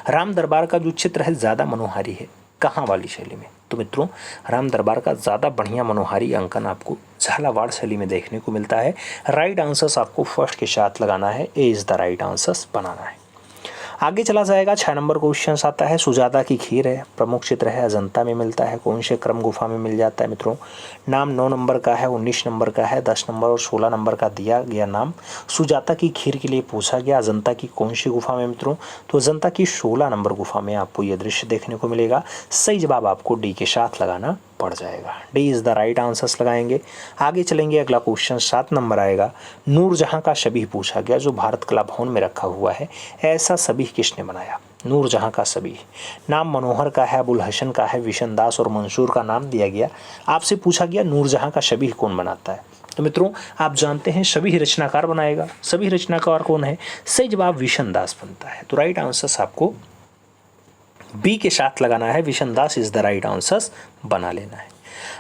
राम दरबार का जो चित्र है ज़्यादा मनोहारी है कहाँ वाली शैली में? तो मित्रों राम दरबार का ज़्यादा बढ़िया मनोहारी अंकन आपको झालावाड़ शैली में देखने को मिलता है। राइट आंसर्स आपको फर्स्ट के साथ लगाना है, A is the right answers बनाना है। आगे चला जाएगा। 6 नंबर क्वेश्चन आता है। सुजाता की खीर है, प्रमुख चित्र है, अजंता में मिलता है, कौन से क्रम गुफा में मिल जाता है मित्रों? नाम 9 नंबर का है, 19 नंबर का है, 10 नंबर और 16 नंबर का दिया गया नाम सुजाता की खीर के लिए पूछा गया। अजंता की कौन सी गुफा में मित्रों? तो अजंता की 16 नंबर गुफा में आपको यह दृश्य देखने को मिलेगा। सही जवाब आपको डी के साथ लगाना पड़ जाएगा, D is the right answers लगाएंगे। आगे चलेंगे। अगला क्वेश्चन 7 नंबर आएगा। नूरजहां का शबीह पूछा गया जो भारत कला भवन में रखा हुआ है, ऐसा शबीह किसने बनाया? नूरजहां का शबीह। नाम मनोहर का है, अबुल हसन का है, विशन दास और मंसूर का नाम दिया गया। आपसे पूछा गया नूरजहां का शबीह कौन बनाता है? तो मित्रों आप जानते हैं शबीह रचनाकार बनाएगा। शबीह रचनाकार कौन है? सही जवाब विशन दास बनता है। तो राइट आंसर्स आपको बी के साथ लगाना है, Vishan Das is the right answers बना लेना है।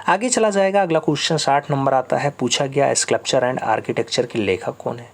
आगे चला जाएगा। अगला क्वेश्चन 60 नंबर आता है। पूछा गया स्कल्पचर एंड आर्किटेक्चर के लेखक कौन है?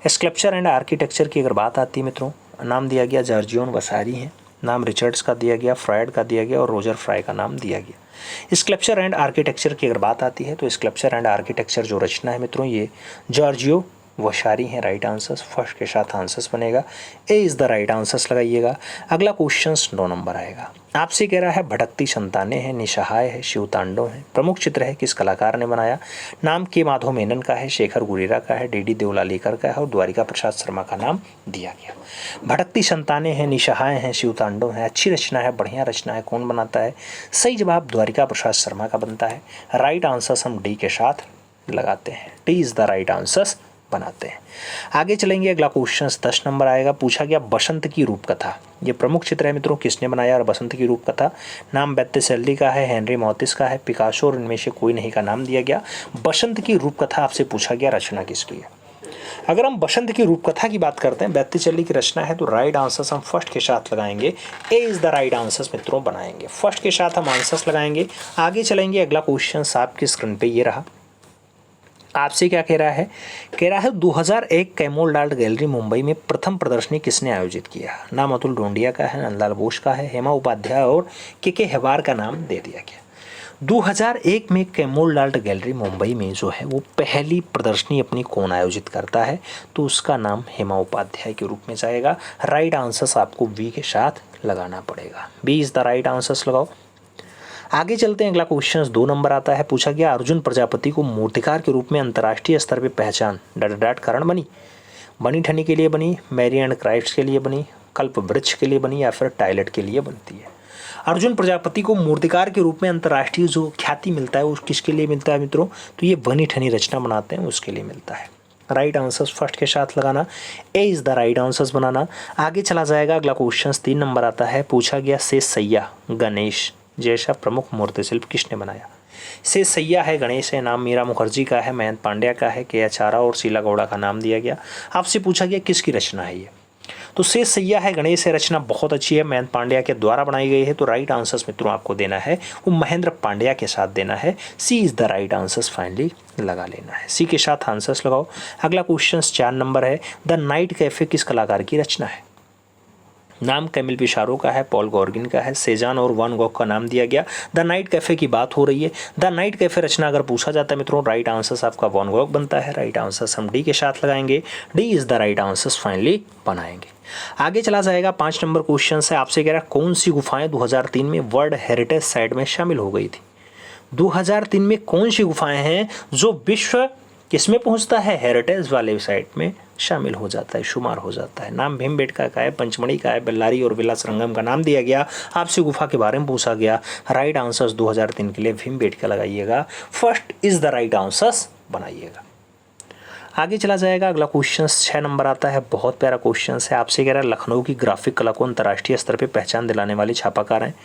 स्कल्पचर एंड आर्किटेक्चर की अगर बात आती है मित्रों, नाम दिया गया जॉर्जियोन वसारी है, नाम रिचर्ड्स का दिया गया, फ्रायड का दिया गया और रोजर फ्राई का नाम दिया गया। स्कल्पचर एंड आर्किटेक्चर की अगर बात आती है तो स्कल्पचर एंड आर्किटेक्चर जो रचना है मित्रों ये जॉर्जियो वसारी हैं। राइट आंसर्स फर्स्ट के साथ आंसर्स बनेगा, ए इज़ द राइट आंसर्स लगाइएगा। अगला क्वेश्चन 9 नंबर आएगा। आपसे कह रहा है भटकती संतानें हैं, निसहाय है, शिवतांडव है, प्रमुख चित्र है, किस कलाकार ने बनाया? नाम के माधव मेनन का है, शेखर गुरेरा का है, डी देवलालीकर का है और द्वारिका प्रसाद शर्मा का नाम दिया गया। भटकती संतानें हैं, निसहाय हैं, शिवतांडव है, अच्छी रचना है, बढ़िया रचना है, कौन बनाता है? सही जवाब द्वारिका प्रसाद शर्मा का बनता है। राइट आंसर्स हम डी के साथ लगाते हैं, D is the right answers बनाते हैं। आगे चलेंगे। अगला क्वेश्चन 10 नंबर आएगा। पूछा गया बसंत की रूपकथा, ये प्रमुख चित्र है मित्रों, किसने बनाया? और बसंत की रूपकथा नाम बेत्तिसेल्ली का है, हेनरी मॉतिस का है, पिकासो और इनमें से कोई नहीं का नाम दिया गया। बसंत की रूपकथा आपसे पूछा गया रचना किसकी है? अगर हम बसंत की रूपकथा की बात करते हैं, बेत्तिसेल्ली की रचना है, तो राइट आंसर्स हम फर्स्ट के साथ लगाएंगे, ए इज़ द राइट आंसर्स मित्रों बनाएंगे, फर्स्ट के साथ हम आंसर्स लगाएंगे। आगे चलेंगे। अगला क्वेश्चन आपकी स्क्रीन पर ये रहा। आपसे क्या कह रहा है? कह रहा है 2001 कैमोल आर्ट गैलरी मुंबई में प्रथम प्रदर्शनी किसने आयोजित किया? नाम अतुल डोंडिया का है, नंदलाल बोस का है, हेमा उपाध्याय और के हेवार का नाम दे दिया गया। 2001 में कैमोल आर्ट गैलरी मुंबई में जो है वो पहली प्रदर्शनी अपनी कौन आयोजित करता है? तो उसका नाम हेमा उपाध्याय के रूप में जाएगा। राइट आंसर्स आपको बी के साथ लगाना पड़ेगा, B is the right answers लगाओ। आगे चलते हैं। अगला क्वेश्चन 2 नंबर आता है। पूछा गया अर्जुन प्रजापति को मूर्तिकार के रूप में अंतर्राष्ट्रीय स्तर पर पहचान डट कारण बनी ठनी के लिए बनी, मैरी एंड क्राफ्ट्स के लिए बनी, कल्प वृक्ष के लिए बनी या फिर टॉयलेट के लिए बनती है? अर्जुन प्रजापति को मूर्तिकार के रूप में अंतर्राष्ट्रीय जो ख्याति मिलता है वो किसके लिए मिलता है मित्रों? तो ये बनी ठनी रचना बनाते हैं उसके लिए मिलता है। राइट आंसर्स फर्स्ट के साथ लगाना, ए इज द राइट आंसर्स बनाना। आगे चला जाएगा अगला क्वेश्चन 3 नंबर आता है, पूछा गया शेष सैया गणेश जैसा प्रमुख मूर्ति शिल्प किसने बनाया? शेष सैया है, गणेश है, नाम मीरा मुखर्जी का है, मयंक पांड्या का है, के आचारा और शीला गौड़ा का नाम दिया गया। आपसे पूछा गया किसकी रचना है ये? तो शेष सैया है, गणेश है, रचना बहुत अच्छी है, मयंक पांड्या के द्वारा बनाई गई है। तो राइट आंसर्स मित्रों आपको देना है वो महेंद्र पांड्या के साथ देना है। C is the right answers finally लगा लेना है। सी के साथ आंसर्स लगाओ। अगला क्वेश्चन 4 नंबर है, द नाइट कैफे किस कलाकार की रचना है? नाम कैमिल पिसारो का है, पॉल गॉर्गिन का है, सेजान और वान गॉग का नाम दिया गया। द नाइट कैफे की बात हो रही है। द नाइट कैफे रचना अगर पूछा जाता है मित्रों, राइट आंसर्स आपका वान गॉग बनता है। राइट आंसर्स हम डी के साथ लगाएंगे। D is the right answers finally बनाएंगे। आगे चला जाएगा 5 नंबर क्वेश्चन से। आपसे कह रहा है कौन सी गुफाएं 2003 में वर्ल्ड हेरिटेज साइट में शामिल हो गई थी? 2003 में कौन सी गुफाएं हैं जो विश्व किसमें पहुंचता है? हेरिटेज वाले साइट में शामिल हो जाता है, शुमार हो जाता है। नाम भीमबेटका का है, पंचमढ़ी का है, बेल्लारी और विलासरंगम का नाम दिया गया। आपसे गुफा के बारे में पूछा गया। राइट आंसर्स 2003 के लिए भीमबेटका लगाइएगा। First is the right answers बनाइएगा। आगे चला जाएगा अगला क्वेश्चन 6 नंबर आता है, बहुत प्यारा क्वेश्चन है। आपसे कह रहा है लखनऊ की ग्राफिक कला को अंतर्राष्ट्रीय स्तर पर पहचान दिलाने वाले छापाकार हैं।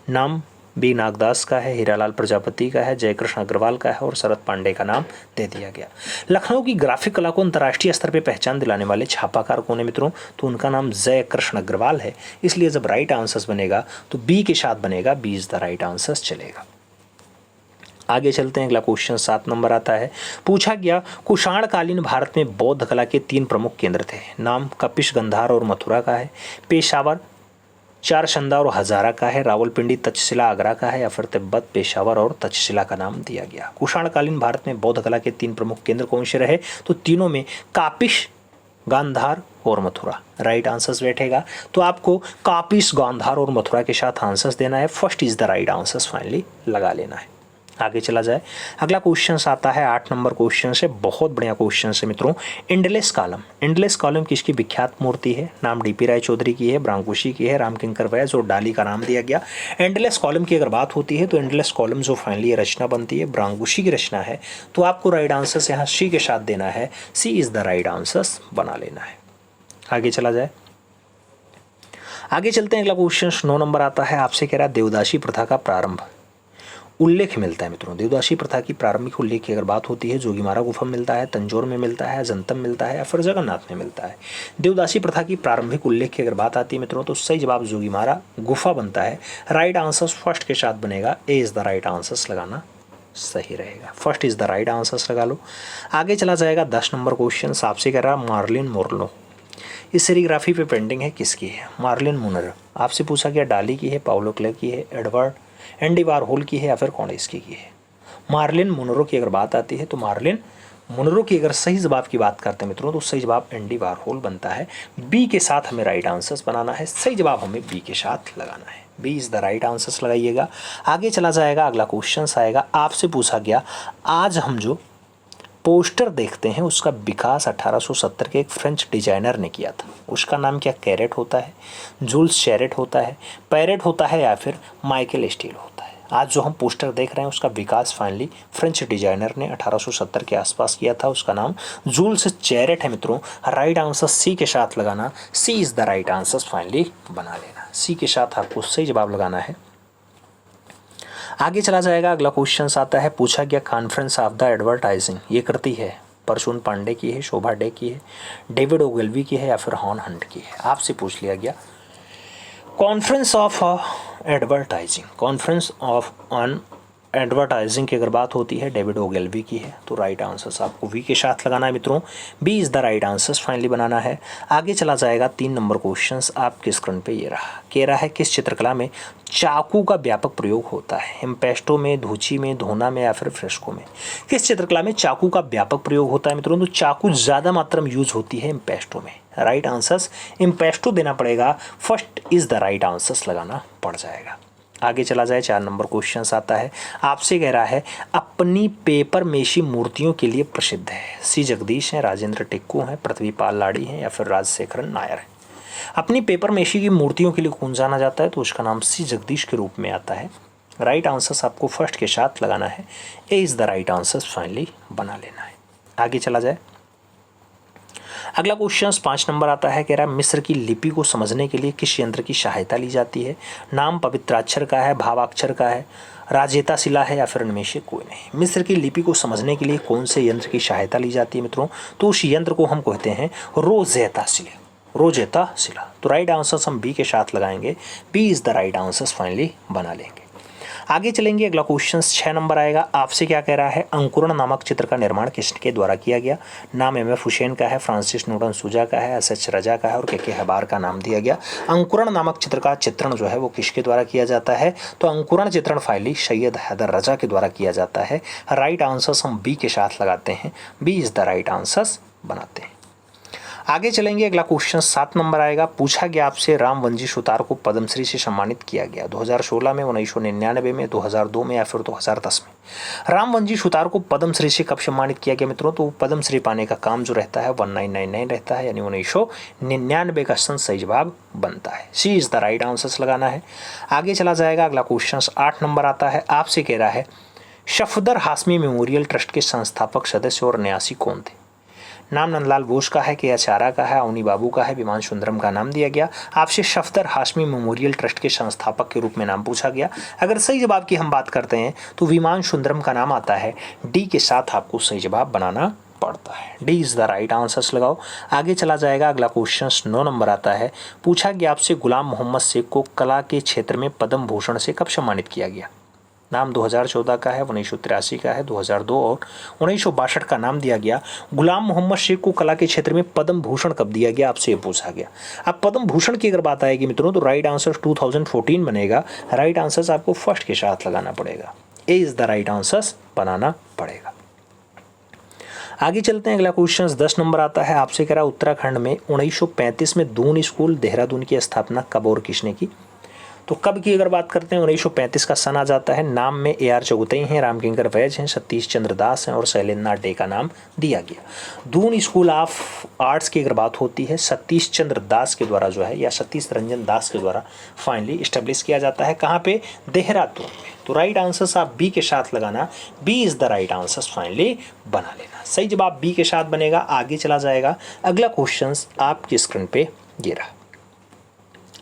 नाम बी नागदास का है, हीरालाल प्रजापति का है, जयकृष्ण अग्रवाल का है और शरद पांडे का नाम दे दिया गया। लखनऊ की ग्राफिक कला को अंतर्राष्ट्रीय स्तर पर पहचान दिलाने वाले छापाकार कौन है मित्रों? तो उनका नाम जयकृष्ण अग्रवाल है। इसलिए जब राइट आंसर्स बनेगा तो बी के साथ बनेगा, B is the right answers चलेगा। आगे चलते हैं, अगला क्वेश्चन 7 नंबर आता है, पूछा गया कुषाण कालीन भारत में बौद्ध कला के 3 प्रमुख केंद्र थे। नाम कपिश, गंधार और मथुरा का है, पेशावर, चारशंदा और हजारा का है, रावलपिंडी, तक्षशिला, आगरा का है या फिर तिब्बत, पेशावर और तक्षशिला का नाम दिया गया। कुषाण कालीन भारत में बौद्ध कला के 3 प्रमुख केंद्र कौन से रहे? तो तीनों में कापिश, गांधार और मथुरा। राइट आंसर्स बैठेगा तो आपको कापिश, गांधार और मथुरा के साथ आंसर्स देना है। First is the right answers finally लगा लेना है। आगे चला जाए, अगला क्वेश्चन आता है 8 नंबर क्वेश्चन से, बहुत बढ़िया क्वेश्चन है मित्रों। इंडलेस कॉलम, इंडलेस कॉलम किसकी विख्यात मूर्ति है? नाम डीपी राय चौधरी की है, ब्रांकुशी की है, रामकिंकर वैस और डाली का नाम दिया गया। इंडलेस कॉलम की अगर बात होती है तो इंडलेस कॉलम जो फाइनली रचना बनती है ब्रांकुशी की रचना है। तो आपको राइट आंसर्स यहाँ सी के साथ देना है। C is the right answers बना लेना है। आगे चला जाए, आगे चलते हैं, अगला क्वेश्चन 9 नंबर आता है। आपसे कह रहा है देवदासी प्रथा का प्रारंभ उल्लेख मिलता है मित्रों। देवदासी प्रथा की प्रारंभिक उल्लेख की अगर बात होती है, जोगीमारा गुफा में मिलता है, तंजौर में मिलता है, अजंतम मिलता है या फिर जगन्नाथ में मिलता है। देवदासी प्रथा की प्रारंभिक उल्लेख की अगर बात आती है मित्रों तो सही जवाब जोगीमारा गुफा बनता है। राइट आंसर्स फर्स्ट के साथ बनेगा। ए इज द राइट आंसर्स लगाना सही रहेगा। First is the right answers लगा लो। आगे चला जाएगा 10 नंबर क्वेश्चन। आपसे कह रहा है मार्लिन मोरलो इस सेरीग्राफी पे पेंटिंग है किसकी है? Marilyn Monroe. आपसे पूछा गया डाली की है, पाउलो क्ले की है, एडवर्ड एंडी वारहोल की है या फिर कॉन्डिस्की की है? मार्लिन मुनरो की अगर बात आती है तो मार्लिन मुनरो की अगर सही जवाब की बात करते हैं मित्रों तो सही जवाब एंडी वारहोल बनता है। बी के साथ हमें राइट आंसर्स बनाना है। सही जवाब हमें बी के साथ लगाना है। B is the right answers लगाइएगा। आगे चला जाएगा, अगला क्वेश्चन आएगा। आपसे पूछा गया आज हम जो पोस्टर देखते हैं उसका विकास 1870 के एक फ्रेंच डिजाइनर ने किया था। उसका नाम क्या कैरेट होता है, जूल्स चैरेट होता है, पैरेट होता है या फिर माइकल स्टील होता है? आज जो हम पोस्टर देख रहे हैं उसका विकास फाइनली फ्रेंच डिजाइनर ने 1870 के आसपास किया था। उसका नाम जूल्स चैरेट है मित्रों। राइट आंसर सी के साथ लगाना। C is the right answer finally बना लेना। सी के साथ आपको सही जवाब लगाना है। आगे चला जाएगा, अगला क्वेश्चन आता है। पूछा गया कॉन्फ्रेंस ऑफ द एडवर्टाइजिंग ये करती है परशुन पांडे की है, शोभा डे की है, डेविड ओगेलवी की है या फिर हॉर्न हंट की है? आपसे पूछ लिया गया conference of advertising, conference of on advertising की अगर बात होती है डेविड ओगेलवी की है। तो राइट आंसर्स आपको वी के साथ लगाना है मित्रों। B is the right answers finally बनाना है। आगे चला जाएगा 3 नंबर क्वेश्चंस आपके स्क्रीन पे ये रहा। कह रहा है किस चित्रकला में चाकू का व्यापक प्रयोग होता है? इम्पेस्टो में, धूची में, धोना में या फिर फ्रेस्को में? किस चित्रकला में चाकू का व्यापक प्रयोग होता है मित्रों? तो चाकू ज़्यादा मात्रा में यूज होती है इम्पेस्टो में। राइट आंसर्स इम्पेस्टो देना पड़ेगा। First is the right answers लगाना पड़ जाएगा। आगे चला जाए, 4 नंबर क्वेश्चन आता है। आपसे कह रहा है अपनी पेपर मेशी मूर्तियों के लिए प्रसिद्ध है। सी जगदीश हैं, राजेंद्र टिक्कू हैं, पृथ्वीपाल लाड़ी हैं या फिर राजशेखरन नायर हैं? अपनी पेपर मेशी की मूर्तियों के लिए कौन जाना जाता है? तो उसका नाम सी जगदीश के रूप में आता है। राइट आंसर आपको फर्स्ट के साथ लगाना है। A is the right answer finally बना लेना है। आगे चला जाए। अगला क्वेश्चन 5 नंबर आता है, कह रहा है मिस्र की लिपि को समझने के लिए किस यंत्र की सहायता ली जाती है? नाम पवित्राक्षर का है, भावाक्षर का है, राजेता शिला है या फिर इनमें से कोई नहीं। मिस्र की लिपि को समझने के लिए कौन से यंत्र की सहायता ली जाती है मित्रों? तो उस यंत्र को हम कहते हैं रोजेता शिला। रोजेता शिला। तो राइट आंसर हम बी के साथ लगाएंगे। B is the right answer finally बना लेंगे। आगे चलेंगे। अगला क्वेश्चन 6 नंबर आएगा। आपसे क्या कह रहा है? अंकुरण नामक चित्र का निर्माण किसके द्वारा किया गया? नाम एम.एफ. हुसैन का है, फ्रांसिस नोर्टन सूजा का है, एस.एच. रजा का है और के हबार का नाम दिया गया। अंकुरण नामक चित्र का चित्रण जो है वो किसके द्वारा किया जाता है? तो अंकुरण चित्रण फाइनली सैयद हैदर रजा के द्वारा किया जाता है। राइट आंसर हम बी के साथ लगाते हैं। B is the right answer बनाते हैं। आगे चलेंगे। अगला क्वेश्चन 7 नंबर आएगा। पूछा गया आपसे रामवंजी सुतार को पद्मश्री से सम्मानित किया गया 2016 में, 1999 में, 2002 में या फिर 2010 में। रामवंजी सुतार को पद्मश्री से कब सम्मानित किया गया मित्रों? तो पद्मश्री पाने का काम जो रहता है 1999 रहता है, यानी 1999 का सही जवाब बनता है। C is the right answer लगाना है। आगे चला जाएगा। अगला क्वेश्चन 8 नंबर आता है। आपसे कह रहा है सफदर हाशमी मेमोरियल ट्रस्ट के संस्थापक सदस्य और न्यासी कौन थे? नाम नंदलाल बोस का है, के आचारा का है, अवनी बाबू का है, विमान सुंदरम का नाम दिया गया। आपसे सफदर हाशमी मेमोरियल ट्रस्ट के संस्थापक के रूप में नाम पूछा गया। अगर सही जवाब की हम बात करते हैं तो विमान सुंदरम का नाम आता है। डी के साथ आपको सही जवाब बनाना पड़ता है। D is the right answer लगाओ। आगे चला जाएगा। अगला क्वेश्चन 9 नंबर आता है। पूछा गया आपसे गुलाम मोहम्मद शेख को कला के क्षेत्र में पद्म भूषण से कब सम्मानित किया गया? नाम 2014 का है, 1983 का है, 2002 और 1962 का नाम दिया गया। गुलाम मोहम्मद शेख को कला के क्षेत्र में पद्म भूषण कब दिया गया? आपसे ये पूछा गया। अब पद्म भूषण की अगर बात आएगी मित्रों तो राइट आंसर 2014 बनेगा। राइट आंसर आपको फर्स्ट के साथ लगाना पड़ेगा। A is the right answer बनाना पड़ेगा। आगे चलते हैं। अगला क्वेश्चन 10 नंबर आता है। आपसे कह रहा उत्तराखंड में 1935 में दून स्कूल देहरादून की स्थापना कब और किसने की? तो कब की अगर बात करते हैं 1935 का सन आ जाता है। नाम में A.R. चौगुतई हैं, रामकिंकर वैज हैं, सतीश चंद्र दास हैं और शैलेंद्रनाथ डे का नाम दिया गया। दून स्कूल ऑफ आर्ट्स की अगर बात होती है सतीश चंद्र दास के द्वारा जो है या सतीश रंजन दास के द्वारा फाइनली इस्टेब्लिश किया जाता है। कहाँ पे? देहरादून में। तो राइट आंसर आप बी के साथ लगाना। B is the right answer finally बना लेना। सही जवाब बी के साथ बनेगा। आगे चला जाएगा। अगला क्वेश्चन आपकी स्क्रीन पे ये रहा।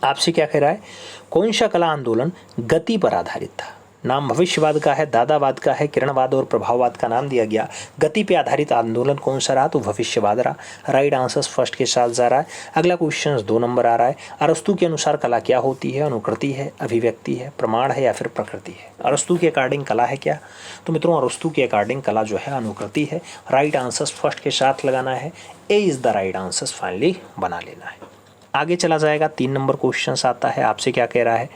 आपसे क्या कह रहा है? कौन सा कला आंदोलन गति पर आधारित था? नाम भविष्यवाद का है, दादावाद का है, किरणवाद और प्रभाववाद का नाम दिया गया। गति पे आधारित आंदोलन कौन सा रहा? तो भविष्यवाद रहा। राइट आंसर फर्स्ट के साथ जा रहा है। अगला क्वेश्चन 2 नंबर आ रहा है। अरस्तु के अनुसार कला क्या होती है? अनुकृति है, अभिव्यक्ति है, प्रमाण है या फिर प्रकृति है? अरस्तु के अकॉर्डिंग कला है क्या? तो मित्रों अरस्तु के अकॉर्डिंग कला जो है अनुकृति है। राइट आंसर फर्स्ट के साथ लगाना है। A is the right answer finally बना लेना है। आगे चला जाएगा। 3 नंबर क्वेश्चन आता है। आपसे क्या कह रहा है?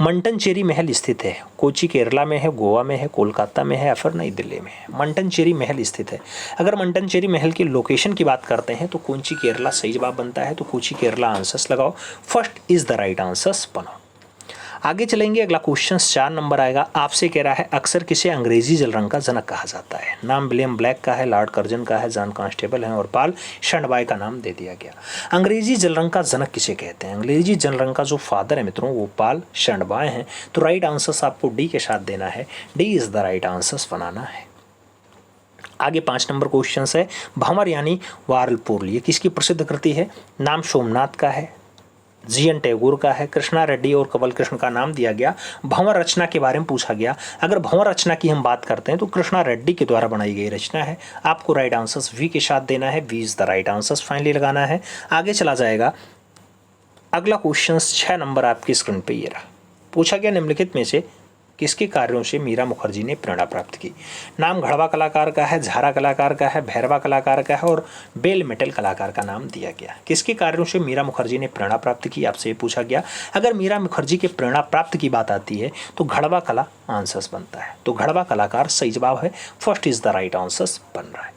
मंटनचेरी महल स्थित है, कोची केरला में है, गोवा में है, कोलकाता में है या फिर नई दिल्ली में है? मंटनचेरी महल स्थित है। अगर मंटनचेरी महल की लोकेशन की बात करते हैं तो कोची केरला सही जवाब बनता है। तो कोची केरला आंसर्स लगाओ। First is the right answers बनाओ। आगे चलेंगे। अगला क्वेश्चन 4 नंबर आएगा। आपसे कह रहा है अक्सर किसे अंग्रेजी जल रंग का जनक कहा जाता है? नाम विलियम ब्लैक का है, लॉर्ड कर्जन का है, जॉन कांस्टेबल है और पॉल शंडबाय का नाम दे दिया गया। अंग्रेजी जल रंग का जनक किसे कहते हैं? अंग्रेजी जल रंग का जो फादर है मित्रों वो पॉल शंडबाय हैं। तो राइट आंसर आपको डी के साथ देना है। D is the right answer बनाना है। आगे 5 नंबर क्वेश्चन है। भंवर यानी वारलपुर ये किसकी प्रसिद्ध कृति है? नाम सोमनाथ का है, जी.एन. टैगोर का है, कृष्णा रेड्डी और कवल कृष्ण का नाम दिया गया। भंवर रचना के बारे में पूछा गया। अगर भंवर रचना की हम बात करते हैं तो कृष्णा रेड्डी के द्वारा बनाई गई रचना है। आपको राइट आंसर वी के साथ देना है। We is the right answer finally लगाना है। आगे चला जाएगा। अगला क्वेश्चन 6 नंबर आपकी स्क्रीन पे ये रहा। पूछा गया निम्नलिखित में से किसके कार्यों से मीरा मुखर्जी ने प्रेरणा प्राप्त की? नाम घड़वा कलाकार का है, झारा कलाकार का है, भैरवा कलाकार का है और बेल मेटल कलाकार का नाम दिया गया। किसके कार्यों से मीरा मुखर्जी ने प्रेरणा प्राप्त की? आपसे ये पूछा गया। अगर मीरा मुखर्जी के प्रेरणा प्राप्त की बात आती है तो घड़वा कला आंसर्स बनता है। तो घड़वा कलाकार सही जवाब है। First is the right answers बन रहा है।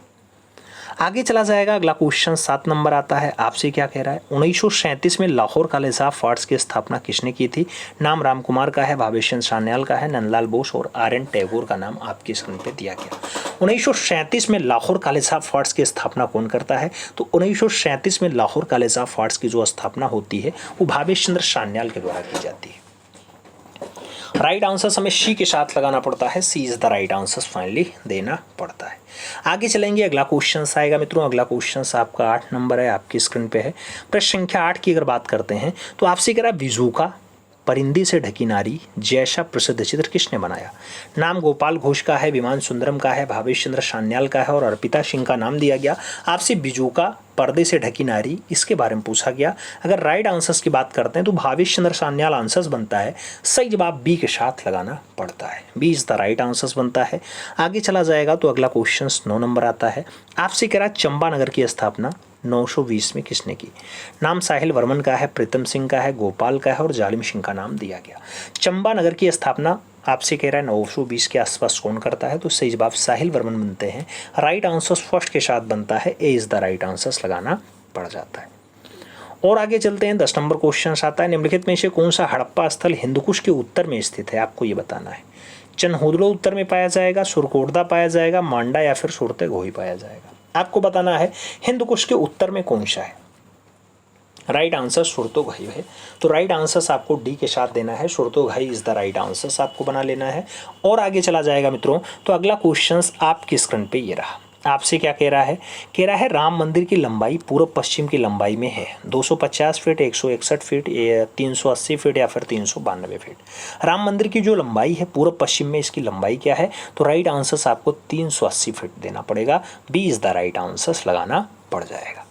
आगे चला जाएगा अगला क्वेश्चन 7 नंबर आता है। आपसे क्या कह रहा है, 1937 में लाहौर कॉलेज ऑफ आर्ट्स की स्थापना किसने की थी? नाम रामकुमार का है, भावेश चंद्र सान्याल का है, नंदलाल बोस और आर.एन. टैगोर का नाम आपके स्क्रीन पे दिया गया। 1937 में लाहौर कॉलेज ऑफ आर्ट्स की स्थापना कौन करता है? तो 1937 में लाहौर कॉलेज ऑफ आर्ट्स की जो स्थापना होती है वो भावेश चंद्र सान्याल के द्वारा की जाती है। राइट आंसर हमें सी के साथ लगाना पड़ता है, C is the right answer finally देना पड़ता है। आगे चलेंगे, अगला क्वेश्चन आएगा मित्रों। अगला क्वेश्चन आपका 8 नंबर है, आपकी स्क्रीन पे है। प्रश्न संख्या 8 की अगर बात करते हैं तो आपसे कह रहा है विजूका परिंदी से ढकी नारी जैसा प्रसिद्ध चित्र किसने बनाया? नाम गोपाल घोष का है, विमान सुंदरम का है, भावेश चंद्र सान्याल का है और अर्पिता सिंह का नाम दिया गया। आपसे बिजूका पर्दे से ढकी नारी इसके बारे में पूछा गया। अगर राइट आंसर्स की बात करते हैं तो भावेश चंद्र सान्याल आंसर्स बनता है, सही जवाब बी के साथ लगाना पड़ता है, B is the right answers बनता है। आगे चला जाएगा तो अगला क्वेश्चन 9 नंबर आता है। आपसे कह रहा है चंपानगर की स्थापना 920 में किसने की? नाम साहिल वर्मन का है, प्रीतम सिंह का है, गोपाल का है और जालिम सिंह का नाम दिया गया। चंपानगर की स्थापना आपसे कह रहा है 920 के आसपास कौन करता है? तो सही जवाब साहिल वर्मन बनते हैं। राइट आंसर फर्स्ट के साथ बनता है, A is the right answers लगाना पड़ जाता है। और आगे चलते हैं, 10 नंबर क्वेश्चन आता है। निम्नलिखित में से कौन सा हड़प्पा स्थल हिंदुकुश के उत्तर में स्थित है? आपको ये बताना है। चनहुदलो उत्तर में पाया जाएगा, सुरकोटदा पाया जाएगा, मांडा या फिर सुरते गोही पाया जाएगा। आपको बताना है हिंदुकुश के उत्तर में कौन सा है। राइट आंसर सुरतोघाई है, तो राइट आंसर्स आपको डी के साथ देना है, सुरतोघाई इज द राइट आंसर्स आपको बना लेना है। और आगे चला जाएगा मित्रों, तो अगला क्वेश्चन आपकी स्क्रीन पे ये रहा। आपसे क्या कह रहा है? कह रहा है राम मंदिर की लंबाई पूर्व पश्चिम की लंबाई में है 250 फीट, 161 फीट, 380 फीट या फिर 392 फीट। राम मंदिर की जो लंबाई है पूर्व पश्चिम में, इसकी लंबाई क्या है? तो राइट आंसर्स आपको 380 फीट देना पड़ेगा, B is the right answers लगाना पड़ जाएगा।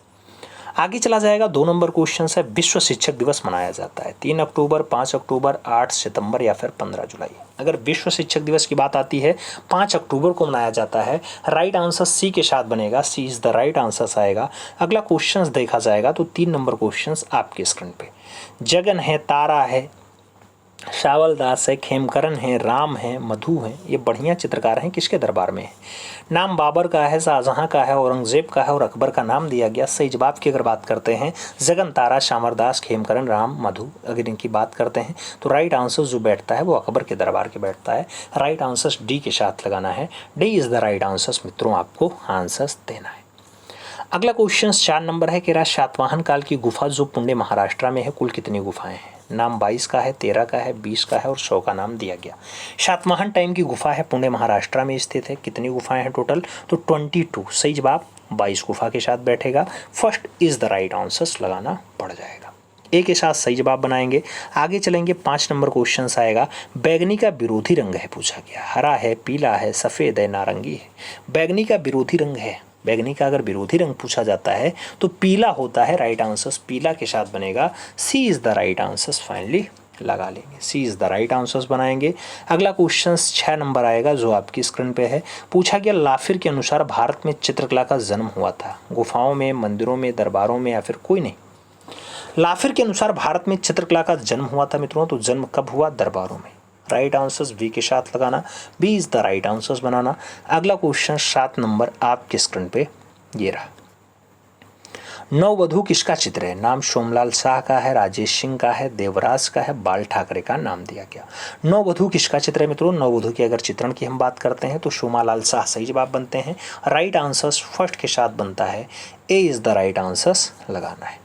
आगे चला जाएगा, 2 नंबर क्वेश्चन है। विश्व शिक्षक दिवस मनाया जाता है 3 अक्टूबर, 5 अक्टूबर, 8 सितंबर या फिर 15 जुलाई। अगर विश्व शिक्षक दिवस की बात आती है 5 अक्टूबर को मनाया जाता है। राइट आंसर सी के साथ बनेगा, C is the right answer आएगा। अगला क्वेश्चन देखा जाएगा तो 3 नंबर क्वेश्चन आपके स्क्रीन पे। जगन है, तारा है, शावल दास है, खेमकरण है, राम है, मधु है, ये बढ़िया चित्रकार हैं, किसके दरबार में है? नाम बाबर का है, शाहजहां का है, औरंगजेब का है और अकबर का नाम दिया गया। सही जवाब की अगर बात करते हैं जगन, तारा, शामरदास, खेमकरण, राम, मधु, अगर इनकी बात करते हैं तो राइट आंसर जो बैठता है वो अकबर के दरबार के बैठता है। राइट आंसर डी के साथ लगाना है, D is the right answer मित्रों, आपको आंसर देना है। अगला क्वेश्चन 4 नंबर है। कह रहा सातवाहन काल की गुफा जो पुणे महाराष्ट्र में है, कुल कितनी गुफाएं हैं? नाम 22 का है, 13 का है, 20 का है और 100 का नाम दिया गया। सातवाहन टाइम की गुफा है, पुणे महाराष्ट्र में स्थित है। कितनी गुफाएं हैं टोटल? तो 22। सही जवाब 22 गुफा के साथ बैठेगा, first is the right answer लगाना पड़ जाएगा। ए के साथ सही जवाब बनाएंगे। आगे चलेंगे, 5 नंबर क्वेश्चन आएगा। बैगनी का विरोधी रंग है पूछा गया, हरा है, पीला है, सफ़ेद है, नारंगी है। बैगनी का विरोधी रंग है, बैगनी का अगर विरोधी रंग पूछा जाता है तो पीला होता है। राइट आंसर पीला के साथ बनेगा, C is the right answer finally लगा लेंगे, C is the right answers बनाएंगे। अगला क्वेश्चन 6 नंबर आएगा जो आपकी स्क्रीन पे है। पूछा गया लाफिर के अनुसार भारत में चित्रकला का जन्म हुआ था, गुफाओं में, मंदिरों में, दरबारों में या फिर कोई नहीं। लाफिर के अनुसार भारत में चित्रकला का जन्म हुआ था मित्रों, तो जन्म कब हुआ? दरबारों में। राइट आंसर्स बी के साथ लगाना, B is the right answers बनाना। अगला क्वेश्चन 7 नंबर आपके स्क्रीन पे ये रहा। नववधू किसका चित्र है? नाम सोमलाल शाह का है, राजेश सिंह का है, देवराज का है, बाल ठाकरे का नाम दिया गया। नववधू किसका चित्र है मित्रों? नववधू के अगर चित्रण की हम बात करते हैं तो सोमालाल शाह सही जवाब बनते हैं। राइट आंसर्स फर्स्ट के साथ बनता है, A is the right answers लगाना है।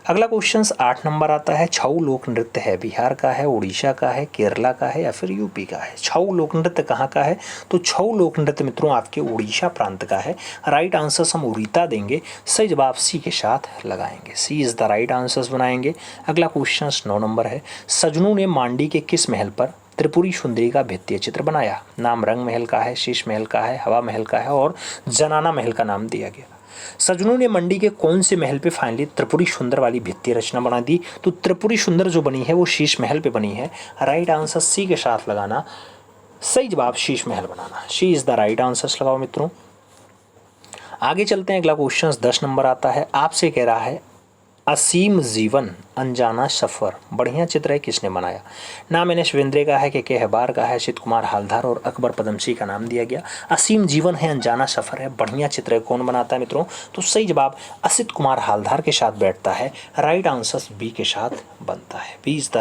अगला क्वेश्चन 8 नंबर आता है। छऊ लोक नृत्य है, बिहार का है, उड़ीसा का है, केरला का है या फिर यूपी का है? छऊ लोक नृत्य कहाँ का है? तो छऊ लोक नृत्य मित्रों आपके उड़ीसा प्रांत का है। राइट आंसर्स हम उड़ीता देंगे, सही जवाब सी के साथ लगाएंगे, सी इज द राइट आंसर्स बनाएंगे। अगला क्वेश्चन 9 नंबर है। सजनू ने मांडी के किस महल पर त्रिपुरी सुंदरी का भित्तीय चित्र बनाया? नाम रंग महल का है, शीश महल का है, हवा महल का है और जनाना महल का नाम दिया गया। सजनू ने मंडी के कौन से महल पे फाइनली त्रिपुरी सुंदर वाली भित्तीय रचना बना दी? तो त्रिपुरी सुंदर जो बनी है वो शीश महल पे बनी है। राइट आंसर सी के साथ लगाना, सही जवाब शीश महल बनाना, C is the right answer लगाओ मित्रों। आगे चलते हैं, अगला क्वेश्चन 10 नंबर आता है। आपसे कह रहा है असीम जीवन अनजाना सफ़र बढ़िया चित्र है, किसने बनाया? नाम एन एस वेंद्रे का है, के हेबार का है, असित कुमार हालधार और अकबर पदमसी का नाम दिया गया। असीम जीवन है, अनजाना सफ़र है, बढ़िया चित्र है, कौन बनाता है मित्रों? तो सही जवाब असित कुमार हालधार के साथ बैठता है। राइट आंसर बी के साथ बनता है। B is the